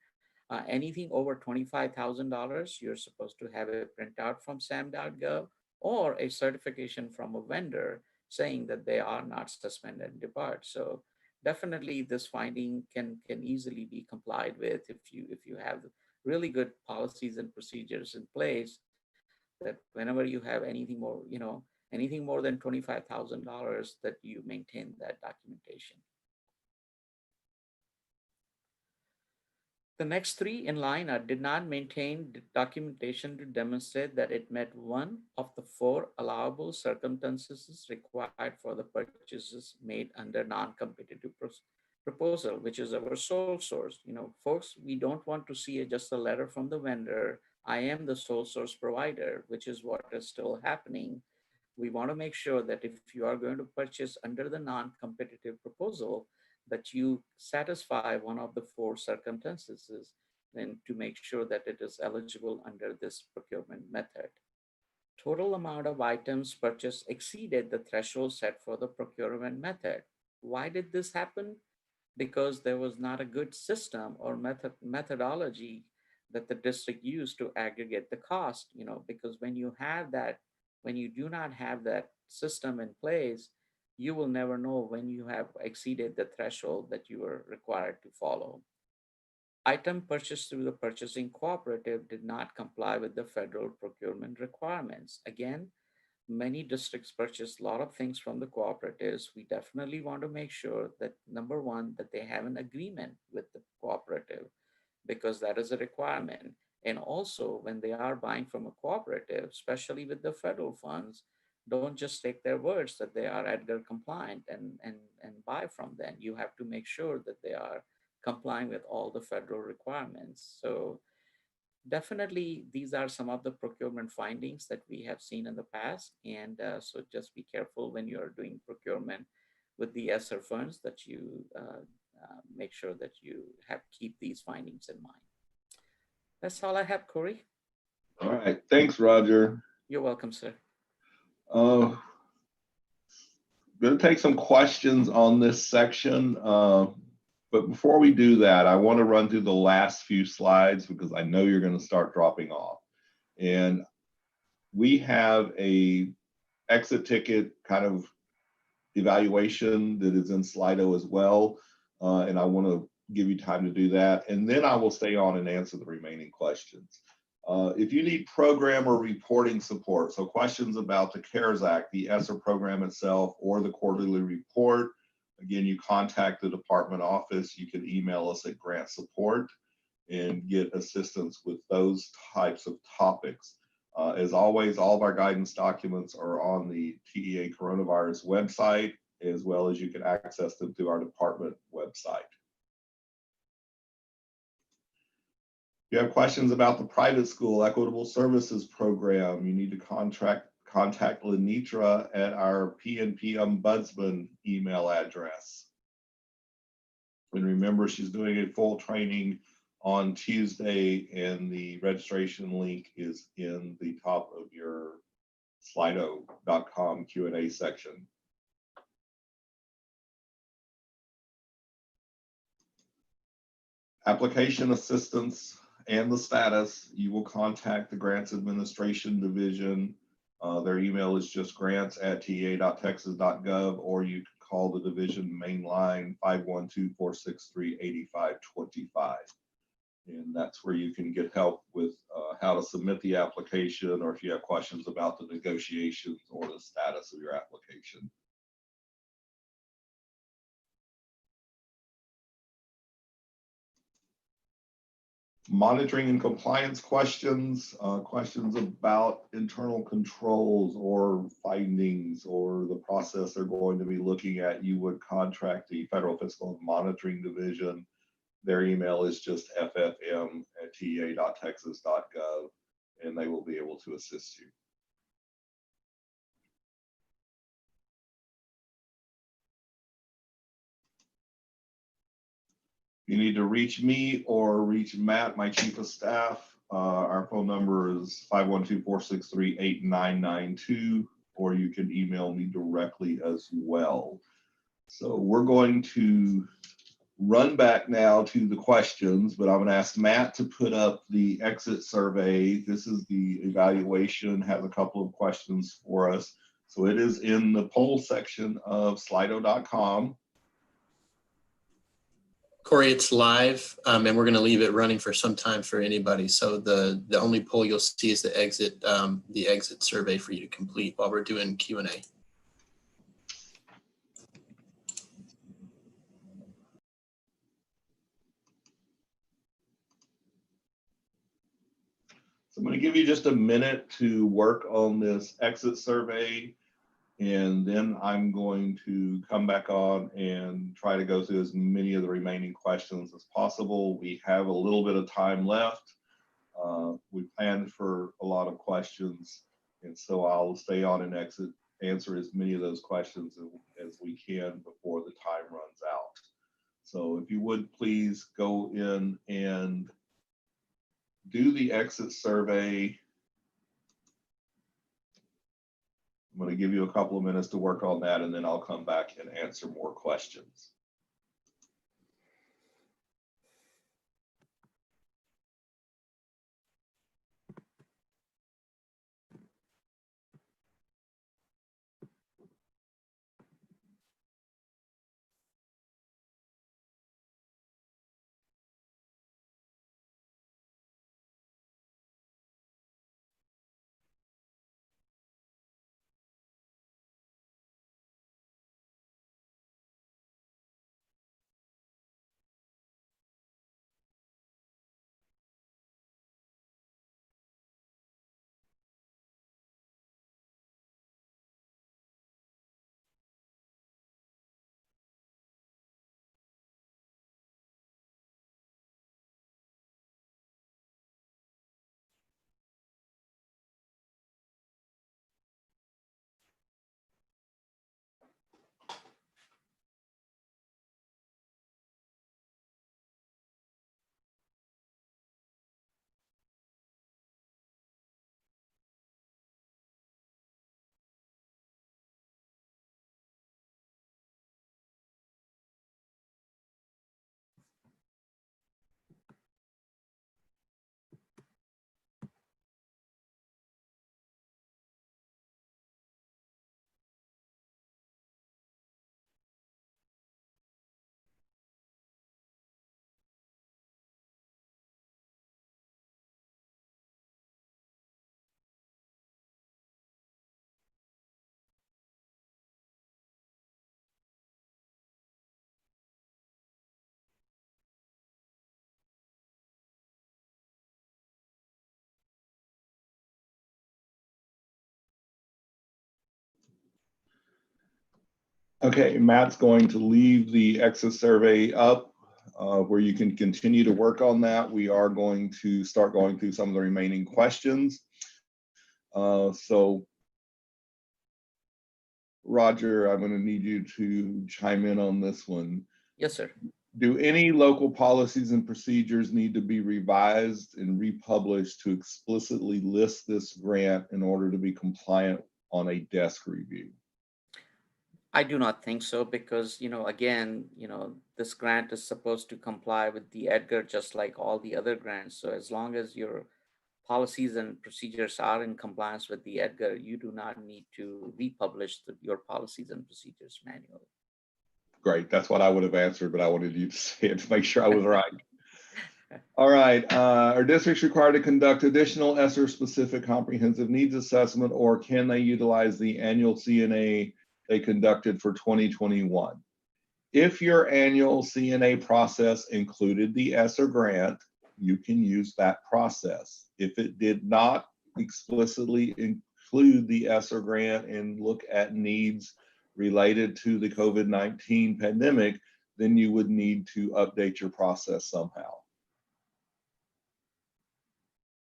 Anything over $25,000, you're supposed to have a printout from sam.gov or a certification from a vendor saying that they are not suspended and debarred. So definitely this finding can easily be complied with if you have really good policies and procedures in place, that whenever you have anything more, anything more than $25,000, that you maintain that documentation. The next three in line are did not maintain documentation to demonstrate that it met one of the four allowable circumstances required for the purchases made under non-competitive proposal, which is our sole source. Folks, we don't want to see just a letter from the vendor, I am the sole source provider, which is what is still happening. We want to make sure that if you are going to purchase under the non-competitive proposal, that you satisfy one of the four circumstances, and to make sure that it is eligible under this procurement method. Total amount of items purchased exceeded the threshold set for the procurement method. Why did this happen? Because there was not a good system or methodology that the district used to aggregate the cost, because when you do not have that system in place, you will never know when you have exceeded the threshold that you are required to follow. Item purchased through the purchasing cooperative did not comply with the federal procurement requirements. Again, many districts purchase a lot of things from the cooperatives. We definitely want to make sure that, number one, that they have an agreement with the cooperative, because that is a requirement. And also, when they are buying from a cooperative, especially with the federal funds, don't just take their words that they are Edgar compliant and buy from them. You have to make sure that they are complying with all the federal requirements. So definitely, these are some of the procurement findings that we have seen in the past. And so just be careful when you're doing procurement with the ESSER funds that you make sure that you keep these findings in mind. That's all I have, Cory. All right, thanks, Roger. You're welcome, sir. Going to take some questions on this section, but before we do that, I want to run through the last few slides because I know you're going to start dropping off. And we have a exit ticket kind of evaluation that is in Slido as well, and I want to give you time to do that, and then I will stay on and answer the remaining questions. If you need program or reporting support, so questions about the CARES Act, the ESSER program itself, or the quarterly report, again, you contact the department office. You can email us at grant support and get assistance with those types of topics. As always, all of our guidance documents are on the TEA coronavirus website, as well as you can access them through our department website. If you have questions about the private school Equitable Services Program, you need to contact Lenitra at our PNP Ombudsman email address. And remember, she's doing a full training on Tuesday, and the registration link is in the top of your Slido.com Q&A section. Application assistance and the status, you will contact the Grants Administration Division. Their email is just grants@ta.texas.gov, or you can call the division main line 512-463-8525. And that's where you can get help with how to submit the application, or if you have questions about the negotiations or the status of your application. monitoring and compliance questions, questions about internal controls or findings or the process they're going to be looking at, you would contact the Federal Fiscal and Monitoring Division. Their email is just ffm@tea.texas.gov, and they will be able to assist you. You need to reach me or reach Matt, my chief of staff. Our phone number is 512-463-8992, or you can email me directly as well. So we're going to run back now to the questions, but I'm going to ask Matt to put up the exit survey. This is the evaluation, has a couple of questions for us. So it is in the poll section of slido.com. Cory, it's live, and we're going to leave it running for some time for anybody. So the only poll you'll see is the exit survey for you to complete while we're doing Q&A. So I'm going to give you just a minute to work on this exit survey, and then I'm going to come back on and try to go through as many of the remaining questions as possible. We have a little bit of time left. We planned for a lot of questions, and so I'll stay on and answer as many of those questions as we can before the time runs out. So if you would please go in and do the exit survey. I'm going to give you a couple of minutes to work on that, and then I'll come back and answer more questions. Okay, Matt's going to leave the exit survey up where you can continue to work on that. We are going to start going through some of the remaining questions. So Roger, I'm going to need you to chime in on this one. Yes, sir. Do any local policies and procedures need to be revised and republished to explicitly list this grant in order to be compliant on a desk review? I do not think so because, again, this grant is supposed to comply with the Edgar just like all the other grants. So as long as your policies and procedures are in compliance with the Edgar, you do not need to republish your policies and procedures manual. Great, that's what I would have answered, but I wanted you to say it to make sure I was right. All right, are districts required to conduct additional ESSER specific comprehensive needs assessment, or can they utilize the annual CNA they conducted for 2021? If your annual CNA process included the ESSER grant, you can use that process. If it did not explicitly include the ESSER grant and look at needs related to the COVID-19 pandemic, then you would need to update your process somehow.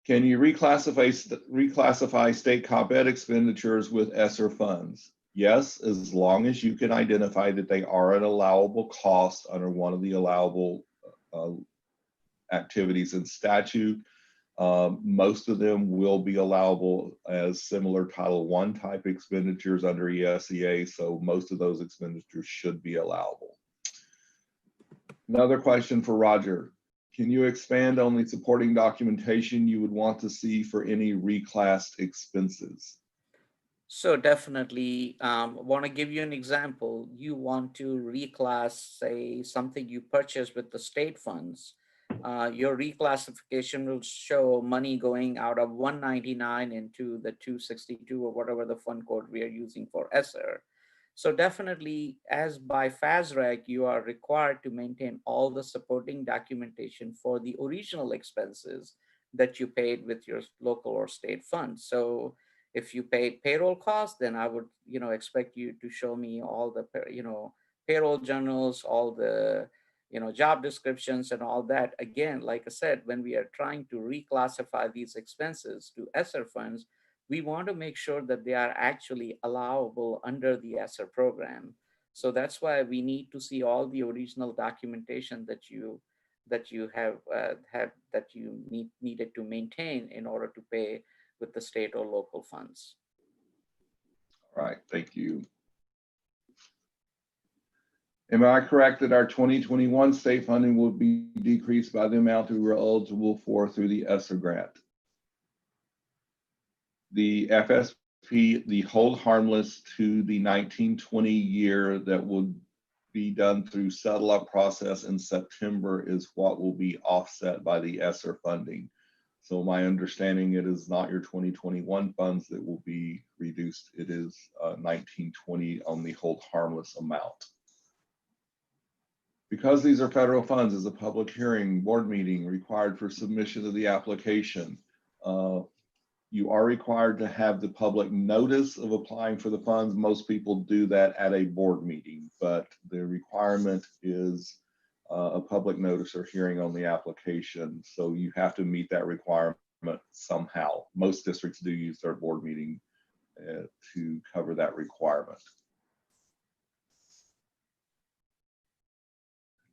Can you reclassify state comp ed expenditures with ESSER funds? Yes, as long as you can identify that they are an allowable cost under one of the allowable activities in statute. Most of them will be allowable as similar Title I type expenditures under ESEA, so most of those expenditures should be allowable. Another question for Roger. Can you expand on the supporting documentation you would want to see for any reclassed expenses? So definitely, want to give you an example. You want to reclass, say, something you purchased with the state funds. Your reclassification will show money going out of 199 into the 262 or whatever the fund code we are using for ESSER. So definitely, as by FASRAC, you are required to maintain all the supporting documentation for the original expenses that you paid with your local or state funds. So if you paid payroll costs, then I would, expect you to show me all the, payroll journals, all the, job descriptions and all that. Again, like I said, when we are trying to reclassify these expenses to ESSER funds, we want to make sure that they are actually allowable under the ESSER program. So that's why we need to see all the original documentation that you needed to maintain in order to pay with the state or local funds. All right, thank you. Am I correct that our 2021 state funding will be decreased by the amount we were eligible for through the ESSER grant? The FSP, the hold harmless to the 1920 year that will be done through settle up process in September is what will be offset by the ESSER funding. So my understanding, it is not your 2021 funds that will be reduced. It is 1920 on the hold harmless amount. Because these are federal funds, is a public hearing, board meeting required for submission of the application. You are required to have the public notice of applying for the funds. Most people do that at a board meeting, but the requirement is a public notice or hearing on the application. So you have to meet that requirement somehow. Most districts do use their board meeting to cover that requirement.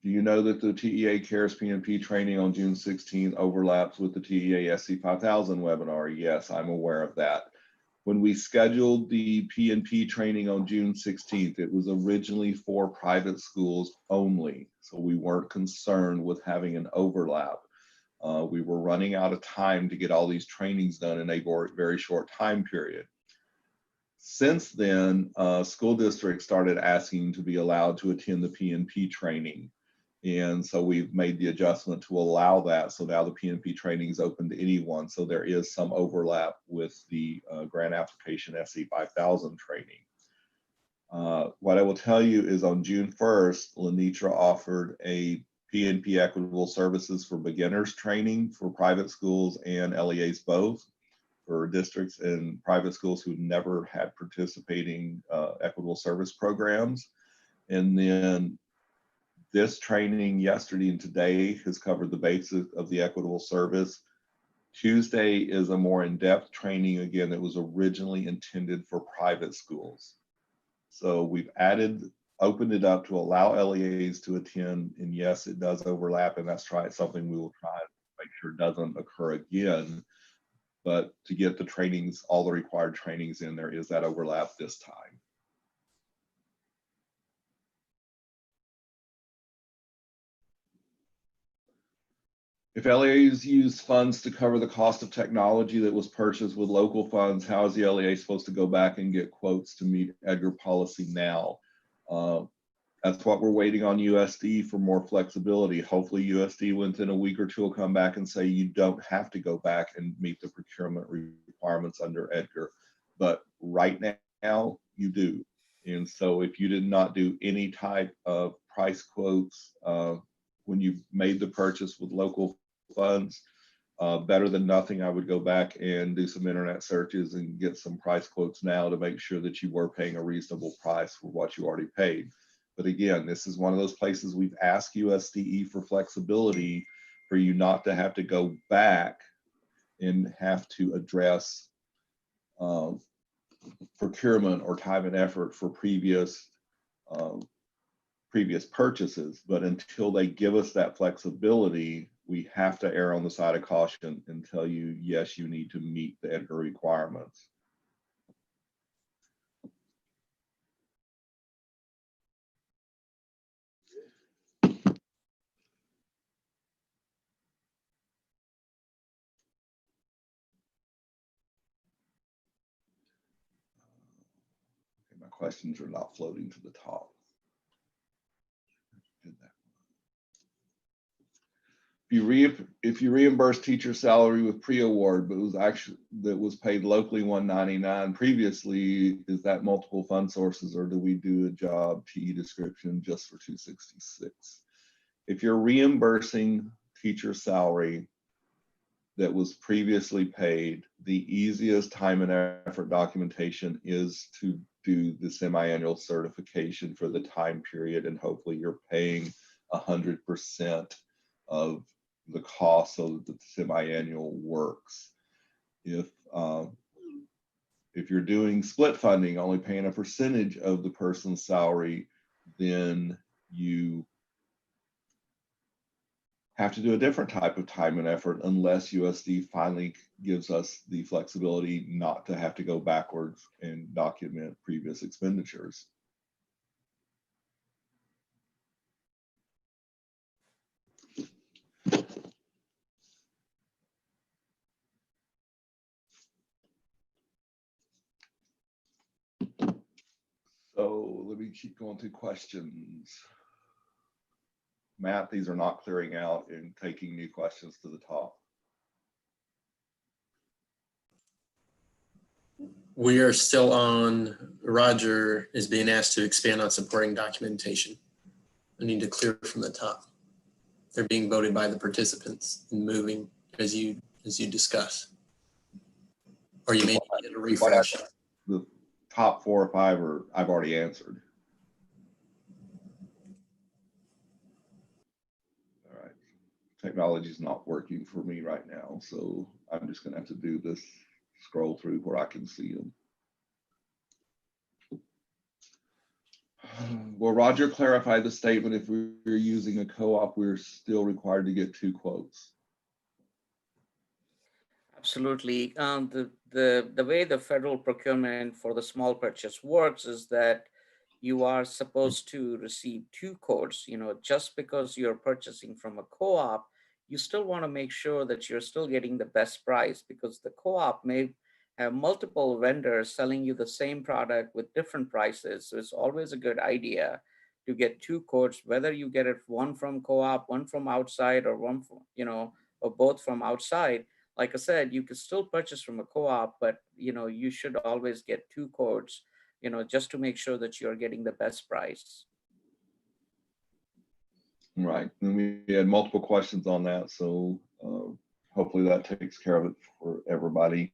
Do you know that the TEA CARES PNP training on June 16th overlaps with the TEA SC 5000 webinar? Yes, I'm aware of that. When we scheduled the PNP training on June 16th, it was originally for private schools only. So we weren't concerned with having an overlap. We were running out of time to get all these trainings done in a very short time period. Since then, school districts started asking to be allowed to attend the PNP training. And so we've made the adjustment to allow that. So now the PNP training is open to anyone. So there is some overlap with the grant application SC 5000 training. What I will tell you is on June 1st, Lenitra offered a PNP Equitable Services for Beginners training for private schools and LEAs both, for districts and private schools who never had participating equitable service programs. And then this training yesterday and today has covered the basics of the equitable service. Tuesday is a more in-depth training, again, that was originally intended for private schools. So we've opened it up to allow LEAs to attend, and yes, it does overlap, and that's something we will try to make sure doesn't occur again. But to get the trainings, all the required trainings in, there is that overlap this time. If LEAs use funds to cover the cost of technology that was purchased with local funds, how is the LEA supposed to go back and get quotes to meet Edgar policy now? That's what we're waiting on USD for more flexibility. Hopefully USD within a week or two will come back and say you don't have to go back and meet the procurement requirements under Edgar. But right now you do. And so if you did not do any type of price quotes when you made the purchase with local funds. Better than nothing, I would go back and do some internet searches and get some price quotes now to make sure that you were paying a reasonable price for what you already paid. But again, this is one of those places we've asked USDE for flexibility for you not to have to go back and have to address procurement or time and effort for previous purchases. But until they give us that flexibility, we have to err on the side of caution and tell you, yes, you need to meet the Edgar requirements. Okay, my questions are not floating to the top. If you reimburse teacher salary with pre-award, but that was paid locally $199 previously, is that multiple fund sources, or do we do a job TE description just for $266? If you're reimbursing teacher salary that was previously paid, the easiest time and effort documentation is to do the semi-annual certification for the time period, and hopefully you're paying 100% of the cost so that the semi-annual works. If you're doing split funding, only paying a percentage of the person's salary, then you have to do a different type of time and effort unless USD finally gives us the flexibility not to have to go backwards and document previous expenditures. So let me keep going through questions. Matt, these are not clearing out and taking new questions to the top. We are still on. Roger is being asked to expand on supporting documentation. I need to clear from the top. They're being voted by the participants and moving as you discuss. Or you may need to get a refresh. The top 4 or 5 I've already answered. All right, technology is not working for me right now, so I'm just gonna have to do this, scroll through where I can see them. Will Roger clarify the statement? If we're using a co-op, we're still required to get 2 quotes? Absolutely. The way the federal procurement for the small purchase works is that you are supposed to receive 2 quotes. You know, just because you're purchasing from a co-op, you still want to make sure that you're still getting the best price, because the co-op may have multiple vendors selling you the same product with different prices. So it's always a good idea to get 2 quotes, whether you get it one from co-op, one from outside, or one from, or both from outside. Like I said, you can still purchase from a co-op, but you should always get 2 quotes, just to make sure that you're getting the best price. Right, and we had multiple questions on that, so hopefully that takes care of it for everybody.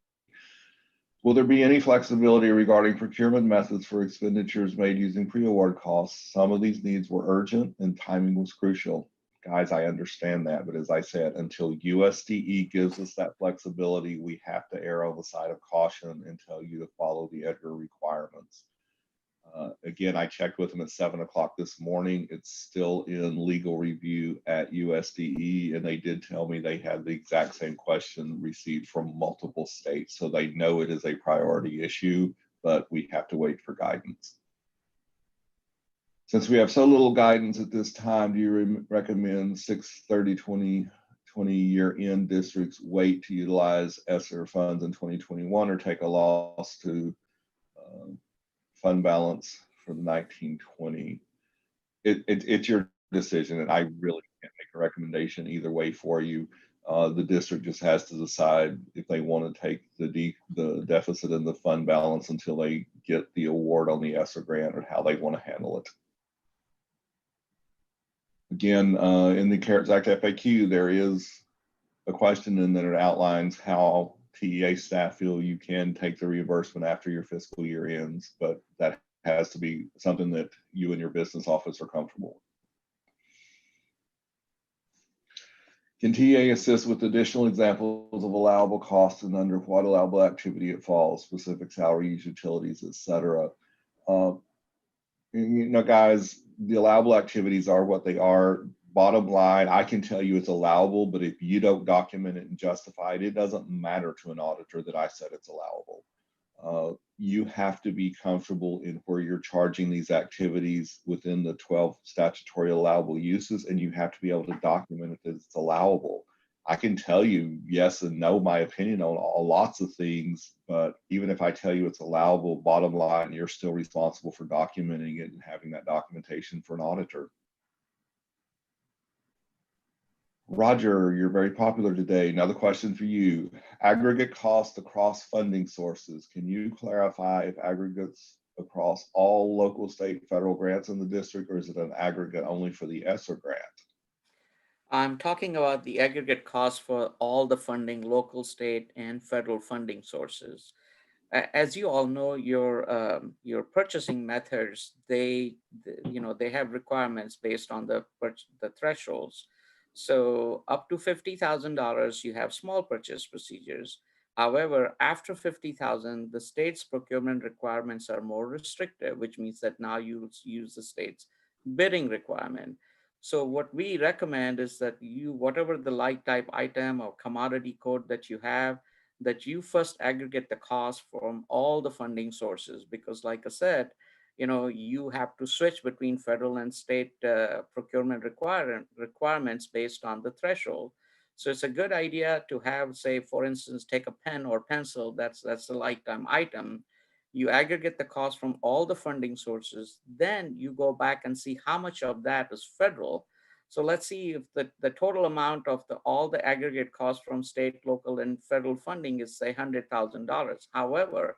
Will there be any flexibility regarding procurement methods for expenditures made using pre-award costs? Some of these needs were urgent and timing was crucial. Guys, I understand that, but as I said, until USDE gives us that flexibility, we have to err on the side of caution and tell you to follow the Edgar requirements. Again, I checked with them at 7 o'clock this morning. It's still in legal review at USDE, and they did tell me they had the exact same question received from multiple states. So they know it is a priority issue, but we have to wait for guidance. Since we have so little guidance at this time, do you recommend 6/30/2020 year-end districts wait to utilize ESSER funds in 2021 or take a loss to fund balance for the 1920? It's your decision, and I really can't make a recommendation either way for you. The district just has to decide if they want to take the deficit in the fund balance until they get the award on the ESSER grant, or how they want to handle it. Again, in the CARES Act FAQ, there is a question and then it outlines how TEA staff feel you can take the reimbursement after your fiscal year ends, but that has to be something that you and your business office are comfortable with. Can TEA assist with additional examples of allowable costs and under what allowable activity it falls, specific salaries, utilities, etc.? You know, guys, the allowable activities are what they are. Bottom line, I can tell you it's allowable, but if you don't document it and justify it, it doesn't matter to an auditor that I said it's allowable. You have to be comfortable in where you're charging these activities within the 12 statutory allowable uses, and you have to be able to document it that it's allowable. I can tell you yes and no my opinion on lots of things, but even if I tell you it's allowable, bottom line, you're still responsible for documenting it and having that documentation for an auditor. Roger, you're very popular today. Another question for you. Aggregate costs across funding sources. Can you clarify if aggregates across all local, state, federal grants in the district, or is it an aggregate only for the ESSER grant? I'm talking about the aggregate cost for all the funding, local, state, and federal funding sources. As you all know, your purchasing methods, they have requirements based on the thresholds. So up to $50,000, you have small purchase procedures. However, after 50,000, the state's procurement requirements are more restrictive, which means that now you use the state's bidding requirement. So what we recommend is that whatever the like type item or commodity code that you have, that you first aggregate the cost from all the funding sources, because like I said, you have to switch between federal and state procurement requirements based on the threshold. So it's a good idea to have, say, for instance, take a pen or pencil, that's a lifetime item. You aggregate the cost from all the funding sources, then you go back and see how much of that is federal. So let's see if the total amount of all the aggregate costs from state, local, and federal funding is, say, $100,000. However,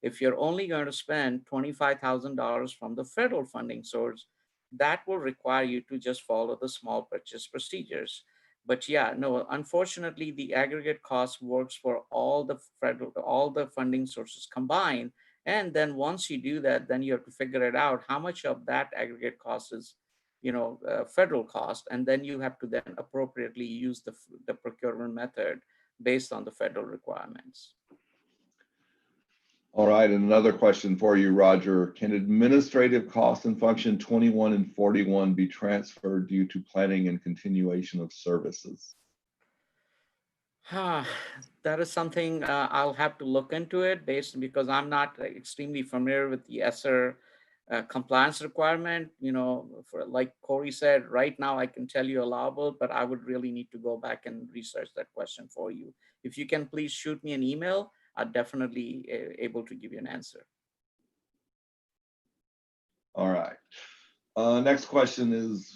if you're only going to spend $25,000 from the federal funding source, that will require you to just follow the small purchase procedures. But yeah, no, unfortunately, the aggregate cost works for all the funding sources combined. And then once you do that, then you have to figure it out how much of that aggregate cost is federal cost, and then you have to then appropriately use the procurement method based on the federal requirements. All right, and another question for you, Roger. Can administrative costs in function 21 and 41 be transferred due to planning and continuation of services? That is something I'll have to look into it because I'm not extremely familiar with the ESSER compliance requirement. For like Cory said, right now I can tell you allowable, but I would really need to go back and research that question for you. If you can please shoot me an email, I'm definitely able to give you an answer. All right. Next question is,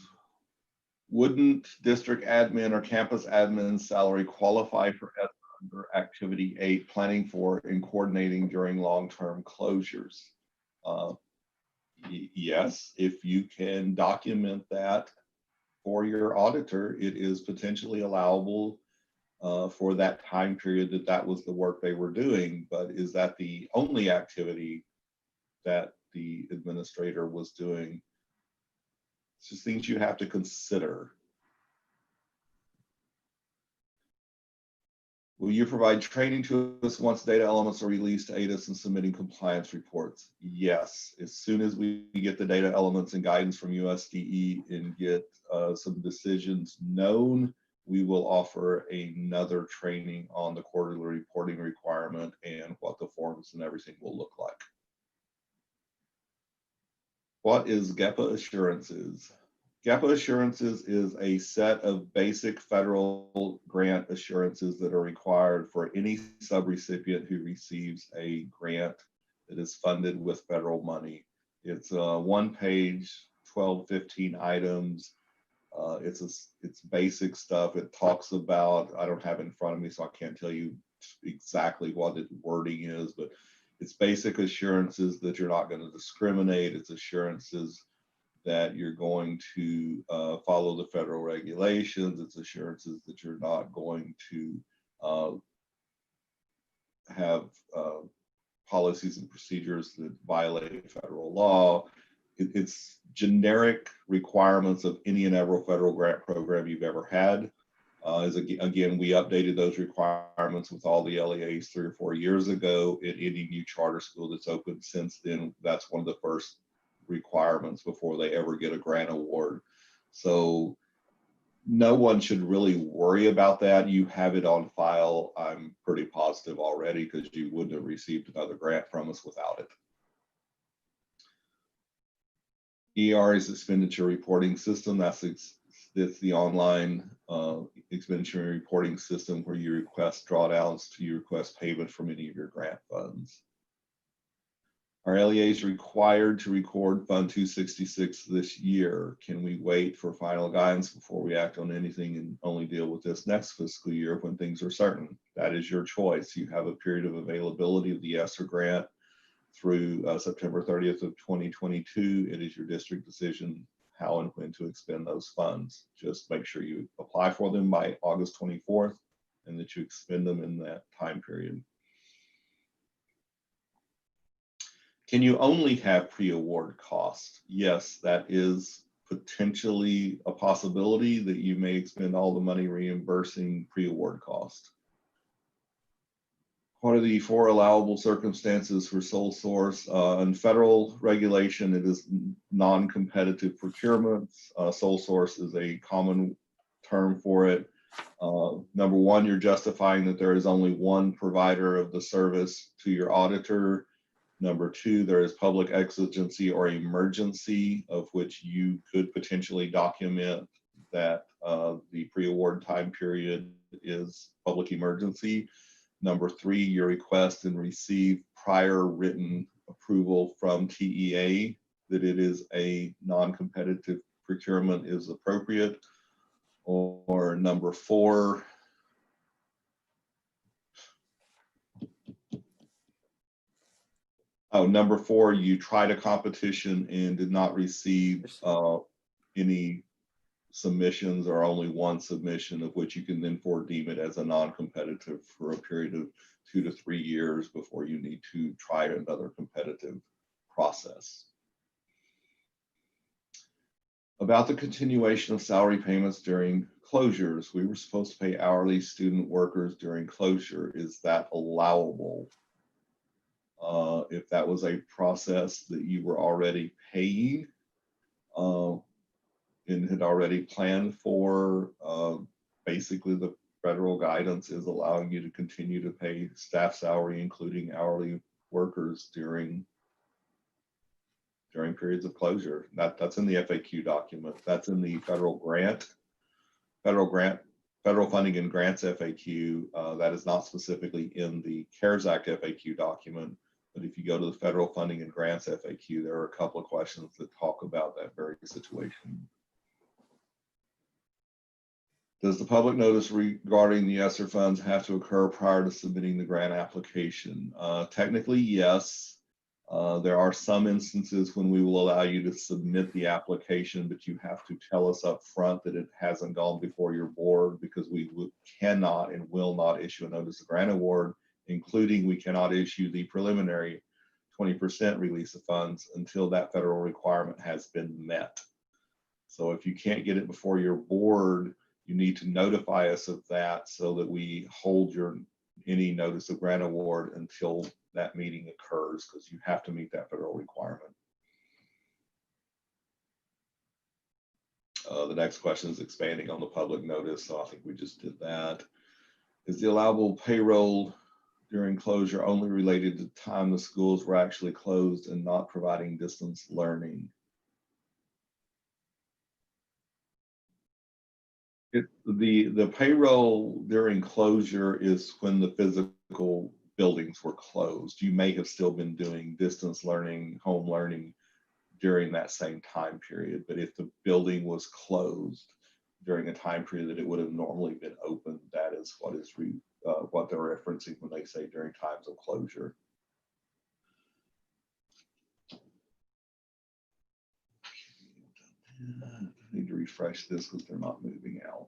wouldn't district admin or campus admin salary qualify for ESSER under Activity 8, planning for and coordinating during long-term closures? Yes, if you can document that for your auditor, it is potentially allowable for that time period that was the work they were doing. But is that the only activity that the administrator was doing? It's just things you have to consider. Will you provide training to us once data elements are released to aid us in submitting compliance reports? Yes. As soon as we get the data elements and guidance from USDE and get some decisions known, we will offer another training on the quarterly reporting requirement and what the forms and everything will look like. What is GEPA assurances? GEPA assurances is a set of basic federal grant assurances that are required for any subrecipient who receives a grant that is funded with federal money. It's a one-page, 12, 15 items. It's basic stuff. It talks about, I don't have it in front of me, so I can't tell you exactly what the wording is, but it's basic assurances that you're not going to discriminate. It's assurances that you're going to follow the federal regulations. It's assurances that you're not going to have policies and procedures that violate federal law. It's generic requirements of any and every federal grant program you've ever had. Again, we updated those requirements with all the LEAs 3 or 4 years ago. At any new charter school that's opened since then, that's one of the first requirements before they ever get a grant award. So no one should really worry about that. You have it on file, I'm pretty positive already, because you wouldn't have received another grant from us without it. ER is expenditure reporting system. That's the online expenditure reporting system where you request drawdowns to you request payment from any of your grant funds. Our LEA is required to record Fund 266 this year. Can we wait for final guidance before we act on anything and only deal with this next fiscal year when things are certain? That is your choice. You have a period of availability of the ESSER grant through September 30th of 2022. It is your district decision how and when to expend those funds. Just make sure you apply for them by August 24th and that you expend them in that time period. Can you only have pre-award costs? Yes, that is potentially a possibility that you may expend all the money reimbursing pre-award costs. What are the 4 allowable circumstances for sole source? In federal regulation, it is non-competitive procurements. Sole source is a common term for it. Number 1, you're justifying that there is only one provider of the service to your auditor. Number 2, there is public exigency or emergency, of which you could potentially document that the pre-award time period is public emergency. Number 3, your request and receive prior written approval from TEA that it is a non-competitive procurement is appropriate. Or number 4, number 4, you tried a competition and did not receive any submissions or only one submission, of which you can then deem it as a non-competitive for a period of 2 to 3 years before you need to try another competitive process. About the continuation of salary payments during closures, we were supposed to pay hourly student workers during closure. Is that allowable? If that was a process that you were already paying and had already planned for, basically the federal guidance is allowing you to continue to pay staff salary, including hourly workers during periods of closure. That's in the FAQ document. That's in the federal funding and grants FAQ. That is not specifically in the CARES Act FAQ document. But if you go to the federal funding and grants FAQ, there are a couple of questions that talk about that very situation. Does the public notice regarding the ESSER funds have to occur prior to submitting the grant application? Technically, yes. There are some instances when we will allow you to submit the application, but you have to tell us up front that it hasn't gone before your board, because we cannot and will not issue a notice of grant award, including we cannot issue the preliminary 20% release of funds until that federal requirement has been met. So if you can't get it before your board, you need to notify us of that so that we hold any notice of grant award until that meeting occurs, because you have to meet that federal requirement. The next question is expanding on the public notice, so I think we just did that. Is the allowable payroll during closure only related to the time the schools were actually closed and not providing distance learning? The payroll during closure is when the physical buildings were closed. You may have still been doing distance learning, home learning during that same time period, but if the building was closed during a time period that it would have normally been open, that is what they're referencing when they say during times of closure. I need to refresh this because they're not moving out.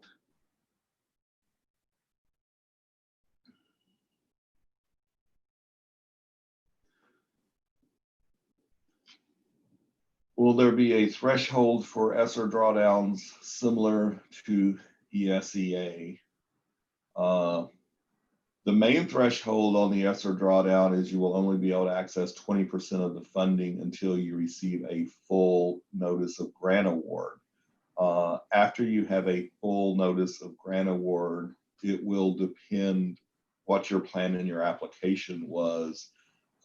Will there be a threshold for ESSER drawdowns similar to ESEA? The main threshold on the ESSER drawdown is you will only be able to access 20% of the funding until you receive a full notice of grant award. After you have a full notice of grant award, it will depend what your plan in your application was.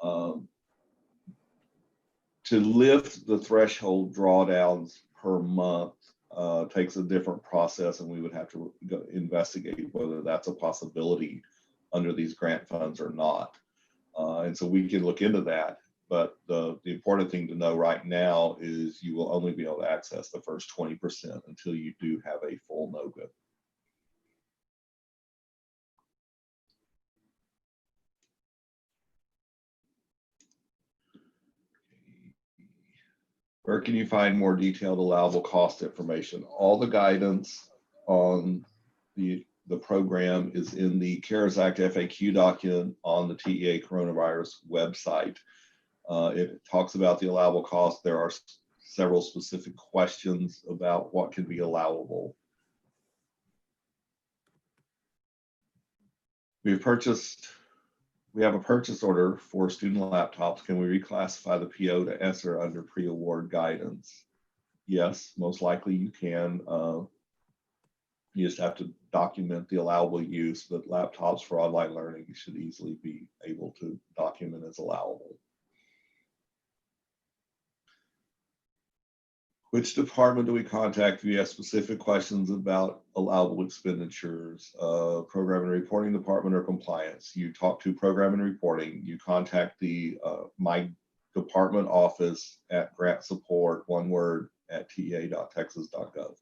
To lift the threshold drawdowns per month takes a different process, and we would have to investigate whether that's a possibility under these grant funds or not. And so we can look into that. But the important thing to know right now is you will only be able to access the first 20% until you do have a full NOGA. Where can you find more detailed allowable cost information? All the guidance on the program is in the CARES Act FAQ document on the TEA coronavirus website. It talks about the allowable cost. There are several specific questions about what can be allowable. We have a purchase order for student laptops. Can we reclassify the PO to ESSER under pre-award guidance? Yes, most likely you can. You just have to document the allowable use, but laptops for online learning should easily be able to document as allowable. Which department do we contact if you have specific questions about allowable expenditures? Program and reporting department or compliance? You talk to program and reporting. You contact the my department office at grant support, one word, at ta.texas.gov.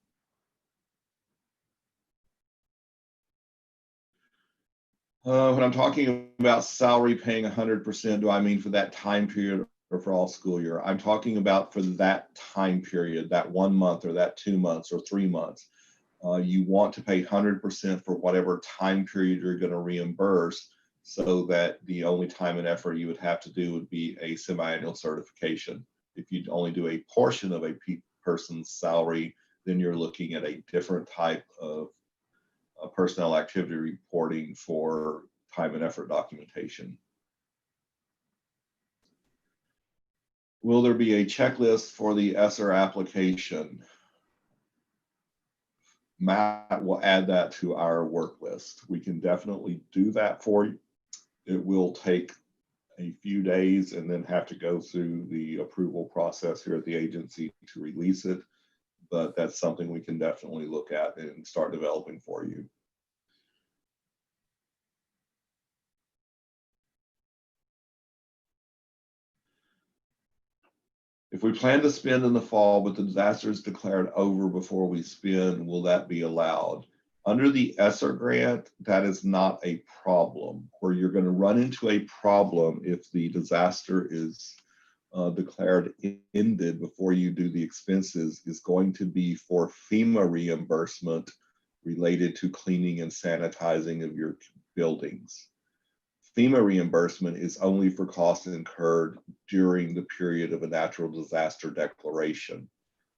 When I'm talking about salary paying 100%, do I mean for that time period or for all school year? I'm talking about for that time period, that 1 month or that 2 months or 3 months. You want to pay 100% for whatever time period you're going to reimburse, so that the only time and effort you would have to do would be a semi-annual certification. If you only do a portion of a person's salary, then you're looking at a different type of personnel activity reporting for time and effort documentation. Will there be a checklist for the ESSER application? Matt will add that to our work list. We can definitely do that for you. It will take a few days and then have to go through the approval process here at the agency to release it. But that's something we can definitely look at and start developing for you. If we plan to spend in the fall, but the disaster is declared over before we spend, will that be allowed? Under the ESSER grant, that is not a problem. Where you're going to run into a problem if the disaster is declared ended before you do the expenses is going to be for FEMA reimbursement related to cleaning and sanitizing of your buildings. FEMA reimbursement is only for costs incurred during the period of a natural disaster declaration.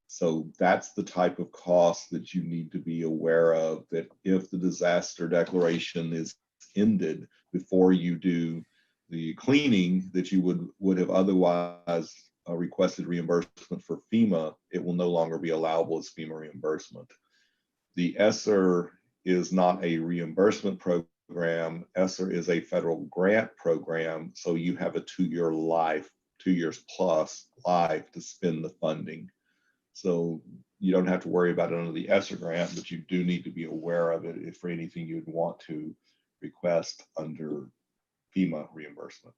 So that's the type of cost that you need to be aware of, that if the disaster declaration is ended before you do the cleaning that you would have otherwise requested reimbursement for FEMA, it will no longer be allowable as FEMA reimbursement. The ESSER is not a reimbursement program. ESSER is a federal grant program, so you have a 2-year life, 2 years plus life to spend the funding. So you don't have to worry about it under the ESSER grant, but you do need to be aware of it if for anything you'd want to request under FEMA reimbursement.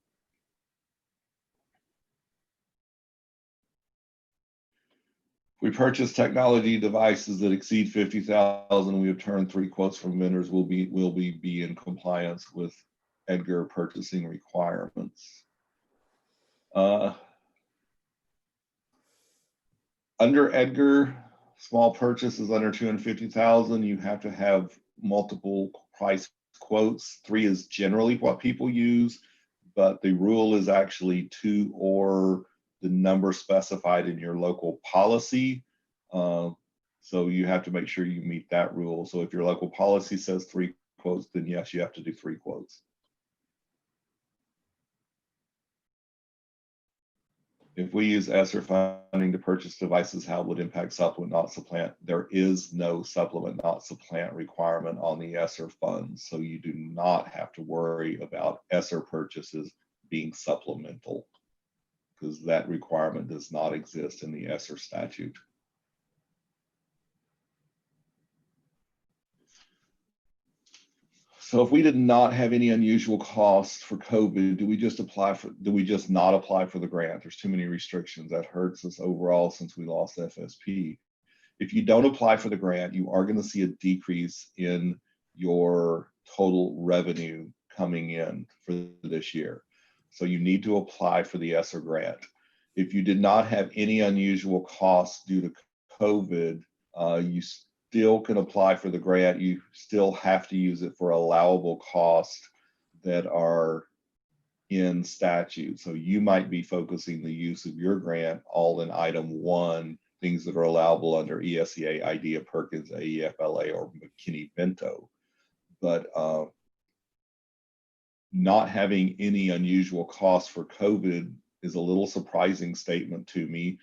We purchase technology devices that exceed 50,000. We have turned 3 quotes from vendors. Will we be in compliance with Edgar purchasing requirements? Under Edgar, Small purchases under 250,000, you have to have multiple price quotes. 3 is generally what people use, but the rule is actually 2 or the number specified in your local policy. So you have to make sure you meet that rule. So if your local policy says 3 quotes, then yes, you have to do 3 quotes. If we use ESSER funding to purchase devices, how would it impact supplement, not supplant? There is no supplement, not supplant requirement on the ESSER funds. So you do not have to worry about ESSER purchases being supplemental, because that requirement does not exist in the ESSER statute. So if we did not have any unusual costs for COVID, do we just not apply for the grant? There's too many restrictions. That hurts us overall since we lost FSP. If you don't apply for the grant, you are going to see a decrease in your total revenue coming in for this year. So you need to apply for the ESSER grant. If you did not have any unusual costs due to COVID, you still can apply for the grant. You still have to use it for allowable costs that are in statute. So you might be focusing the use of your grant all in item 1, things that are allowable under ESEA, IDEA, Perkins, AEFLA, or McKinney-Vento. But not having any unusual costs for COVID is a little surprising statement to me.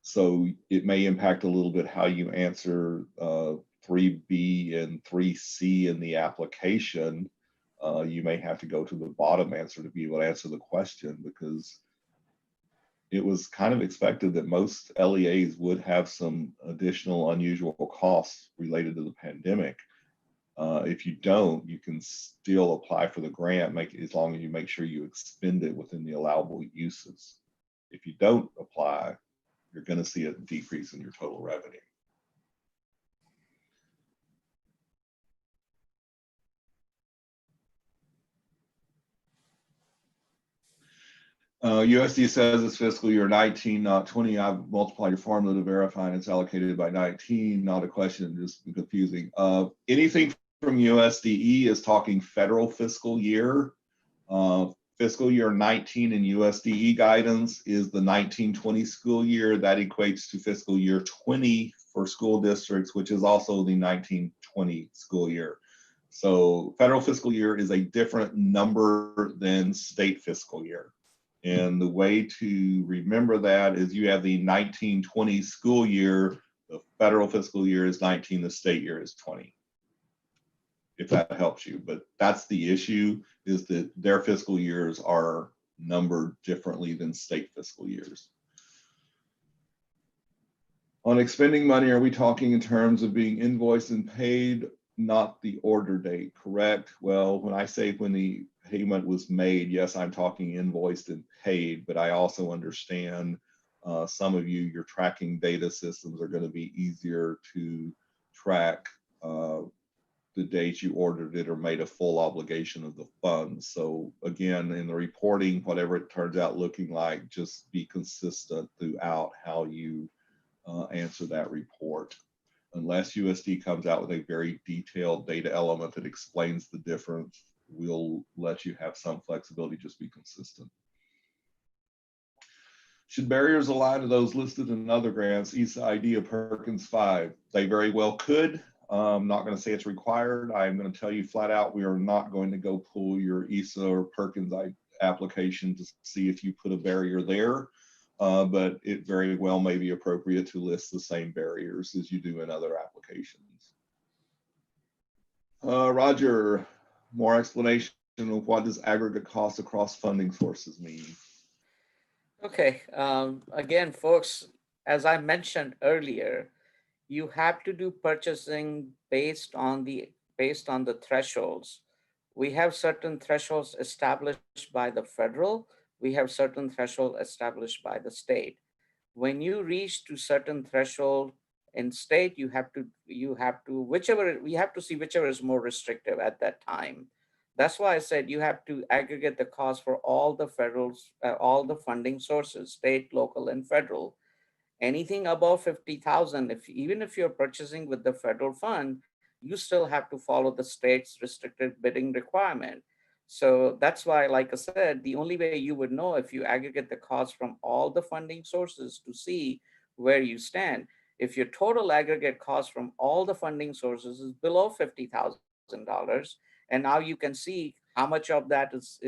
So it may impact a little bit how you answer 3B and 3C in the application. You may have to go to the bottom answer to be able to answer the question, because it was kind of expected that most LEAs would have some additional unusual costs related to the pandemic. If you don't, you can still apply for the grant, as long as you make sure you expend it within the allowable uses. If you don't apply, you're going to see a decrease in your total revenue. USD says it's fiscal year 19, not 20. I've multiplied your formula to verify and it's allocated by 19. Not a question, just confusing. Anything from USDE is talking federal fiscal year. Fiscal year 19 in USDE guidance is the 19-20 school year. That equates to fiscal year 20 for school districts, which is also the 19-20 school year. So federal fiscal year is a different number than state fiscal year. And the way to remember that is you have the 19-20 school year, the federal fiscal year is 19, the state year is 20. If that helps you, but that's the issue, is that their fiscal years are numbered differently than state fiscal years. On expending money, are we talking in terms of being invoiced and paid, not the order date, correct? Well, when I say when the payment was made, yes, I'm talking invoiced and paid, but I also understand some of you, your tracking data systems are going to be easier to track the date you ordered it or made a full obligation of the funds. So again, in the reporting, whatever it turns out looking like, just be consistent throughout how you answer that report. Unless USD comes out with a very detailed data element that explains the difference, we'll let you have some flexibility, just be consistent. Should barriers align to those listed in other grants, ESA, IDEA, Perkins 5? They very well could. I'm not going to say it's required. I'm going to tell you flat out, we are not going to go pull your ESA or Perkins application to see if you put a barrier there. But it very well may be appropriate to list the same barriers as you do in other applications. Roger, more explanation of what does aggregate cost across funding sources mean? Okay, again, folks, as I mentioned earlier, you have to do purchasing based on the thresholds. We have certain thresholds established by the federal. We have certain thresholds established by the state. When you reach to certain threshold in state, we have to see whichever is more restrictive at that time. That's why I said you have to aggregate the cost for all the all the funding sources, state, local, and federal. Anything above 50,000, even if you're purchasing with the federal fund, you still have to follow the state's restricted bidding requirement. So that's why, like I said, the only way you would know if you aggregate the cost from all the funding sources to see where you stand. If your total aggregate cost from all the funding sources is below $50,000, and now you can see how much of that is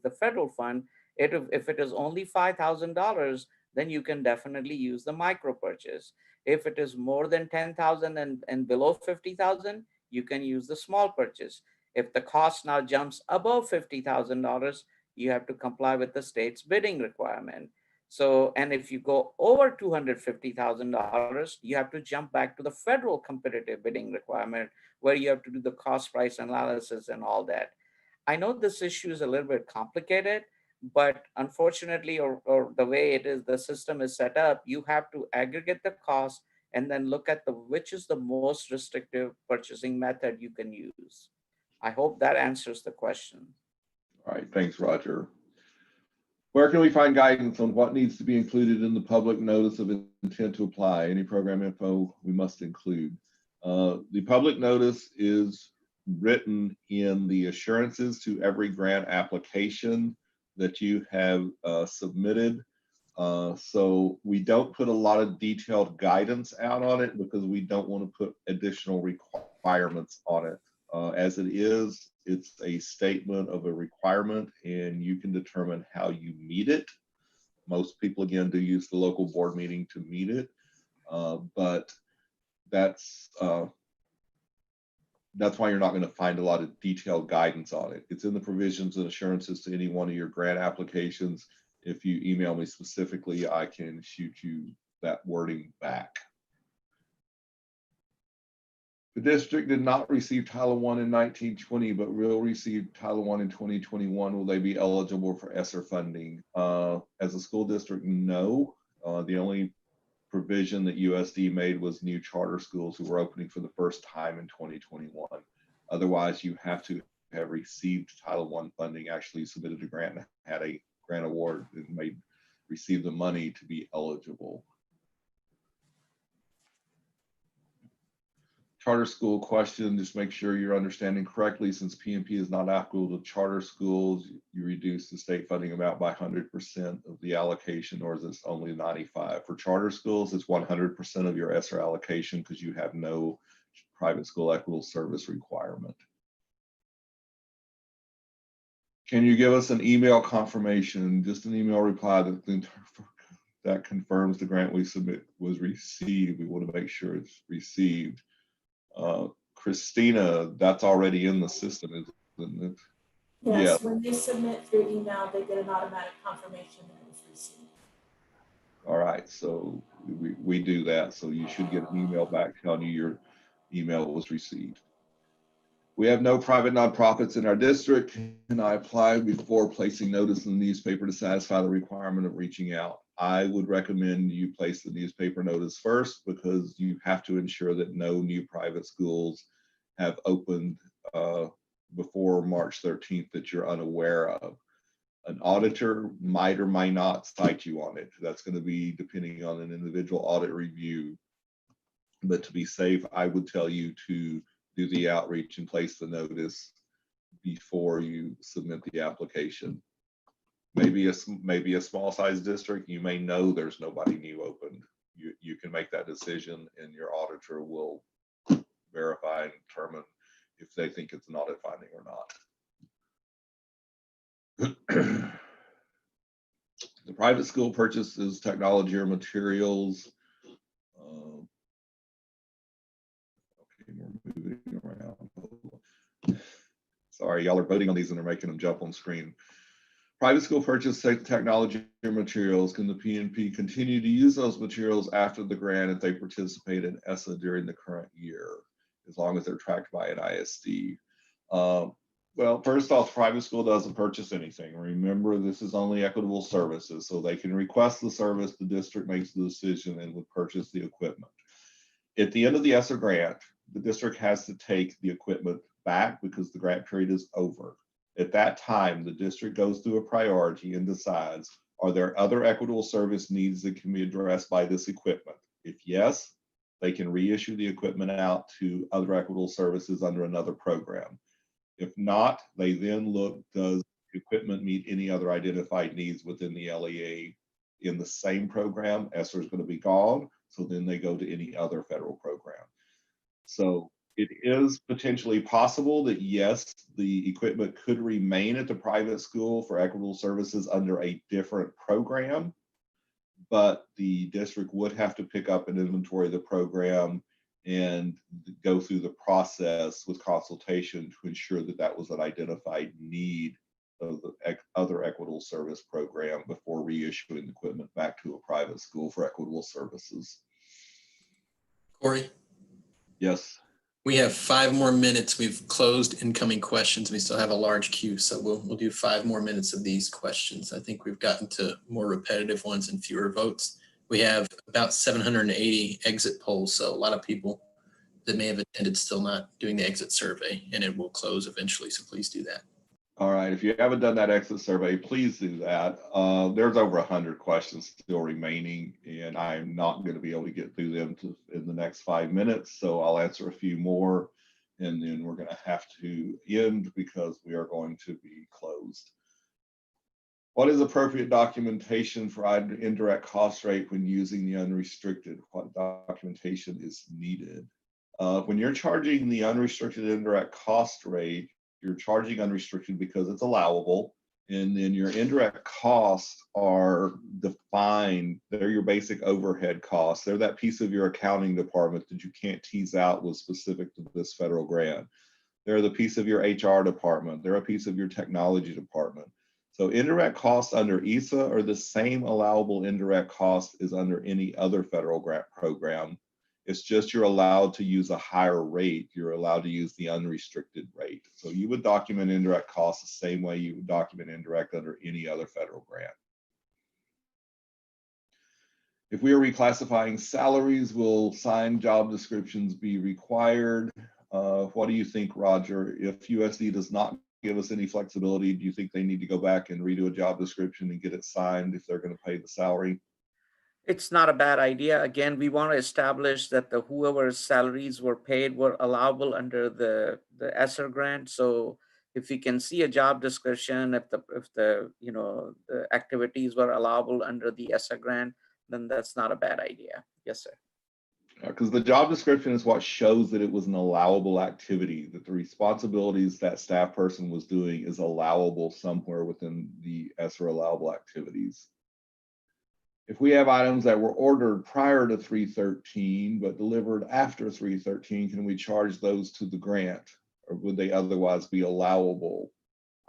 the federal fund. If it is only $5,000, then you can definitely use the micro purchase. If it is more than 10,000 and below 50,000, you can use the small purchase. If the cost now jumps above $50,000, you have to comply with the state's bidding requirement. So, and if you go over $250,000, you have to jump back to the federal competitive bidding requirement, where you have to do the cost price analysis and all that. I know this issue is a little bit complicated, but unfortunately, or the way it is, the system is set up, you have to aggregate the cost and then look at which is the most restrictive purchasing method you can use. I hope that answers the question. All right, thanks, Roger. Where can we find guidance on what needs to be included in the public notice of intent to apply? Any program info we must include. The public notice is written in the assurances to every grant application that you have submitted. So we don't put a lot of detailed guidance out on it because we don't want to put additional requirements on it. As it is, it's a statement of a requirement and you can determine how you meet it. Most people, again, do use the local board meeting to meet it, but that's why you're not going to find a lot of detailed guidance on it. It's in the provisions and assurances to any one of your grant applications. If you email me specifically, I can shoot you that wording back. The district did not receive Title I in 1920, but will receive Title I in 2021. Will they be eligible for ESSER funding? As a school district, no. The only provision that USD made was new charter schools who were opening for the first time in 2021. Otherwise, you have to have received Title I funding, actually submitted a grant and had a grant award and received the money to be eligible. Charter school question, just make sure you're understanding correctly. Since PNP is not applicable to charter schools, you reduce the state funding amount by 100% of the allocation, or is this only 95? For charter schools, it's 100% of your ESSER allocation because you have no private school equitable service requirement. Can you give us an email confirmation, just an email reply that confirms the grant we submit was received? We want to make sure it's received. Christina, that's already in the system, isn't it? Yes, Yeah. when they submit through email, they get an automatic confirmation that it was received. All right, so we do that. So you should get an email back telling you your email was received. We have no private nonprofits in our district, and I applied before placing notice in the newspaper to satisfy the requirement of reaching out. I would recommend you place the newspaper notice first because you have to ensure that no new private schools have opened before March 13th that you're unaware of. An auditor might or might not cite you on it. That's going to be depending on an individual audit review. But to be safe, I would tell you to do the outreach and place the notice before you submit the application. Maybe a small size district, you may know there's nobody new opened. You can make that decision and your auditor will verify and determine if they think it's an audit finding or not. The private school purchases technology or materials. Okay, we're moving around. Sorry, y'all are voting on these and they're making them jump on screen. Private school purchase technology or materials. Can the PNP continue to use those materials after the grant if they participate in ESSA during the current year, as long as they're tracked by an ISD? Well, first off, private school doesn't purchase anything. Remember, this is only equitable services, so they can request the service, the district makes the decision and would purchase the equipment. At the end of the ESSER grant, the district has to take the equipment back because the grant period is over. At that time, the district goes through a priority and decides Are there other equitable service needs that can be addressed by this equipment? If yes, they can reissue the equipment out to other equitable services under another program. If not, they then look, does the equipment meet any other identified needs within the LEA in the same program? ESSER is going to be gone, so then they go to any other federal program. So it is potentially possible that yes, the equipment could remain at the private school for equitable services under a different program, but the district would have to pick up an inventory of the program and go through the process with consultation to ensure that that was an identified need of the other equitable service program before reissuing the equipment back to a private school for equitable services. Cory, Yes. we have 5 more minutes. We've closed incoming questions. We still have a large queue, so we'll do 5 more minutes of these questions. I think we've gotten to more repetitive ones and fewer votes. We have about 780 exit polls, so a lot of people that may have attended still not doing the exit survey, and it will close eventually, so please do that. All right, if you haven't done that exit survey, please do that. There's over 100 questions still remaining, and I'm not going to be able to get through them in the next 5 minutes, so I'll answer a few more, and then we're going to have to end because we are going to be closed. What is appropriate documentation for indirect cost rate when using the unrestricted? What documentation is needed? When you're charging the unrestricted indirect cost rate, you're charging unrestricted because it's allowable, and then your indirect costs are defined. They're your basic overhead costs. They're that piece of your accounting department that you can't tease out was specific to this federal grant. They're the piece of your HR department. They're a piece of your technology department. So indirect costs under Essa are the same allowable indirect cost as under any other federal grant program. It's just you're allowed to use a higher rate. You're allowed to use the unrestricted rate. So you would document indirect costs the same way you would document indirect under any other federal grant. If we are reclassifying salaries, will signed job descriptions be required? What do you think, Roger? If USD does not give us any flexibility, do you think they need to go back and redo a job description and get it signed if they're going to pay the salary? It's not a bad idea. Again, we want to establish that whoever's salaries were paid were allowable under the ESSER grant. So if we can see a job description, if the activities were allowable under the ESSER grant, then that's not a bad idea. Yes, sir. Because the job description is what shows that it was an allowable activity, that the responsibilities that staff person was doing is allowable somewhere within the ESSER allowable activities. If we have items that were ordered prior to 313 but delivered after 313, can we charge those to the grant, or would they otherwise be allowable?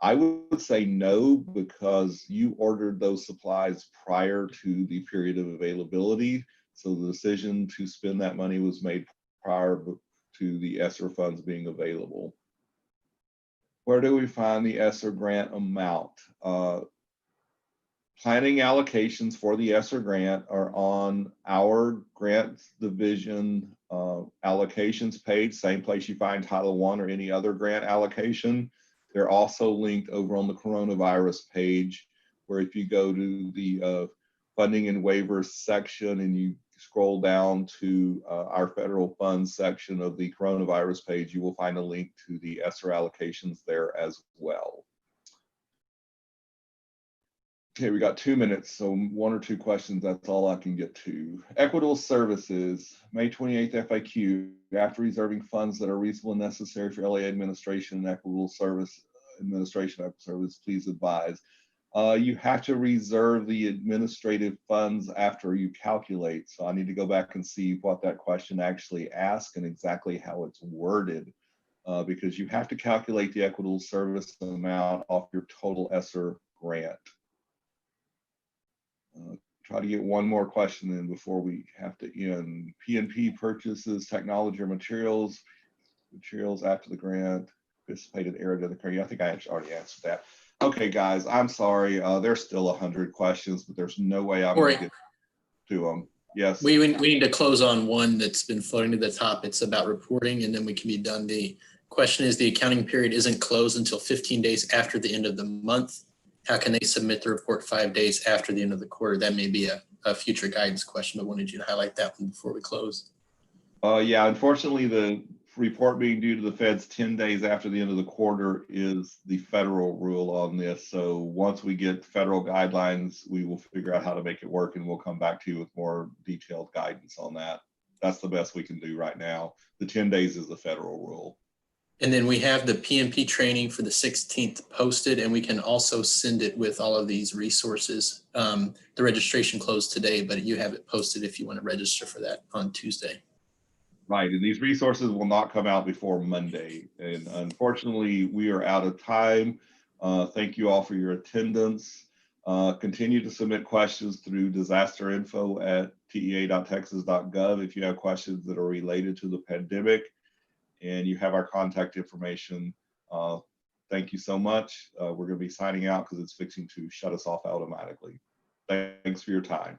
I would say no, because you ordered those supplies prior to the period of availability. So the decision to spend that money was made prior to the ESSER funds being available. Where do we find the ESSER grant amount? Planning allocations for the ESSER grant are on our grants division allocations page, same place you find Title I or any other grant allocation. They're also linked over on the coronavirus page, where if you go to the funding and waivers section and you scroll down to our federal funds section of the coronavirus page, you will find a link to the ESSER allocations there as well. Okay, we got 2 minutes, so 1 or 2 questions, that's all I can get to. Equitable services, May 28th FAQ, after reserving funds that are reasonable and necessary for LEA administration and equitable service administration service, please advise. You have to reserve the administrative funds after you calculate. So I need to go back and see what that question actually asks and exactly how it's worded, because you have to calculate the equitable service amount off your total ESSER grant. Try to get one more question in before we have to end. P&P purchases technology or materials after the grant, anticipated error to the grant. I think I already answered that. Okay, guys, I'm sorry. There's still 100 questions, but there's no way I'm going to get to them. Yes. We need to close on one that's been floating to the top. It's about reporting, and then we can be done. The question is, the accounting period isn't closed until 15 days after the end of the month. how can they submit the report 5 days after the end of the quarter? That may be a future guidance question, but wanted you to highlight that one before we close. Yeah, unfortunately, the report being due to the feds 10 days after the end of the quarter is the federal rule on this. So once we get federal guidelines, we will figure out how to make it work, and we'll come back to you with more detailed guidance on that. That's the best we can do right now. The 10 days is the federal rule. And then we have the PMP training for the 16th posted, and we can also send it with all of these resources. The registration closed today, but you have it posted if you want to register for that on Tuesday. Right, and these resources will not come out before Monday. And unfortunately, we are out of time. Thank you all for your attendance. Continue to submit questions through disasterinfo@tea.texas.gov if you have questions that are related to the pandemic, and you have our contact information. Thank you so much. We're going to be signing out because it's fixing to shut us off automatically. Thanks for your time.